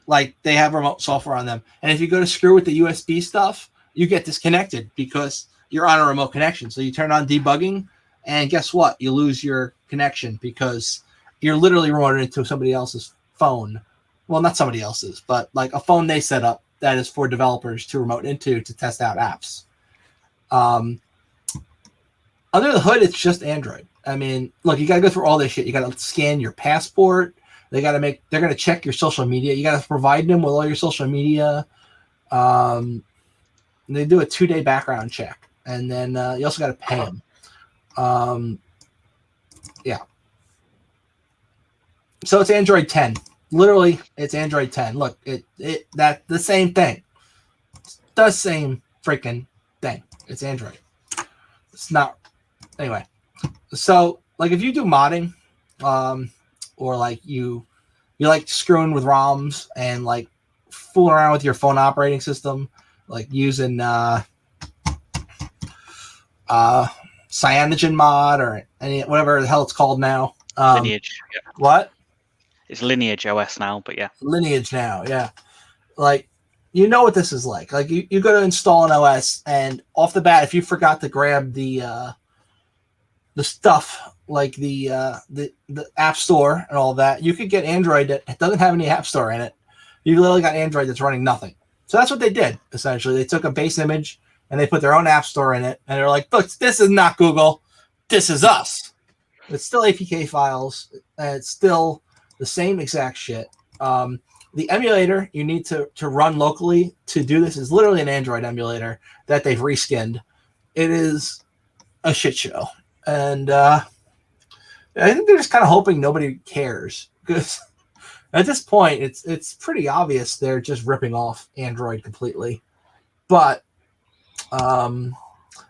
Like they have remote software on them. And if you go to screw with the USB stuff, you get disconnected because you're on a remote connection. So you turn on debugging and guess what? You lose your connection because you're literally remoted into somebody else's phone. Well, not somebody else's, but like a phone they set up that is for developers to remote into to test out apps. Under the hood, it's just Android. I mean, look, you got to go through all this shit. You got to scan your passport. They're going to check your social media. You got to provide them with all your social media. They do a 2-day background check. And then you also got to pay them. Yeah. So it's Android 10. Literally, it's Android 10. Look, that's the same thing. It's the same freaking thing. It's Android. It's not. Anyway. So, like, if you do modding, or like you like screwing with ROMs and like fooling around with your phone operating system, like using Cyanogen mod or whatever the hell it's called now. Lineage. Yeah. What? It's Lineage OS now, but yeah. Lineage now, yeah. Like, you know what this is like. Like, you go to install an OS, and off the bat, if you forgot to grab the stuff, like the App Store and all that, you could get Android that doesn't have any App Store in it. You literally got Android that's running nothing. So that's what they did, essentially. They took a base image, and they put their own App Store in it, and they're like, look, this is not Google. This is us. It's still APK files, and it's still the same exact shit. The emulator you need to run locally to do this is literally an Android emulator that they've reskinned. It is a shit show. And I think they're just kind of hoping nobody cares, because at this point it's pretty obvious they're just ripping off Android completely. But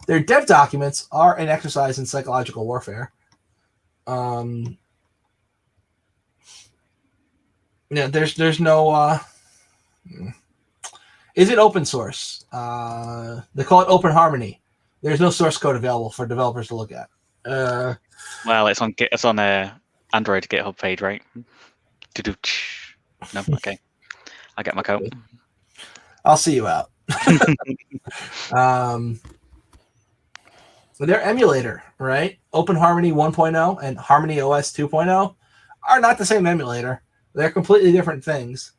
their dev documents are an exercise in psychological warfare. Yeah, there's no. Is it open source? They call it Open Harmony. There's no source code available for developers to look at. Well, it's on Android GitHub page, right? No, okay. I get my code. I'll see you out. Their emulator, right? Open Harmony 1.0 and Harmony OS 2.0 are not the same emulator. They're completely different things.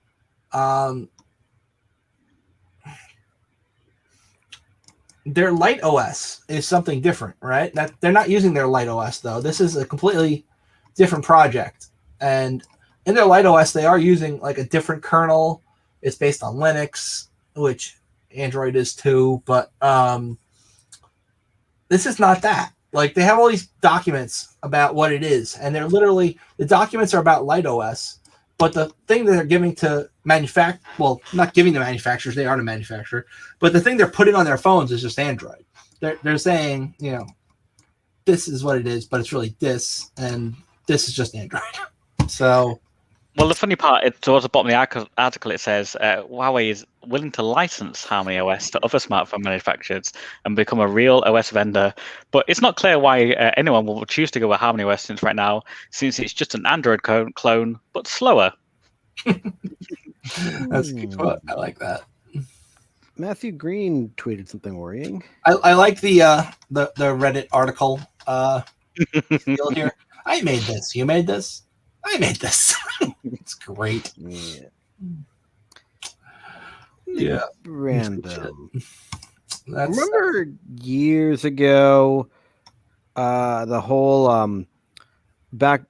Their Light OS is something different, right? That they're not using their Light OS though. This is a completely different project. And in their Light OS, they are using like a different kernel. It's based on Linux. which Android is too, but this is not that. Like, they have all these documents about what it is, and they're literally, the documents are about Light OS, but the thing that they're giving to not giving to manufacturers, they aren't a manufacturer, but the thing they're putting on their phones is just Android. They're saying, this is what it is, but it's really this, and this is just Android. So, well, the funny part is towards the bottom of the article, it says Huawei is willing to license Harmony OS to other smartphone manufacturers and become a real OS vendor. But it's not clear why anyone will choose to go with Harmony OS since it's just an Android clone, but slower. That's a good quote. I like that. Matthew Green tweeted something worrying. I like the Reddit article deal here. I made this. You made this. I made this. It's great. Yeah. Random. Remember years ago, the whole it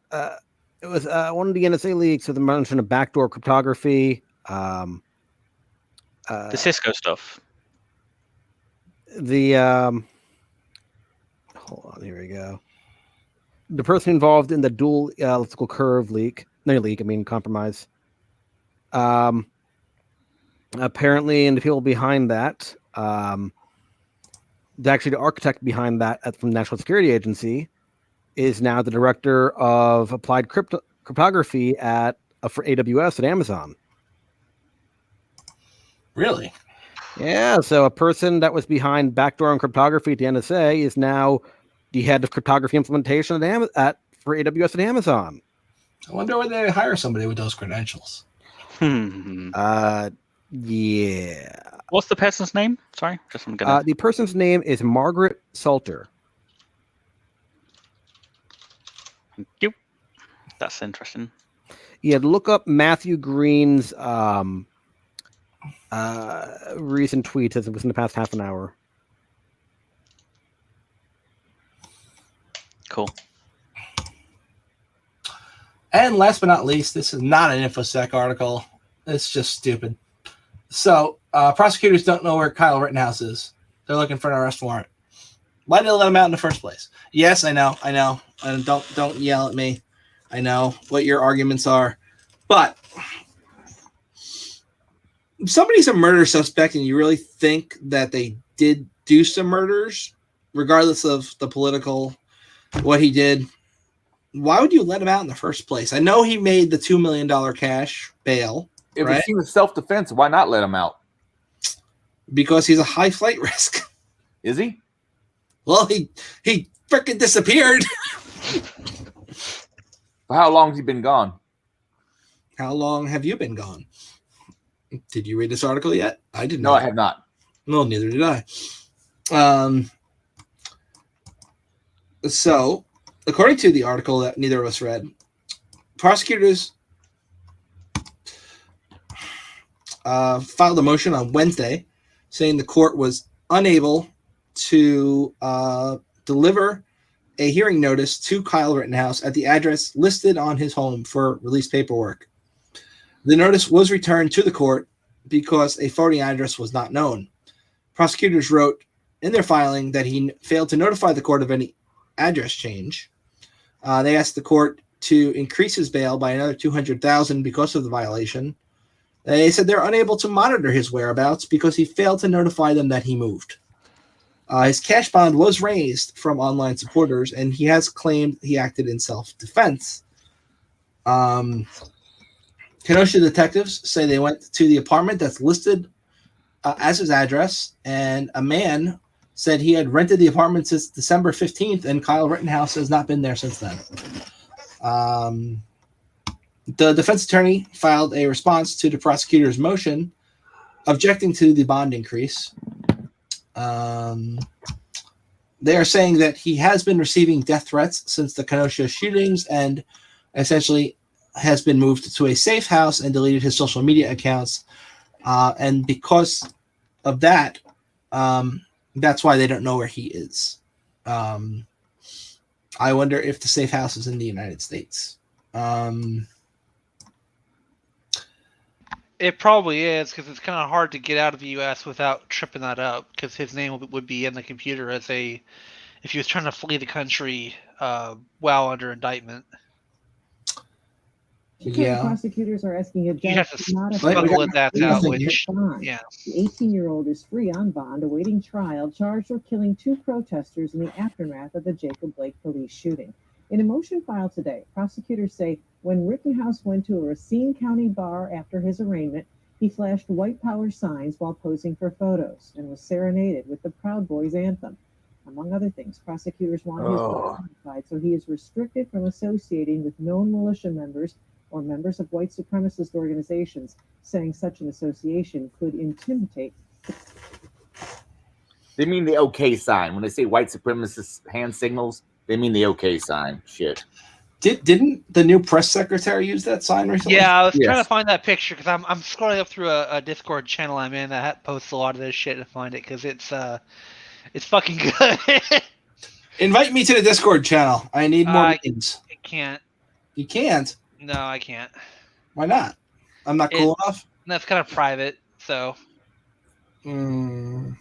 was one of the NSA leaks with the mention of backdoor cryptography. The Cisco stuff. Hold on, here we go. The person involved in the dual elliptical curve compromise. Apparently, and the people behind that, actually the architect behind that from the National Security Agency is now the director of applied cryptography for AWS at Amazon. Really? Yeah, so a person that was behind backdoor and cryptography at the NSA is now the head of cryptography implementation for AWS at Amazon. I wonder why they hire somebody with those credentials. Yeah. What's the person's name? Sorry, just I'm gonna. The person's name is Margaret Salter. Thank you. That's interesting. Yeah, look up Matthew Green's recent tweet as it was in the past half an hour. Cool. And last but not least, this is not an InfoSec article. It's just stupid. So, prosecutors don't know where Kyle Rittenhouse is. They're looking for an arrest warrant. Why did they let him out in the first place? Yes, I know. And don't yell at me. I know what your arguments are. But if somebody's a murder suspect and you really think that they did do some murders, regardless of the political, what he did, why would you let him out in the first place? I know he made the $2 million cash bail. If he was self-defense, why not let him out? Because he's a high flight risk. Is he? Well, he freaking disappeared. For how long has he been gone? How long have you been gone? Did you read this article yet? I did not. No, I have not. No, neither did I. So, according to the article that neither of us read, prosecutors filed a motion on Wednesday saying the court was unable to deliver a hearing notice to Kyle Rittenhouse at the address listed on his home for release paperwork. The notice was returned to the court because a forwarding address was not known. Prosecutors wrote in their filing that he failed to notify the court of any address change. They asked the court to increase his bail by another $200,000 because of the violation. They said they're unable to monitor his whereabouts because he failed to notify them that he moved. His cash bond was raised from online supporters, and he has claimed he acted in self-defense. Kenosha detectives say they went to the apartment that's listed as his address, and a man said he had rented the apartment since December 15th, and Kyle Rittenhouse has not been there since then. The defense attorney filed a response to the prosecutor's motion objecting to the bond increase. They are saying that he has been receiving death threats since the Kenosha shootings and essentially has been moved to a safe house and deleted his social media accounts. And because of that, that's why they don't know where he is. I wonder if the safe house is in the United States. It probably is, because it's kind of hard to get out of the U.S. without tripping that up, because his name would be in the computer if he was trying to flee the country while under indictment. Yeah. Prosecutors are asking a judge to smuggle it that out, which, yeah. The 18-year-old is free on bond, awaiting trial, charged with killing 2 protesters in the aftermath of the Jacob Blake police shooting. In a motion filed today, prosecutors say when Rittenhouse went to a Racine County bar after his arraignment, he flashed white power signs while posing for photos and was serenaded with the Proud Boys anthem. Among other things, prosecutors want his work modified so he is restricted from associating with known militia members or members of white supremacist organizations, saying such an association could intimidate. They mean the OK sign. When they say white supremacist hand signals, they mean the OK sign. Shit. Didn't the new press secretary use that sign recently? Yeah, I was trying to find that picture because I'm scrolling up through a Discord channel I'm in that posts a lot of this shit to find it because it's fucking good. Invite me to the Discord channel. I need more meetings. I can't. You can't? No, I can't. Why not? I'm not cool enough? That's kind of private, so. I'm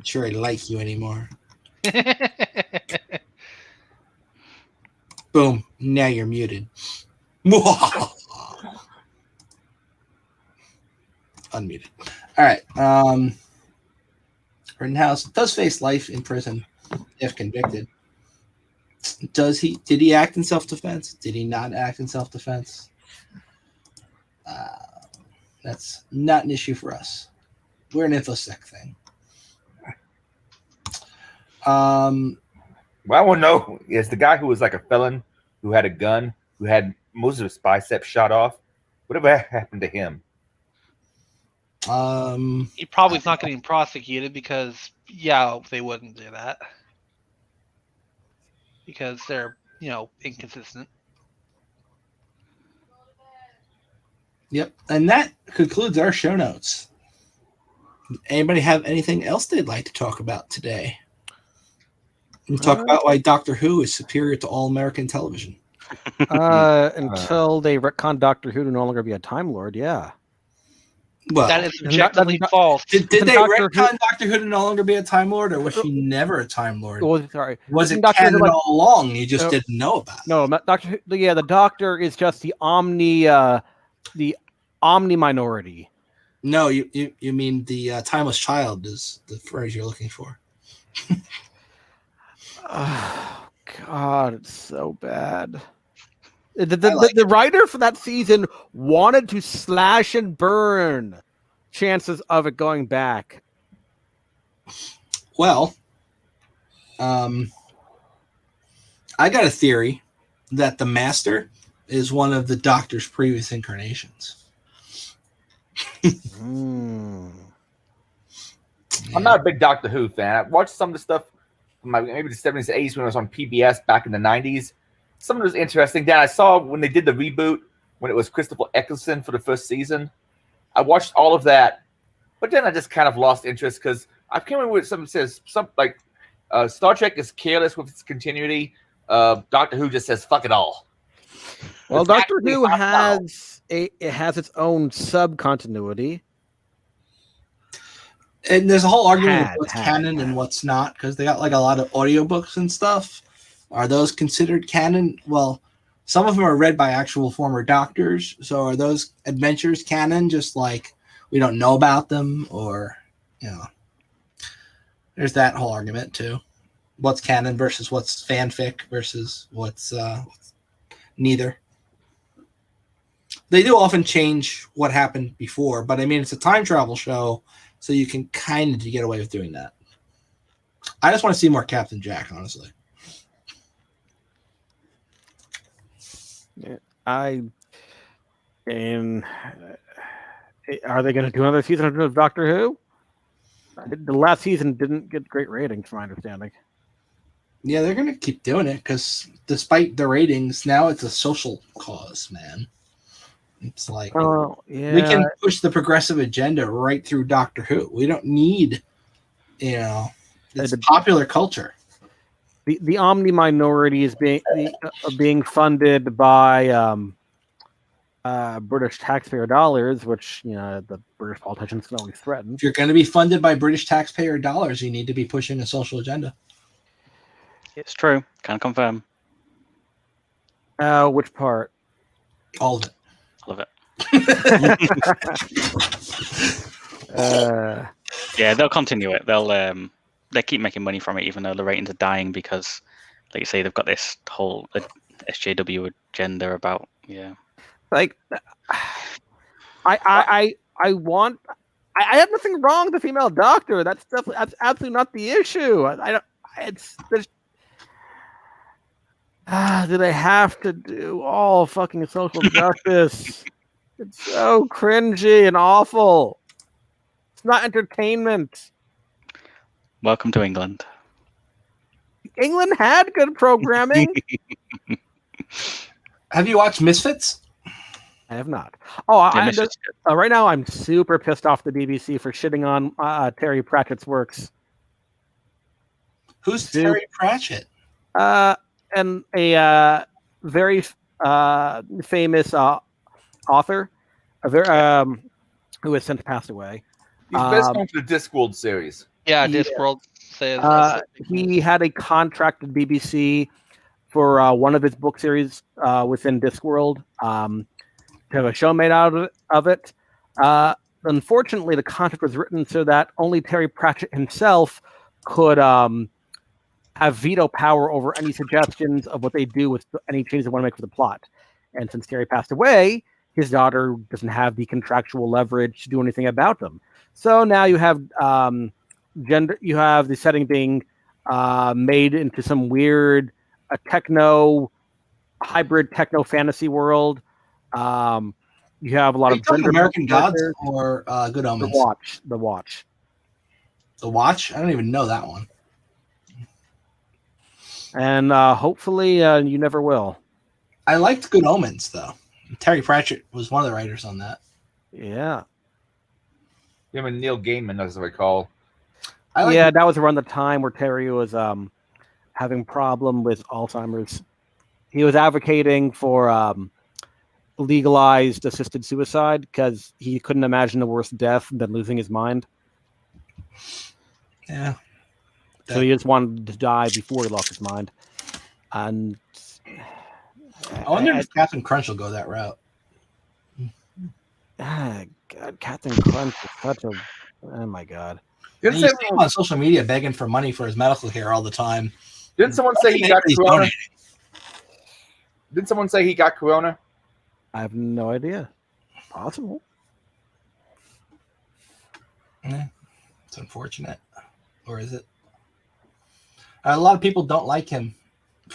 sure I like you anymore. Boom. Now you're muted. Unmuted. All right. Rittenhouse does face life in prison if convicted. Did he act in self-defense? Did he not act in self-defense? That's not an issue for us. We're an InfoSec thing. What I want to know is the guy who was like a felon, who had a gun, who had most of his biceps shot off. Whatever happened to him? He probably is not getting prosecuted because they wouldn't do that because they're inconsistent. Yep, and that concludes our show notes. Anybody have anything else they'd like to talk about today? We'll talk about why Doctor Who is superior to all American television. Until they retcon Doctor Who to no longer be a Time Lord, yeah. Well, that is objectively false. Did they retcon Doctor Who to no longer be a Time Lord, or was she never a Time Lord? Well, sorry. Was it canon all along? You just didn't know about it. No, Doctor Who, the Doctor is just the omni minority. No, you mean the timeless child is the phrase you're looking for. Oh, God, it's so bad. The writer for that season wanted to slash and burn chances of it going back. Well, I got a theory that the Master is one of the Doctor's previous incarnations. I'm not a big Doctor Who fan. I watched some of the stuff from maybe the 70s, 80s when it was on PBS back in the 90s. Some of it was interesting. Dan, I saw when they did the reboot, when it was Christopher Eccleston for the first season. I watched all of that, but then I just kind of lost interest because I can't remember what something says. Star Trek is careless with its continuity. Doctor Who just says fuck it all. Well, Doctor Who has its own sub-continuity. And there's a whole argument of what's canon and what's not, because they got like a lot of audiobooks and stuff. Are those considered canon? Well, some of them are read by actual former doctors. So are those adventures canon? Just like we don't know about them, or there's that whole argument too. What's canon versus what's fanfic versus what's neither. They do often change what happened before, but I mean it's a time travel show, so you can kind of get away with doing that. I just want to see more Captain Jack, honestly. Are they going to do another season of Doctor Who? The last season didn't get great ratings, from my understanding. Yeah, they're going to keep doing it because despite the ratings, now it's a social cause, man. It's like we can push the progressive agenda right through Doctor Who. We don't need, it's popular culture. the Omni minority is being funded by British taxpayer dollars, which the British politicians can always threaten. If you're going to be funded by British taxpayer dollars, you need to be pushing a social agenda. It's true. Can confirm. Which part? All of it. All of it. Yeah, they'll continue it. They keep making money from it, even though the ratings are dying because, like you say, they've got this whole SJW agenda about Like, I have nothing wrong with the female doctor. That's absolutely not the issue. Do they have to do all fucking social justice? It's so cringy and awful. It's not entertainment. Welcome to England. England had good programming. Have you watched Misfits? I have not. Right now I'm super pissed off the BBC for shitting on Terry Pratchett's works. Who's Terry Pratchett? And a very famous author, who has since passed away. He's best known for the Discworld series. Yeah, Discworld says he had a contract with BBC for one of his book series within Discworld to have a show made out of it. Unfortunately, the contract was written so that only Terry Pratchett himself could have veto power over any suggestions of what they do with any changes they want to make for the plot. And since Terry passed away, his daughter doesn't have the contractual leverage to do anything about them. So now you have you have the setting being made into some weird hybrid techno fantasy world. You have a lot of American Gods or Good Omens. The Watch. The Watch? I don't even know that one. And hopefully you never will. I liked Good Omens, though. Terry Pratchett was one of the writers on that. Yeah. Him and Neil Gaiman, as I recall. That was around the time where Terry was having problem with Alzheimer's. He was advocating for legalized assisted suicide because he couldn't imagine a worse death than losing his mind. Yeah. So he just wanted to die before he lost his mind. And I wonder if Captain Crunch will go that route. God, Captain Crunch is such a... Oh, my God. You see him on social media begging for money for his medical care all the time. Didn't someone say he got corona? Didn't someone say he got corona? I have no idea. Possible. Yeah, it's unfortunate. Or is it? A lot of people don't like him.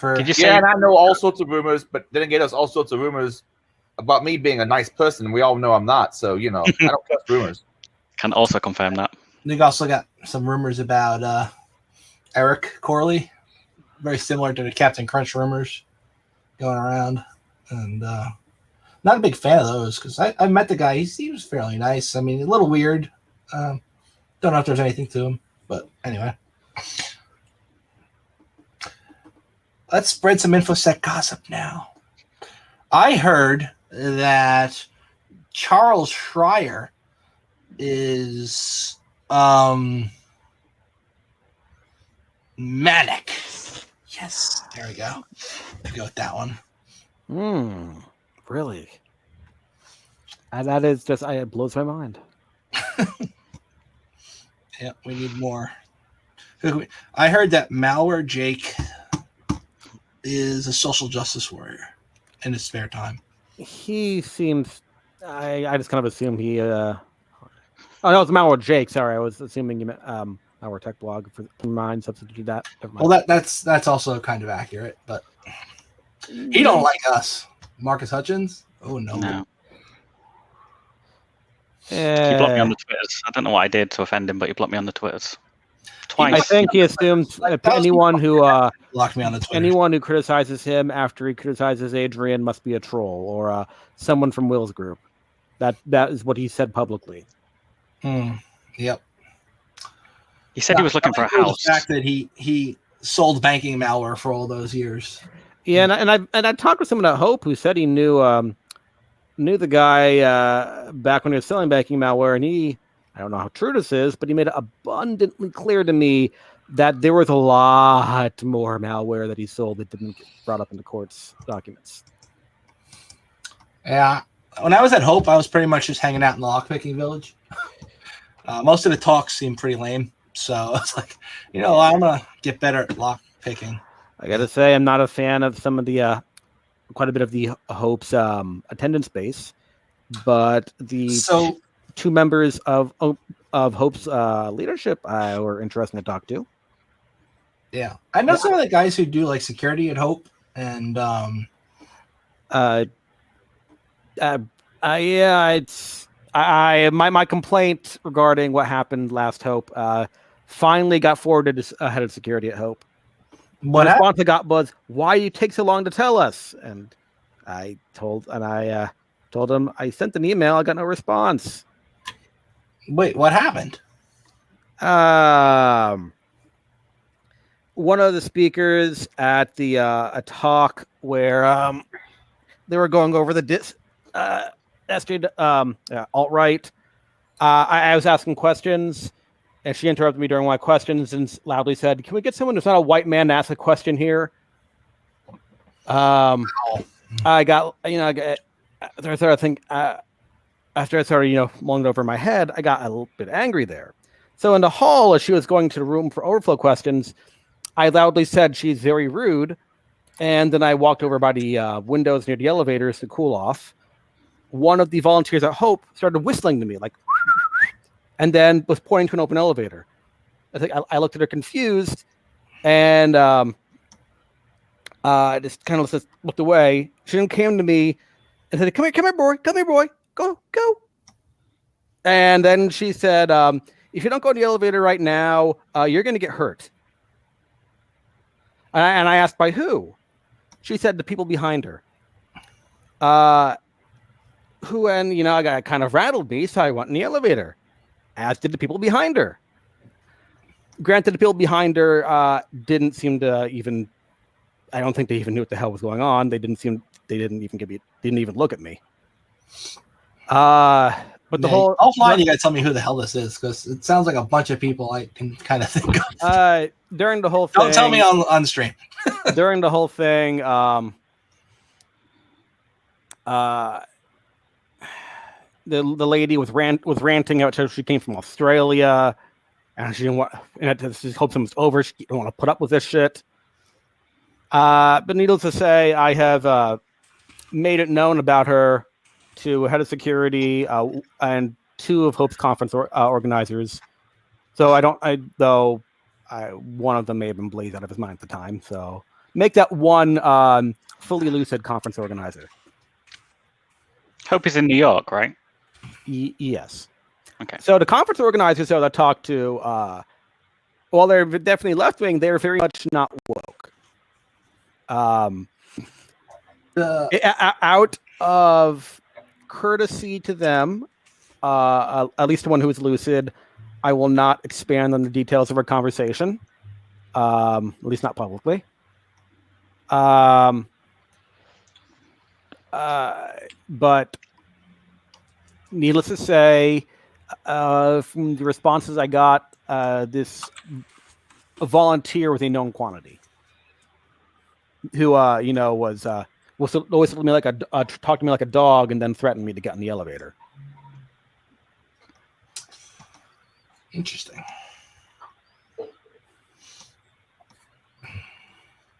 And I know all sorts of rumors, but then again, there's all sorts of rumors about me being a nice person. We all know I'm not, so, I don't trust rumors. Can also confirm that. We've also got some rumors about Eric Corley, very similar to the Captain Crunch rumors going around. And not a big fan of those because I met the guy. He was fairly nice. I mean, a little weird. Don't know if there's anything to him, but anyway. Let's spread some InfoSec gossip now. I heard that Charles Schreier is manic. Yes, there we go. I'll go with that one. Really? And that is just, it blows my mind. Yeah, we need more. I heard that Malware Jake is a social justice warrior in his spare time. He seems... I just kind of assumed he... Oh, no, it's Malware Jake. Sorry, I was assuming you meant Malware Tech Blog. For mine, substitute that. Well, that's also kind of accurate, but he don't like us. Marcus Hutchins? Oh, no. He blocked me on the Twitters. I don't know what I did to offend him, but he blocked me on the Twitters. Twice. I think he assumes anyone who blocked me on the Twitter. Anyone who criticizes him after he criticizes Adrian must be a troll or someone from Will's group. That is what he said publicly. Yep. He said he was looking for a house. The fact that he sold banking malware for all those years. Yeah, and I talked with someone at Hope who said he knew the guy back when he was selling banking malware, and I don't know how true this is, but he made it abundantly clear to me that there was a lot more malware that he sold that didn't get brought up in the court's documents. Yeah. When I was at Hope, I was pretty much just hanging out in the lockpicking village. Most of the talks seemed pretty lame. So I was like, I'm going to get better at lockpicking. I got to say, I'm not a fan of some of the, quite a bit of the Hope's attendance base, but the two members of Hope's leadership were interesting to talk to. Yeah. I know some of the guys who do like security at Hope, and my complaint regarding what happened last Hope finally got forwarded to head of security at Hope. What the response I got was, "Why do you take so long to tell us?" And I told him I sent an email. I got no response. Wait, what happened? One of the speakers at the a talk where they were going over the alt-right. I was asking questions, and she interrupted me during my questions and loudly said, "Can we get someone who's not a white man to ask a question here?" I got, after I started, mulling it over in my head, I got a little bit angry there. So in the hall, as she was going to the room for overflow questions, I loudly said she's very rude, and then I walked over by the windows near the elevators to cool off. One of the volunteers at Hope started whistling to me, and then was pointing to an open elevator. I think I looked at her confused, and I just kind of looked away. She then came to me and said, come here, boy, go. And then she said, if you don't go to the elevator right now, you're going to get hurt. And I asked, by who? She said the people behind her. Who, and, I got kind of rattled me, so I went in the elevator, as did the people behind her. Granted, the people behind her didn't seem to even, I don't think they even knew what the hell was going on. They didn't even look at me. But the whole offline, you gotta tell me who the hell this is, because it sounds like a bunch of people I can kind of think of. During the whole thing, don't tell me on stream. During the whole thing, the lady was ranting out. So she came from Australia, and she didn't want. And she hopes it was over. She didn't want to put up with this shit. But needless to say, I have made it known about her to head of security and two of Hope's conference organizers. So one of them may have been blazed out of his mind at the time. So make that one fully lucid conference organizer. Hope is in New York, right? Yes. Okay. So the conference organizers that I talked to, while they're definitely left wing, they're very much not woke. Out of courtesy to them, at least the one who is lucid, I will not expand on the details of our conversation, at least not publicly. But needless to say, from the responses I got, this volunteer with a known quantity, who was always me like talked to me like a dog, and then threatened me to get in the elevator. Interesting.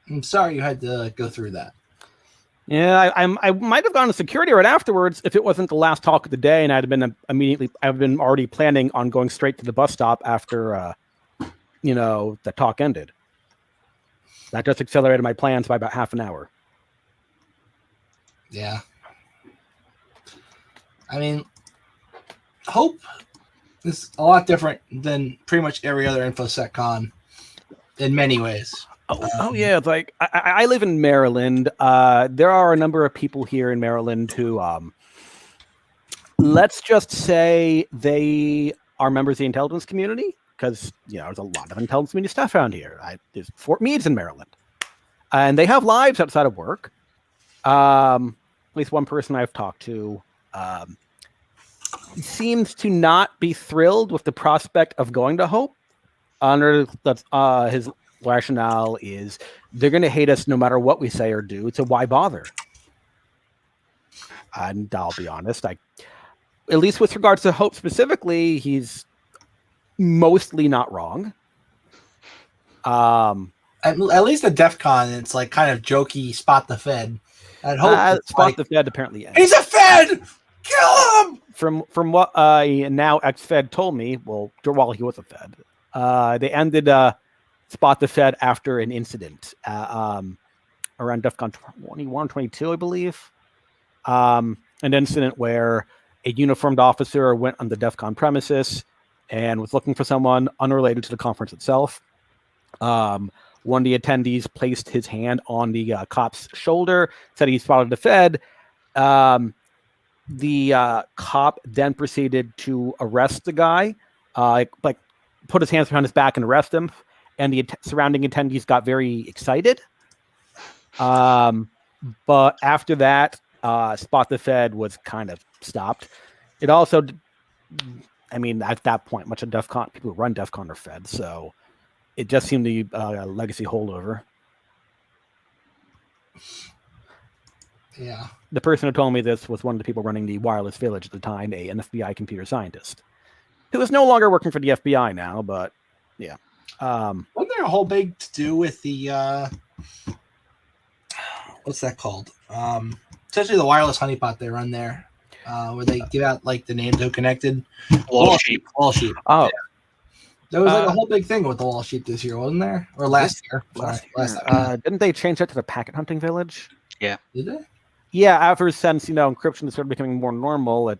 I'm sorry you had to go through that. Yeah, I might have gone to security right afterwards if it wasn't the last talk of the day, and I've been already planning on going straight to the bus stop after the talk ended. That just accelerated my plans by about half an hour. Yeah. I mean, Hope is a lot different than pretty much every other InfoSec con in many ways. Oh yeah, it's like I live in Maryland. There are a number of people here in Maryland who, let's just say, they are members of the intelligence community. because there's a lot of intelligence media stuff around here. There's Fort Meade's in Maryland, and they have lives outside of work. At least one person I've talked to seems to not be thrilled with the prospect of going to Hope. Under his rationale is they're going to hate us no matter what we say or do, so why bother? And I'll be honest, at least with regards to Hope specifically, he's mostly not wrong. At least at DEF CON, it's like kind of jokey, spot the Fed. At Hope, spot the Fed apparently. He's a Fed! Kill him! From what now ex-Fed told me, while he was a Fed, they ended spot the Fed after an incident around DEF CON 21, 22, I believe. An incident where a uniformed officer went on the DEF CON premises and was looking for someone unrelated to the conference itself. One of the attendees placed his hand on the cop's shoulder, said he spotted the Fed. The cop then proceeded to arrest the guy, put his hands behind his back and arrest him. And the surrounding attendees got very excited. But after that, Spot the Fed was kind of stopped. It also, at that point, much of DEF CON, people who run DEF CON are Fed, so it just seemed to be a legacy holdover. Yeah. The person who told me this was one of the people running the Wireless Village at the time, an FBI computer scientist, who is no longer working for the FBI now, but yeah. Wasn't there a whole big to do with the what's that called? Essentially the wireless honeypot they run there, where they give out like the names who connected. Wall sheep. Oh, yeah. There was like a whole big thing with the wall sheep this year, wasn't there? Or last year? Last year. Didn't they change that to the packet hunting village? Yeah. Did they? Yeah, ever since encryption is sort of becoming more normal,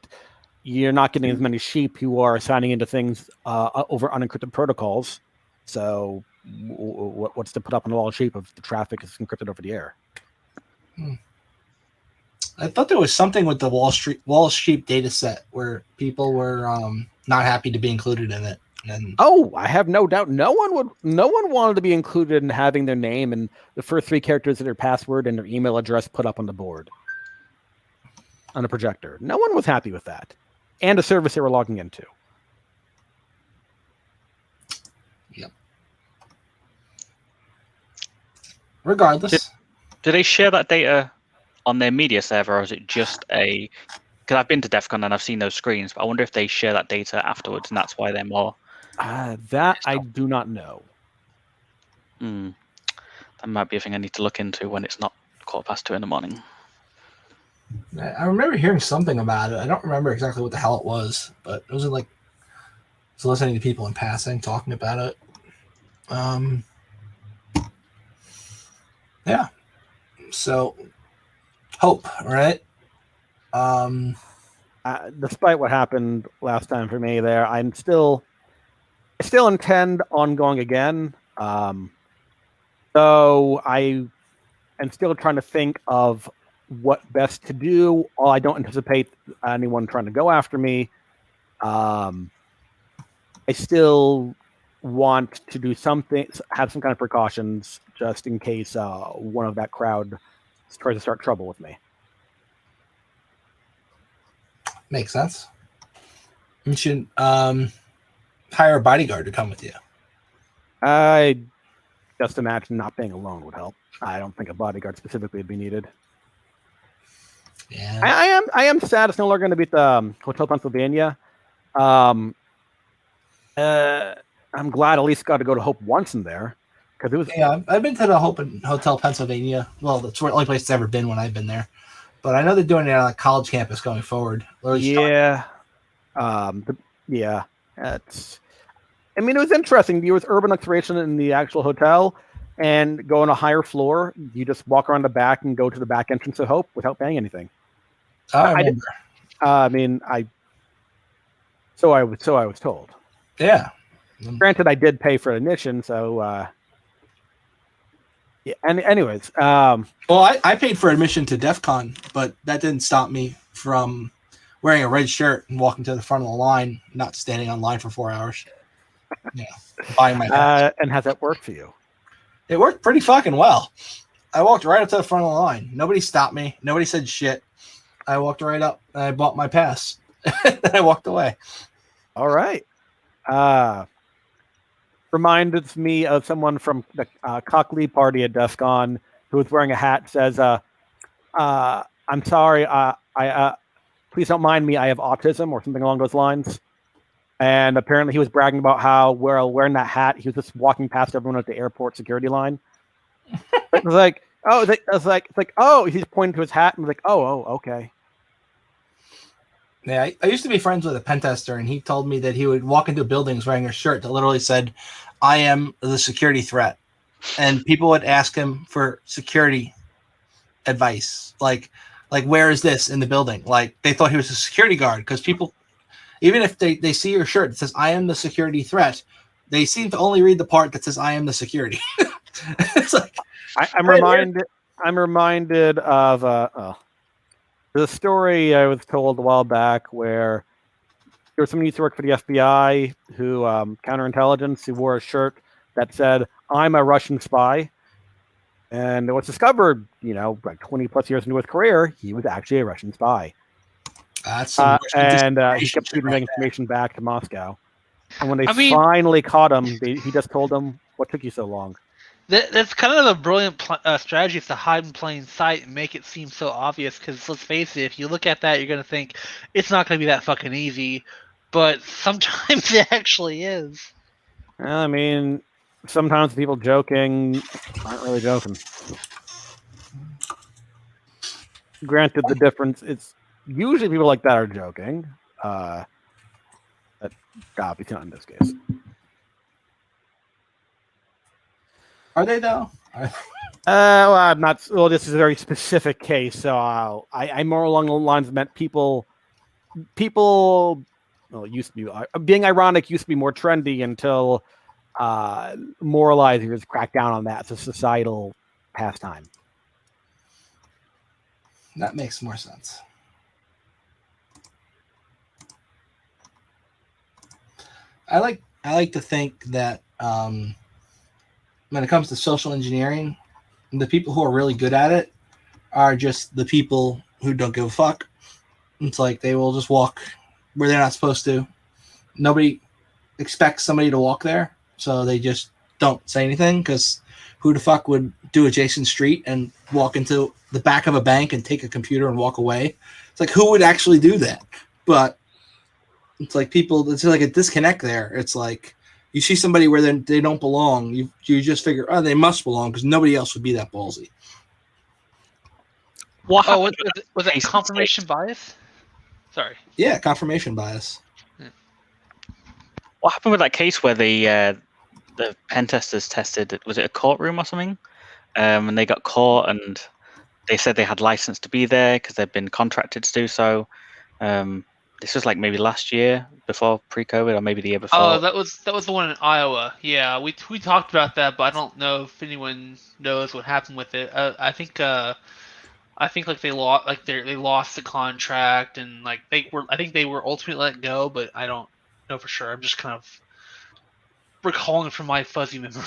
you're not getting as many sheep who are signing into things over unencrypted protocols. So, what's to put up on the wall sheep if the traffic is encrypted over the air? I thought there was something with the wall sheep data set where people were not happy to be included in it. And I have no doubt. No one wanted to be included in having their name and the first three characters of their password and their email address put up on the board on a projector. No one was happy with that, and a service they were logging into. Yep. Regardless, do they share that data on their media server, or is it just a? Because I've been to DEF CON and I've seen those screens, but I wonder if they share that data afterwards, and that's why they're more. That I do not know. That might be a thing I need to look into when it's not 2:15 in the morning. I remember hearing something about it. I don't remember exactly what the hell it was, but it was like I was listening to people in passing talking about it. Yeah. So, Hope, right? Despite what happened last time for me there, I still intend on going again. So I am still trying to think of what best to do. I don't anticipate anyone trying to go after me. I still want to do something, have some kind of precautions just in case one of that crowd tries to start trouble with me. Makes sense. You should hire a bodyguard to come with you. I just imagine not being alone would help. I don't think a bodyguard specifically would be needed. Yeah, I am sad it's no longer going to be at the Hotel Pennsylvania. I'm glad at least got to go to Hope once in there because it was. Yeah, I've been to the Hotel Pennsylvania. Well, that's the only place it's ever been when I've been there. But I know they're doing it on a college campus going forward. Yeah. It's. I mean, it was interesting. There was urban exploration in the actual hotel, and go on a higher floor. You just walk around the back and go to the back entrance of Hope without paying anything. I remember. So I was told. Yeah. Granted, I did pay for admission, so. Yeah. And anyways, well, I paid for admission to DEF CON, but that didn't stop me from wearing a red shirt and walking to the front of the line, not standing on line for 4 hours. buying my pass. And has that worked for you? It worked pretty fucking well. I walked right up to the front of the line. Nobody stopped me. Nobody said shit. I walked right up and I bought my pass. Then I walked away. All right. Reminded me of someone from the Cockley party at DEF CON who was wearing a hat that says, I'm sorry, please don't mind me, I have autism, or something along those lines. And apparently he was bragging about how wearing that hat, he was just walking past everyone at the airport security line. It was like, he's pointing to his hat and was like, oh, okay. Yeah, I used to be friends with a pen tester, and he told me that he would walk into buildings wearing a shirt that literally said, I am the security threat. And people would ask him for security advice. Like where is this in the building? Like, they thought he was a security guard, because people, even if they see your shirt that says, I am the security threat, they seem to only read the part that says, I am the security. It's like, I'm reminded of the story I was told a while back where there was someone who used to work for the FBI who counterintelligence who wore a shirt that said, I'm a Russian spy. And it was discovered, like 20 plus years into his career, he was actually a Russian spy. That's he kept feeding that information back to Moscow. And when they finally caught him, he just told them, what took you so long? That's kind of a brilliant strategy, is to hide in plain sight and make it seem so obvious. Because let's face it, if you look at that, you're going to think it's not going to be that fucking easy. But sometimes it actually is. I mean, sometimes people joking aren't really joking. Granted, the difference is usually people like that are joking. But obviously not in this case. Are they though? Well, I'm not. Well, this is a very specific case, so I'm more along the lines meant people. Well, it used to be being ironic used to be more trendy until moralizers cracked down on that. It's a societal pastime. That makes more sense. I like to think that when it comes to social engineering, the people who are really good at it are just the people who don't give a fuck. It's like they will just walk where they're not supposed to. Nobody expects somebody to walk there, so they just don't say anything, because who the fuck would do adjacent street and walk into the back of a bank and take a computer and walk away? It's like, who would actually do that? But it's like people, it's like a disconnect there. It's like you see somebody where they don't belong, you just figure, oh, they must belong, because nobody else would be that ballsy. Was it confirmation bias? Sorry. Yeah, confirmation bias. What happened with that case where the pen testers tested? Was it a courtroom or something? And they got caught, and they said they had license to be there because they'd been contracted to do so. This was like maybe last year, before pre-COVID, or maybe the year before. Oh, that was the one in Iowa. Yeah, we talked about that, but I don't know if anyone knows what happened with it. I think like they lost the contract, and I think they were ultimately let go, but I don't know for sure. I'm just kind of recalling from my fuzzy memory.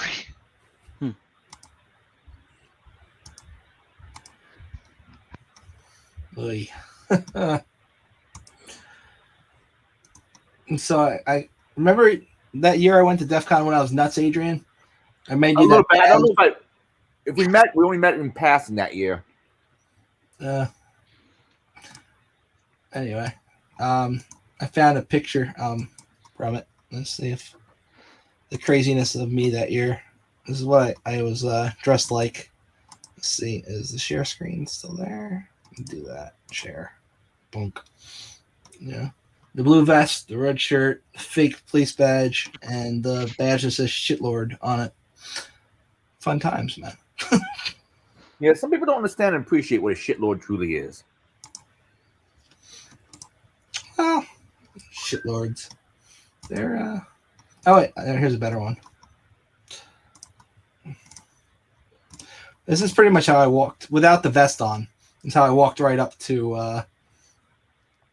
Oy. And so I remember that year I went to DEF CON when I was nuts, Adrian. I made you that. I don't know if we met. We only met in passing that year. Anyway, I found a picture from it. Let's see if the craziness of me that year. This is what I was dressed like. Let's see, is the share screen still there? Do that. Share. Bunk. Yeah. The blue vest, the red shirt, the fake police badge, and the badge that says shitlord on it. Fun times, man. Yeah, some people don't understand and appreciate what a shitlord truly is. Well, shitlords. They're oh wait, here's a better one. This is pretty much how I walked without the vest on. This is how I walked right up to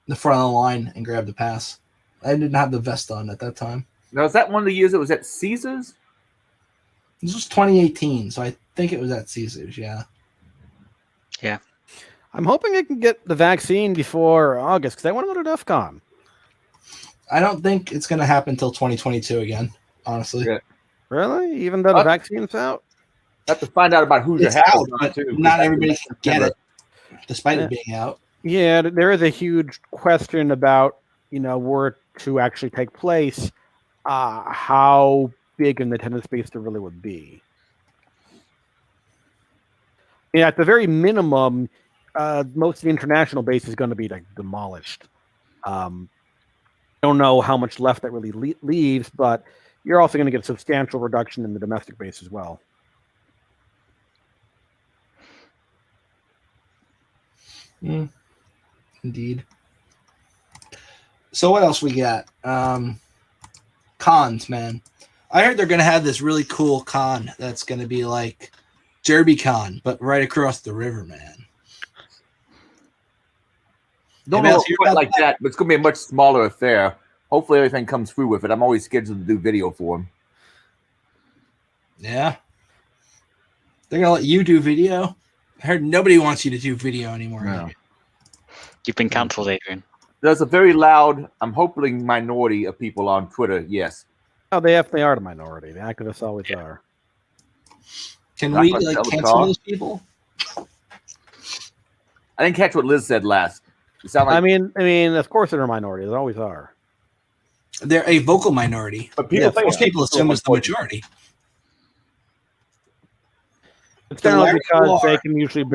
the front of the line and grabbed the pass. I didn't have the vest on at that time. Now, is that one of the years it was at Caesars? This was 2018, so I think it was at Caesars. Yeah. Yeah. I'm hoping I can get the vaccine before August because I want to go to DEF CON. I don't think it's going to happen until 2022 again, honestly. Yeah. Really? Even though the vaccine's out? I have to find out about who's It's out, but not everybody can get it, despite it being out. Yeah, there is a huge question about, were it to actually take place, how big an attendance space there really would be. At the very minimum, most of the international base is going to be demolished. I don't know how much left that really leaves, but you're also going to get a substantial reduction in the domestic base as well. Indeed. So what else we got? Cons, man. I heard they're going to have this really cool con that's going to be like JerbyCon, but right across the river, man. Don't know quite like that, but it's going to be a much smaller affair. Hopefully everything comes through with it. I'm always scheduled to do video for them. Yeah. They're going to let you do video? I heard nobody wants you to do video anymore. No. You've been cancelled, Adrian. There's a very loud, I'm hoping, minority of people on Twitter, yes. Oh, they definitely are the minority. The activists always are. Can we cancel those people? I didn't catch what Liz said last. It sounded like, I mean, of course they're a minority. They always are. They're a vocal minority. But most people assume it's the majority. It's generally because they can usually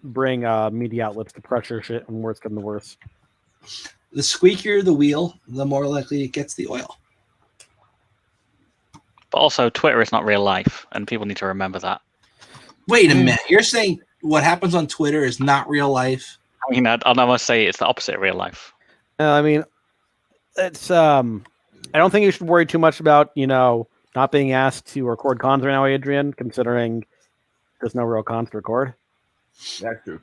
bring media outlets to pressure shit when worse come to worse. The squeakier the wheel, the more likely it gets the oil. But also, Twitter is not real life, and people need to remember that. Wait a minute. You're saying what happens on Twitter is not real life? I mean, I'll almost say it's the opposite of real life. I mean, it's I don't think you should worry too much about not being asked to record cons right now, Adrian, considering there's no real cons to record. That's true.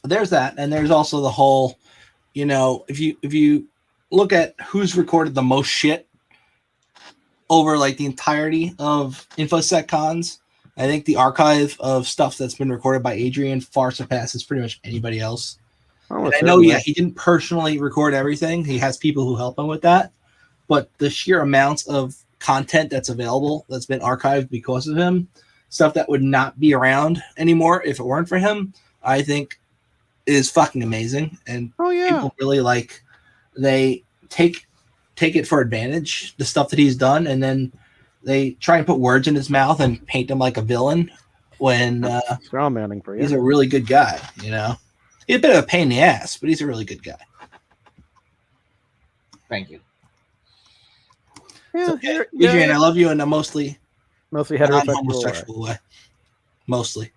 There's that, and there's also the whole, if you look at who's recorded the most shit over like the entirety of InfoSec cons, I think the archive of stuff that's been recorded by Adrian far surpasses pretty much anybody else. I know, he didn't personally record everything. He has people who help him with that. But the sheer amounts of content that's available that's been archived because of him, stuff that would not be around anymore if it weren't for him, I think is fucking amazing. And people really they take it for advantage, the stuff that he's done, and then they try and put words in his mouth and paint him like a villain when strawmanning for you. He's a really good guy, He's a bit of a pain in the ass, but he's a really good guy. Thank you. Yeah, so, Adrian, I love you in a mostly heterosexual way. Mostly.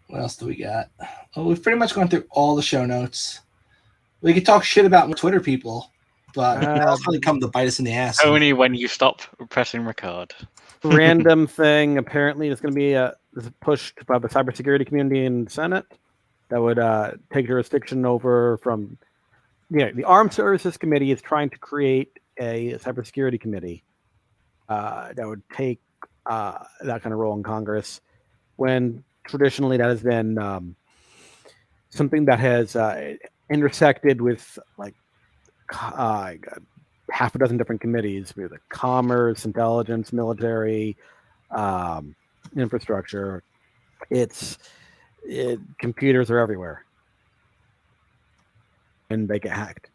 What else do we got? Oh, we've pretty much gone through all the show notes. We could talk shit about Twitter people, but that'll really come to bite us in the ass. Only when you stop pressing record. Random thing. Apparently, it's going to be pushed by the cybersecurity community in the Senate that would take jurisdiction over from. The Armed Services Committee is trying to create a cybersecurity committee that would take that kind of role in Congress, when traditionally that has been something that has intersected with half a dozen different committees, with commerce, intelligence, military, infrastructure. Computers are everywhere, and they get hacked.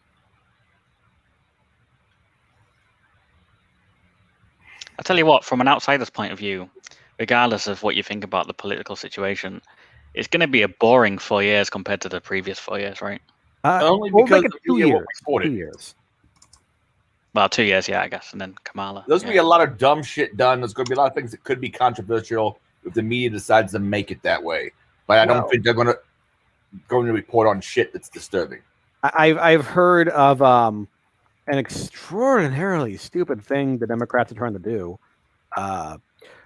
I'll tell you what, from an outsider's point of view, regardless of what you think about the political situation, it's going to be a boring 4 years compared to the previous 4 years, right? Only because of 2 years. 2 years. Well, 2 years, yeah, I guess, and then Kamala. There's going to be a lot of dumb shit done. There's going to be a lot of things that could be controversial if the media decides to make it that way. But I don't think they're going to report on shit that's disturbing. I've heard of an extraordinarily stupid thing the Democrats are trying to do.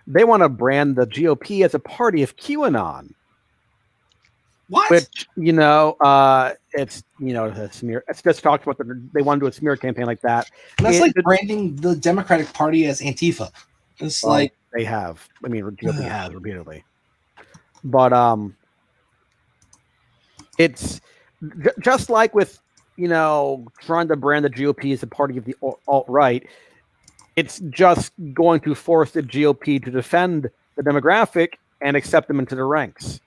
They want to brand the GOP as a party of QAnon. What? Which it's a smear. It's just talked about they want to do a smear campaign like that. And that's like branding the Democratic Party as Antifa. It's like they have. I mean, GOP has repeatedly, but it's just like with trying to brand the GOP as a party of the alt-right. It's just going to force the GOP to defend the demographic and accept them into the ranks.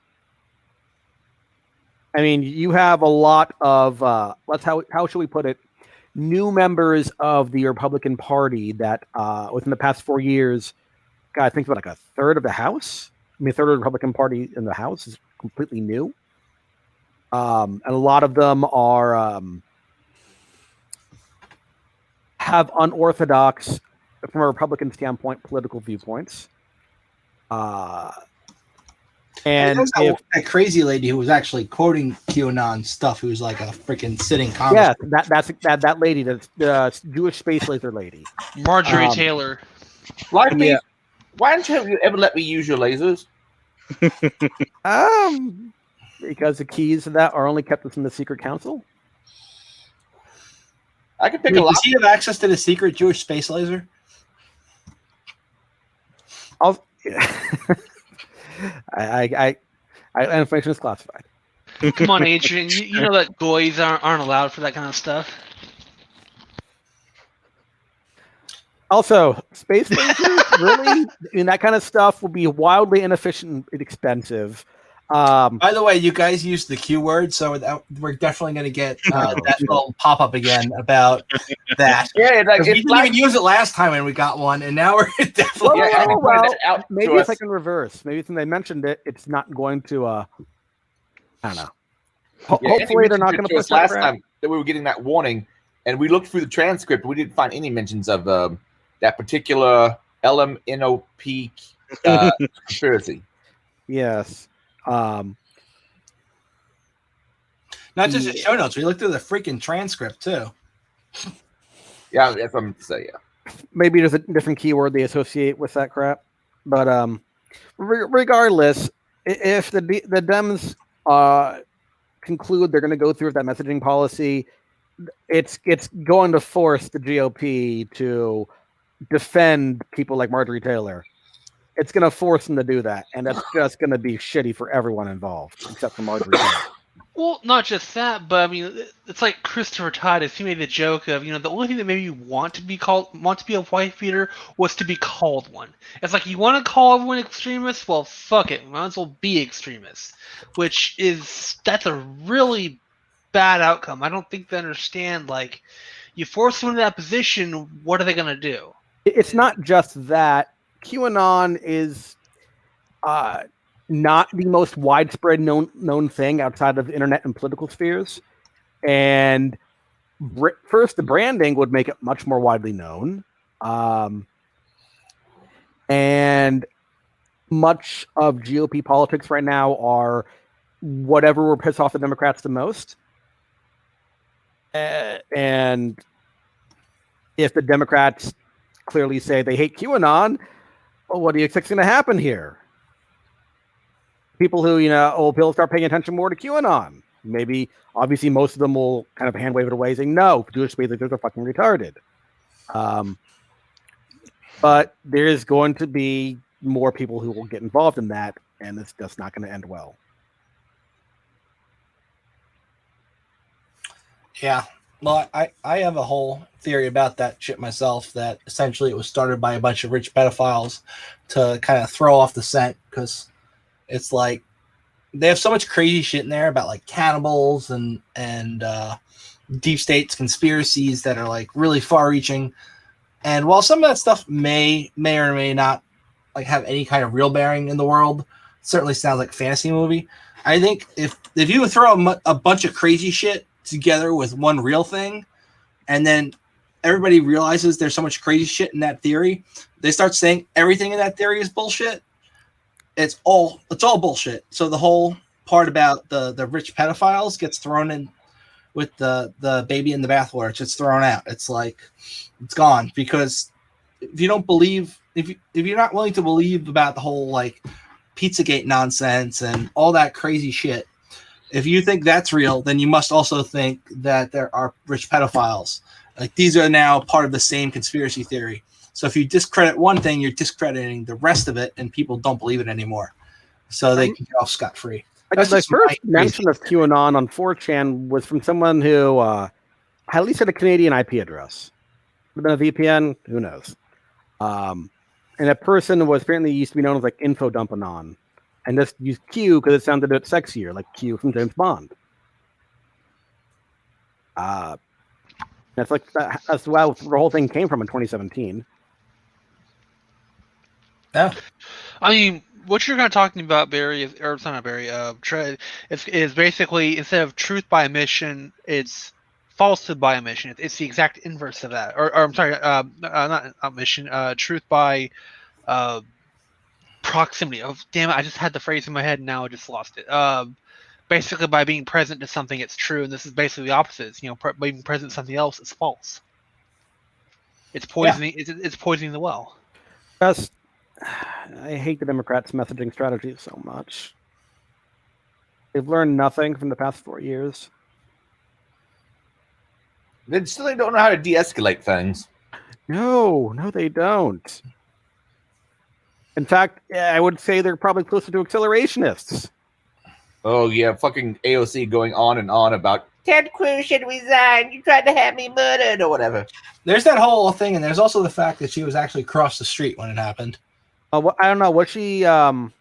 I mean, you have a lot of how should we put it? New members of the Republican Party that within the past 4 years, I think about like a third of the House. I mean, a third of the Republican Party in the House is completely new, and a lot of them are have unorthodox, from a Republican standpoint, political viewpoints. And that crazy lady who was actually quoting QAnon stuff, who was like a freaking sitting Congress. Yeah, that lady, the Jewish space laser lady, Marjorie Taylor. Why don't you ever let me use your lasers? Because the keys to that are only kept within the secret council. I can pick a lot. Does he have access to the secret Jewish space laser? Information is classified. Come on, Adrian. You know that goys aren't allowed for that kind of stuff. Also, space lasers, really, and that kind of stuff will be wildly inefficient and expensive. By the way, you guys used the Q word, so we're definitely going to get that little pop up again about that. Yeah, like, we didn't even use it last time when we got one, and now we're definitely. Maybe it's like in reverse. Maybe since they mentioned it, it's not going to. I don't know. Hopefully, they're not going to push that last time that we were getting that warning, and we looked through the transcript, we didn't find any mentions of that particular LMNOP conspiracy. Yes. Not just the show notes. We looked through the freaking transcript too. Yeah, that's what I'm saying. Yeah. Maybe there's a different keyword they associate with that crap, but regardless, if the Dems conclude they're going to go through with that messaging policy, it's going to force the GOP to defend people like Marjorie Taylor. It's going to force them to do that, and that's just going to be shitty for everyone involved, except for Marjorie Taylor. Well, not just that, but I mean, it's like Christopher Titus. He made the joke of, the only thing that made you want to be a wife beater was to be called one. It's like, you want to call everyone extremist? Well, fuck it, might as well be extremist. That's a really bad outcome. I don't think they understand. Like, you force someone in that position, what are they gonna do? It's not just that. QAnon is not the most widespread known thing outside of the internet and political spheres. And first, the branding would make it much more widely known. And much of GOP politics right now are whatever will piss off the Democrats the most. And if the Democrats clearly say they hate QAnon, well, what do you expect is going to happen here? People who, will start paying attention more to QAnon. Maybe, obviously, most of them will kind of hand wave it away, saying, no, Jewish leaders are fucking retarded. But there is going to be more people who will get involved in that, and it's just not going to end well. Yeah. Well, I have a whole theory about that shit myself, that essentially it was started by a bunch of rich pedophiles to kind of throw off the scent, because it's like they have so much crazy shit in there about like cannibals and deep states conspiracies that are like really far reaching. And while some of that stuff may or may not like have any kind of real bearing in the world, it certainly sounds like a fantasy movie. I think if you throw a bunch of crazy shit together with one real thing, and then everybody realizes there's so much crazy shit in that theory, they start saying everything in that theory is bullshit. It's all bullshit. So the whole part about the rich pedophiles gets thrown in with the baby in the bathwater. It's just thrown out. It's like it's gone, because if you don't believe, if you're not willing to believe about the whole like Pizzagate nonsense and all that crazy shit, If you think that's real, then you must also think that there are rich pedophiles. Like these are now part of the same conspiracy theory. So if you discredit one thing, you're discrediting the rest of it, and people don't believe it anymore. So they can get off scot-free. The first mention of QAnon on 4chan was from someone who at least had a Canadian IP address. Could have been a VPN, who knows? And that person was apparently used to be known as like Info Dumpanon, and just used Q because it sounded a bit sexier, like Q from James Bond. That's where the whole thing came from in 2017. Yeah, I mean, what you're kind of talking about, Barry, or it's not Barry, Tread, is basically instead of truth by omission, it's falsehood by omission. It's the exact inverse of that. Or I'm sorry, not omission, truth by proximity. Oh, damn it! I just had the phrase in my head, and now I just lost it. Basically, by being present to something, it's true, and this is basically the opposite. It's, being present to something else is false. It's poisoning. Yeah. It's poisoning the well. I hate the Democrats' messaging strategy so much. They've learned nothing from the past 4 years. They still don't know how to de-escalate things. No, they don't. In fact, I would say they're probably closer to accelerationists. Oh, yeah, fucking AOC going on and on about Ted Cruz should resign. You tried to have me murdered or whatever. There's that whole thing, and there's also the fact that she was actually across the street when it happened. I don't know. Was she... Her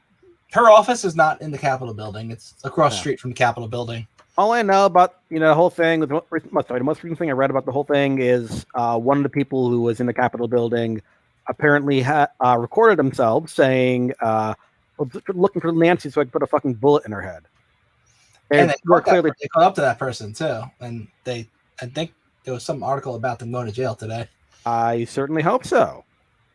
office is not in the Capitol building. It's across the street from the Capitol building. All I know about the whole thing, the most recent thing I read about the whole thing is one of the people who was in the Capitol building apparently recorded themselves saying, looking for Nancy so I could put a fucking bullet in her head. And they caught up to that person too. And I think there was some article about them going to jail today. I certainly hope so.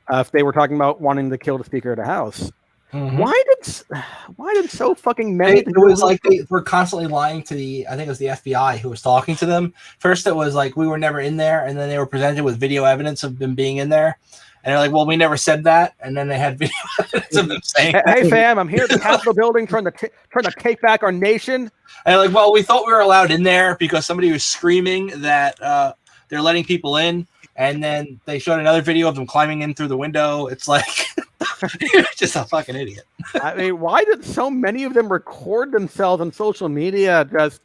If they were talking about wanting to kill the Speaker of the House. Mm-hmm. Why did so fucking many? It was like they were constantly lying to I think it was the FBI who was talking to them. First, it was like we were never in there, and then they were presented with video evidence of them being in there, and they're like, "Well, we never said that." And then they had video evidence of them saying, "Hey, fam, I'm here at the Capitol building trying to take back our nation." And they're like, "Well, we thought we were allowed in there because somebody was screaming that they're letting people in." And then they showed another video of them climbing in through the window. It's like, you're just a fucking idiot. I mean, why did so many of them record themselves on social media? Just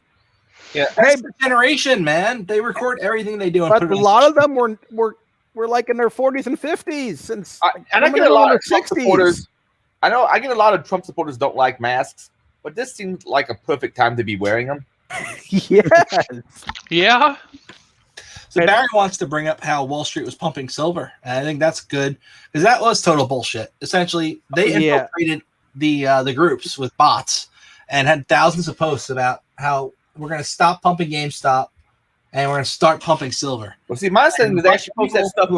that's the generation, man. They record everything they do. But a lot of them were like in their 40s and 50s. Since and I get a lot of Trump supporters. I know I get a lot of Trump supporters don't like masks, but this seems like a perfect time to be wearing them. Yes. Yeah. So Barry wants to bring up how Wall Street was pumping silver, and I think that's good because that was total bullshit. Essentially, they infiltrated the groups with bots and had thousands of posts about how we're going to stop pumping GameStop and we're going to start pumping silver. Well, see, my son was actually post that stuff on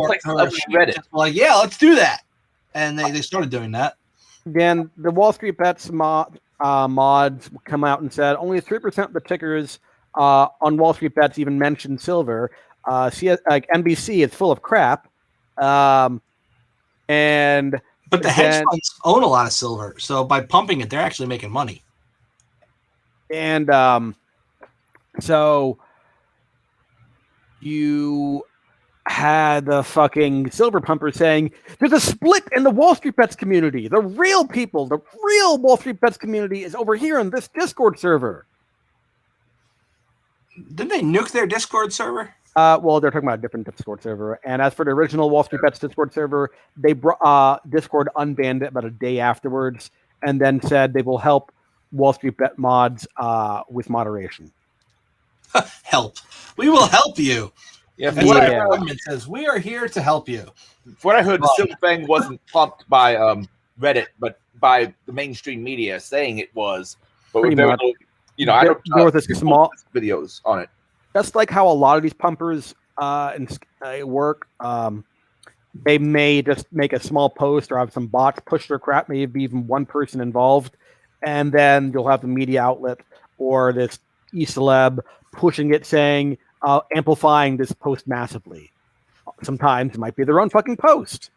Reddit. Like, yeah, let's do that, and they started doing that. Then the Wall Street Bets mods come out and said only 3% of the tickers on Wall Street Bets even mentioned silver. NBC is full of crap, but the hedge funds own a lot of silver, so by pumping it, they're actually making money. And so you had the fucking silver pumper saying there's a split in the Wall Street Bets community. The real people, the real Wall Street Bets community is over here in this Discord server. Didn't they nuke their Discord server? Well, they're talking about a different Discord server. And as for the original Wall Street Bets Discord server, they Discord unbanned it about a day afterwards, and then said they will help Wall Street Bet mods with moderation. Help! We will help you. Yeah, the government says we are here to help you. From what I heard, the silver thing wasn't pumped by Reddit, but by the mainstream media saying it was. But pretty much. I don't know the small videos on it. Just like how a lot of these pumpers work, they may just make a small post or have some bots push their crap, maybe even one person involved, and then you'll have the media outlet or this e-celeb pushing it, saying, amplifying this post massively. Sometimes it might be their own fucking post.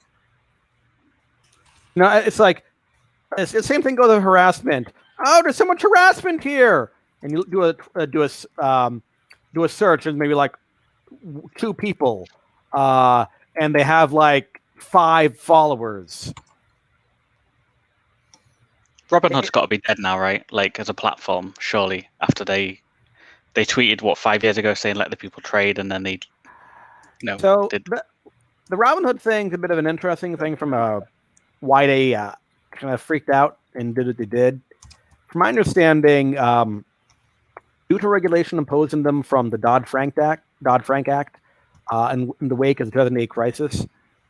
It's like, it's the same thing goes with harassment. Oh, there's so much harassment here. and you do a search, and maybe like 2 people, and they have like 5 followers. Robinhood's got to be dead now, right? Like as a platform, surely. After they tweeted 5 years ago saying let the people trade, and then they did. The Robinhood thing's a bit of an interesting thing from why they kind of freaked out and did what they did. From my understanding, due to regulation imposed on them from the Dodd-Frank Act, in the wake of the 2008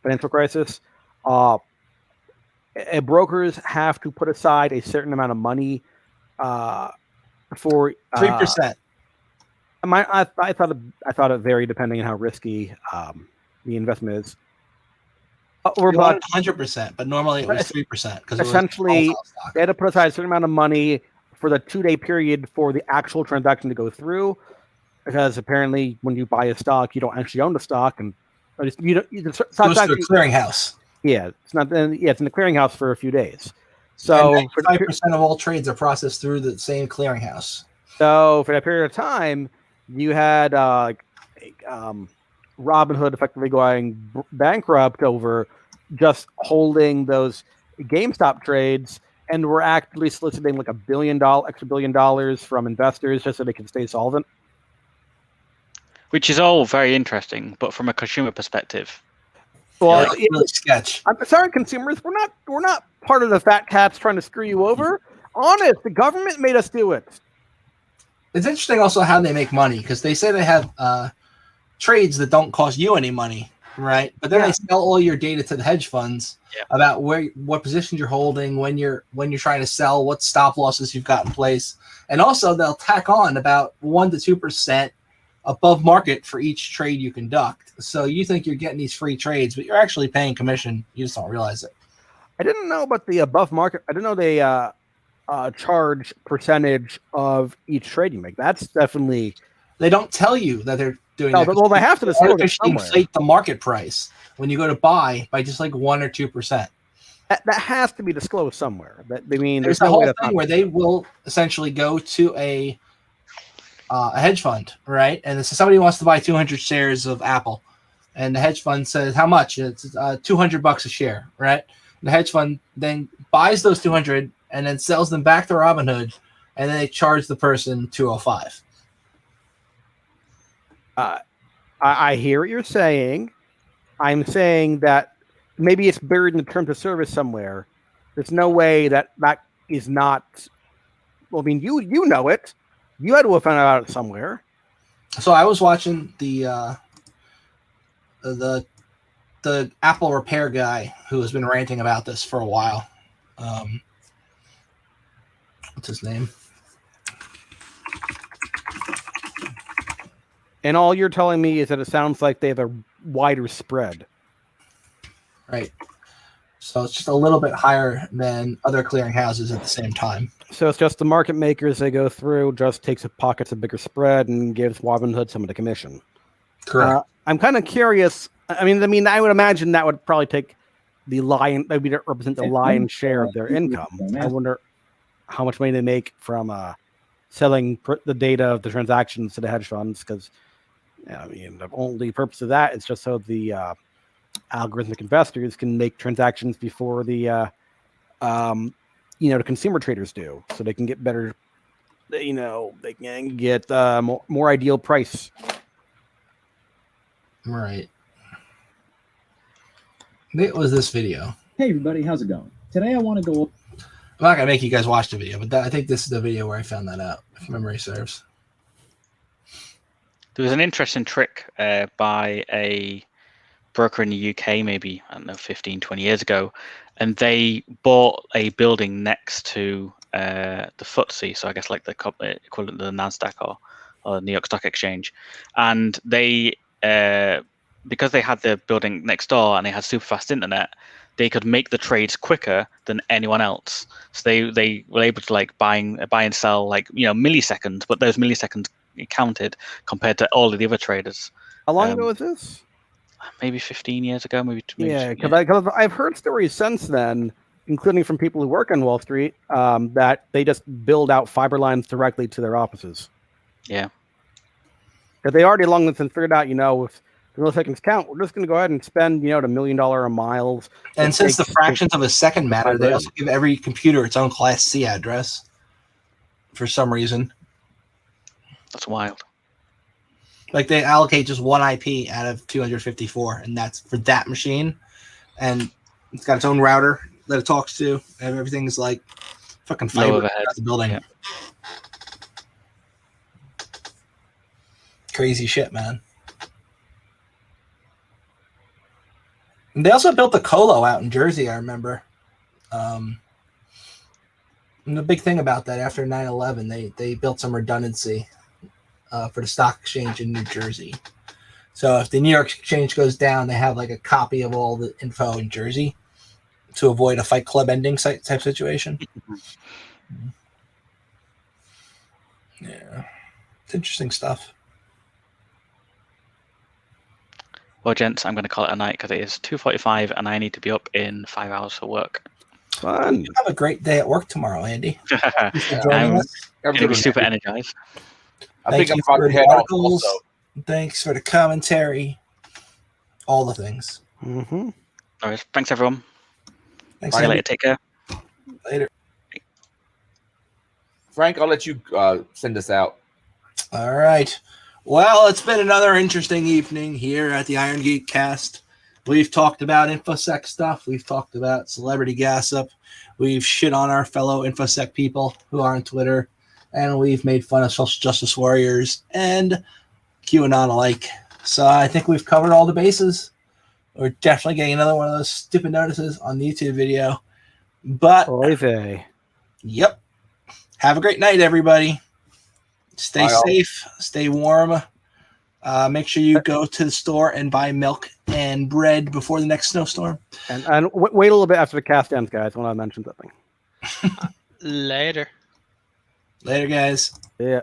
financial crisis, brokers have to put aside a certain amount of money for 3%. I thought it varied depending on how risky the investment is. Or about 100%, but normally it was 3% because essentially they had to put aside a certain amount of money for the 2-day period for the actual transaction to go through, because apparently when you buy a stock, you don't actually own the stock, and it's to a clearinghouse. Yeah, it's not. Yeah, it's in the clearinghouse for a few days. So 5% of all trades are processed through the same clearinghouse. So for that period of time, you had Robinhood effectively going bankrupt over just holding those GameStop trades, and we're actively soliciting like $1 billion from investors just so they can stay solvent. Which is all very interesting, but from a consumer perspective, well, it's really sketch. I'm sorry, consumers, we're not part of the fat cats trying to screw you over. Honest, the government made us do it. It's interesting also how they make money, because they say they have trades that don't cost you any money, right? But then they sell all your data to the hedge funds about what positions you're holding, when you're trying to sell, what stop losses you've got in place, and also they'll tack on about 1 to 2% above market for each trade you conduct. So you think you're getting these free trades, but you're actually paying commission. You just don't realize it. I didn't know about the above market. I didn't know they charge percentage of each trade you make. That's definitely. They don't tell you that they're doing that. Well, they have to disclose it somewhere. Inflate the market price when you go to buy by just like 1 or 2%. That has to be disclosed somewhere. That I mean, there's a whole thing where they will essentially go to a hedge fund, right? And so somebody wants to buy 200 shares of Apple, and the hedge fund says how much? It's $200 a share, right? The hedge fund then buys those 200 and then sells them back to Robinhood, and then they charge the person $205. I hear what you're saying. I'm saying that maybe it's buried in the terms of service somewhere. There's no way that is not. Well, I mean, you know it. You had to have found out it somewhere. So I was watching the Apple repair guy who has been ranting about this for a while. What's his name? And all you're telling me is that it sounds like they have a wider spread. Right. So it's just a little bit higher than other clearinghouses at the same time. So it's just the market makers they go through, just takes pockets a bigger spread and gives Robinhood some of the commission. Correct. I'm kind of curious. I mean, I would imagine that would probably take that would represent the lion's share of their income. I wonder how much money they make from selling the data of the transactions to the hedge funds, because I mean, the only purpose of that is just so the algorithmic investors can make transactions before the the consumer traders do, so they can get better, they can get more ideal price. Right. It was this video. Hey everybody, how's it going? Today I want to go. I'm not gonna make you guys watch the video, but I think this is the video where I found that out, if memory serves. There was an interesting trick by a broker in the UK, maybe, I don't know, 15, 20 years ago, and they bought a building next to the FTSE, so I guess like the equivalent to the NASDAQ or New York Stock Exchange, and they because they had the building next door and they had super fast internet, they could make the trades quicker than anyone else. So they were able to like buy and sell milliseconds, but those milliseconds counted compared to all of the other traders. How long ago was this? Maybe 15 years ago, maybe. Yeah, because I've heard stories since then including from people who work on Wall Street, that they just build out fiber lines directly to their offices. Yeah. Because they already long since figured out, if the milliseconds count, we're just going to go ahead and spend, the $1 million a miles. And since the fractions of a second matter, they also give every computer its own Class C address for some reason. That's wild. Like they allocate just one IP out of 254, and that's for that machine. And it's got its own router that it talks to, and everything's like fucking fiber overhead. across the building. Yeah. Crazy shit, man. And they also built the Colo out in Jersey, I remember. And the big thing about that, after 9/11, they built some redundancy for the stock exchange in New Jersey. So if the New York exchange goes down, they have like a copy of all the info in Jersey to avoid a Fight Club ending type situation. Yeah. It's interesting stuff. Well, gents, I'm going to call it a night because it is 2:45 and I need to be up in 5 hours for work. Fun. Have a great day at work tomorrow, Andy. Thanks for I'm joining us. going to be super energized. I think I'm for about to the head out articles. also. Thanks for the commentary. All the things. Mm-hmm. All right, thanks, everyone. Thanks, Bye, Andy. later. Take care. Later. Frank, I'll let you send us out. All right. Well, it's been another interesting evening here at the Irongeek Cast. We've talked about InfoSec stuff. We've talked about celebrity gossip. We've shit on our fellow InfoSec people who are on Twitter. And we've made fun of social justice warriors and QAnon alike. So I think we've covered all the bases. We're definitely getting another one of those stupid notices on the YouTube video. But, Oy vey. yep. Have a great night, everybody. Stay Bye, all. safe. Stay warm. Make sure you go to the store and buy milk and bread before the next snowstorm. And wait a little bit after the cast ends, guys, when I mention something. Later. Later, guys. Yeah.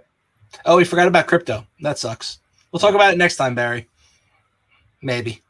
Oh, we forgot about crypto. That sucks. We'll talk about it next time, Barry. Maybe.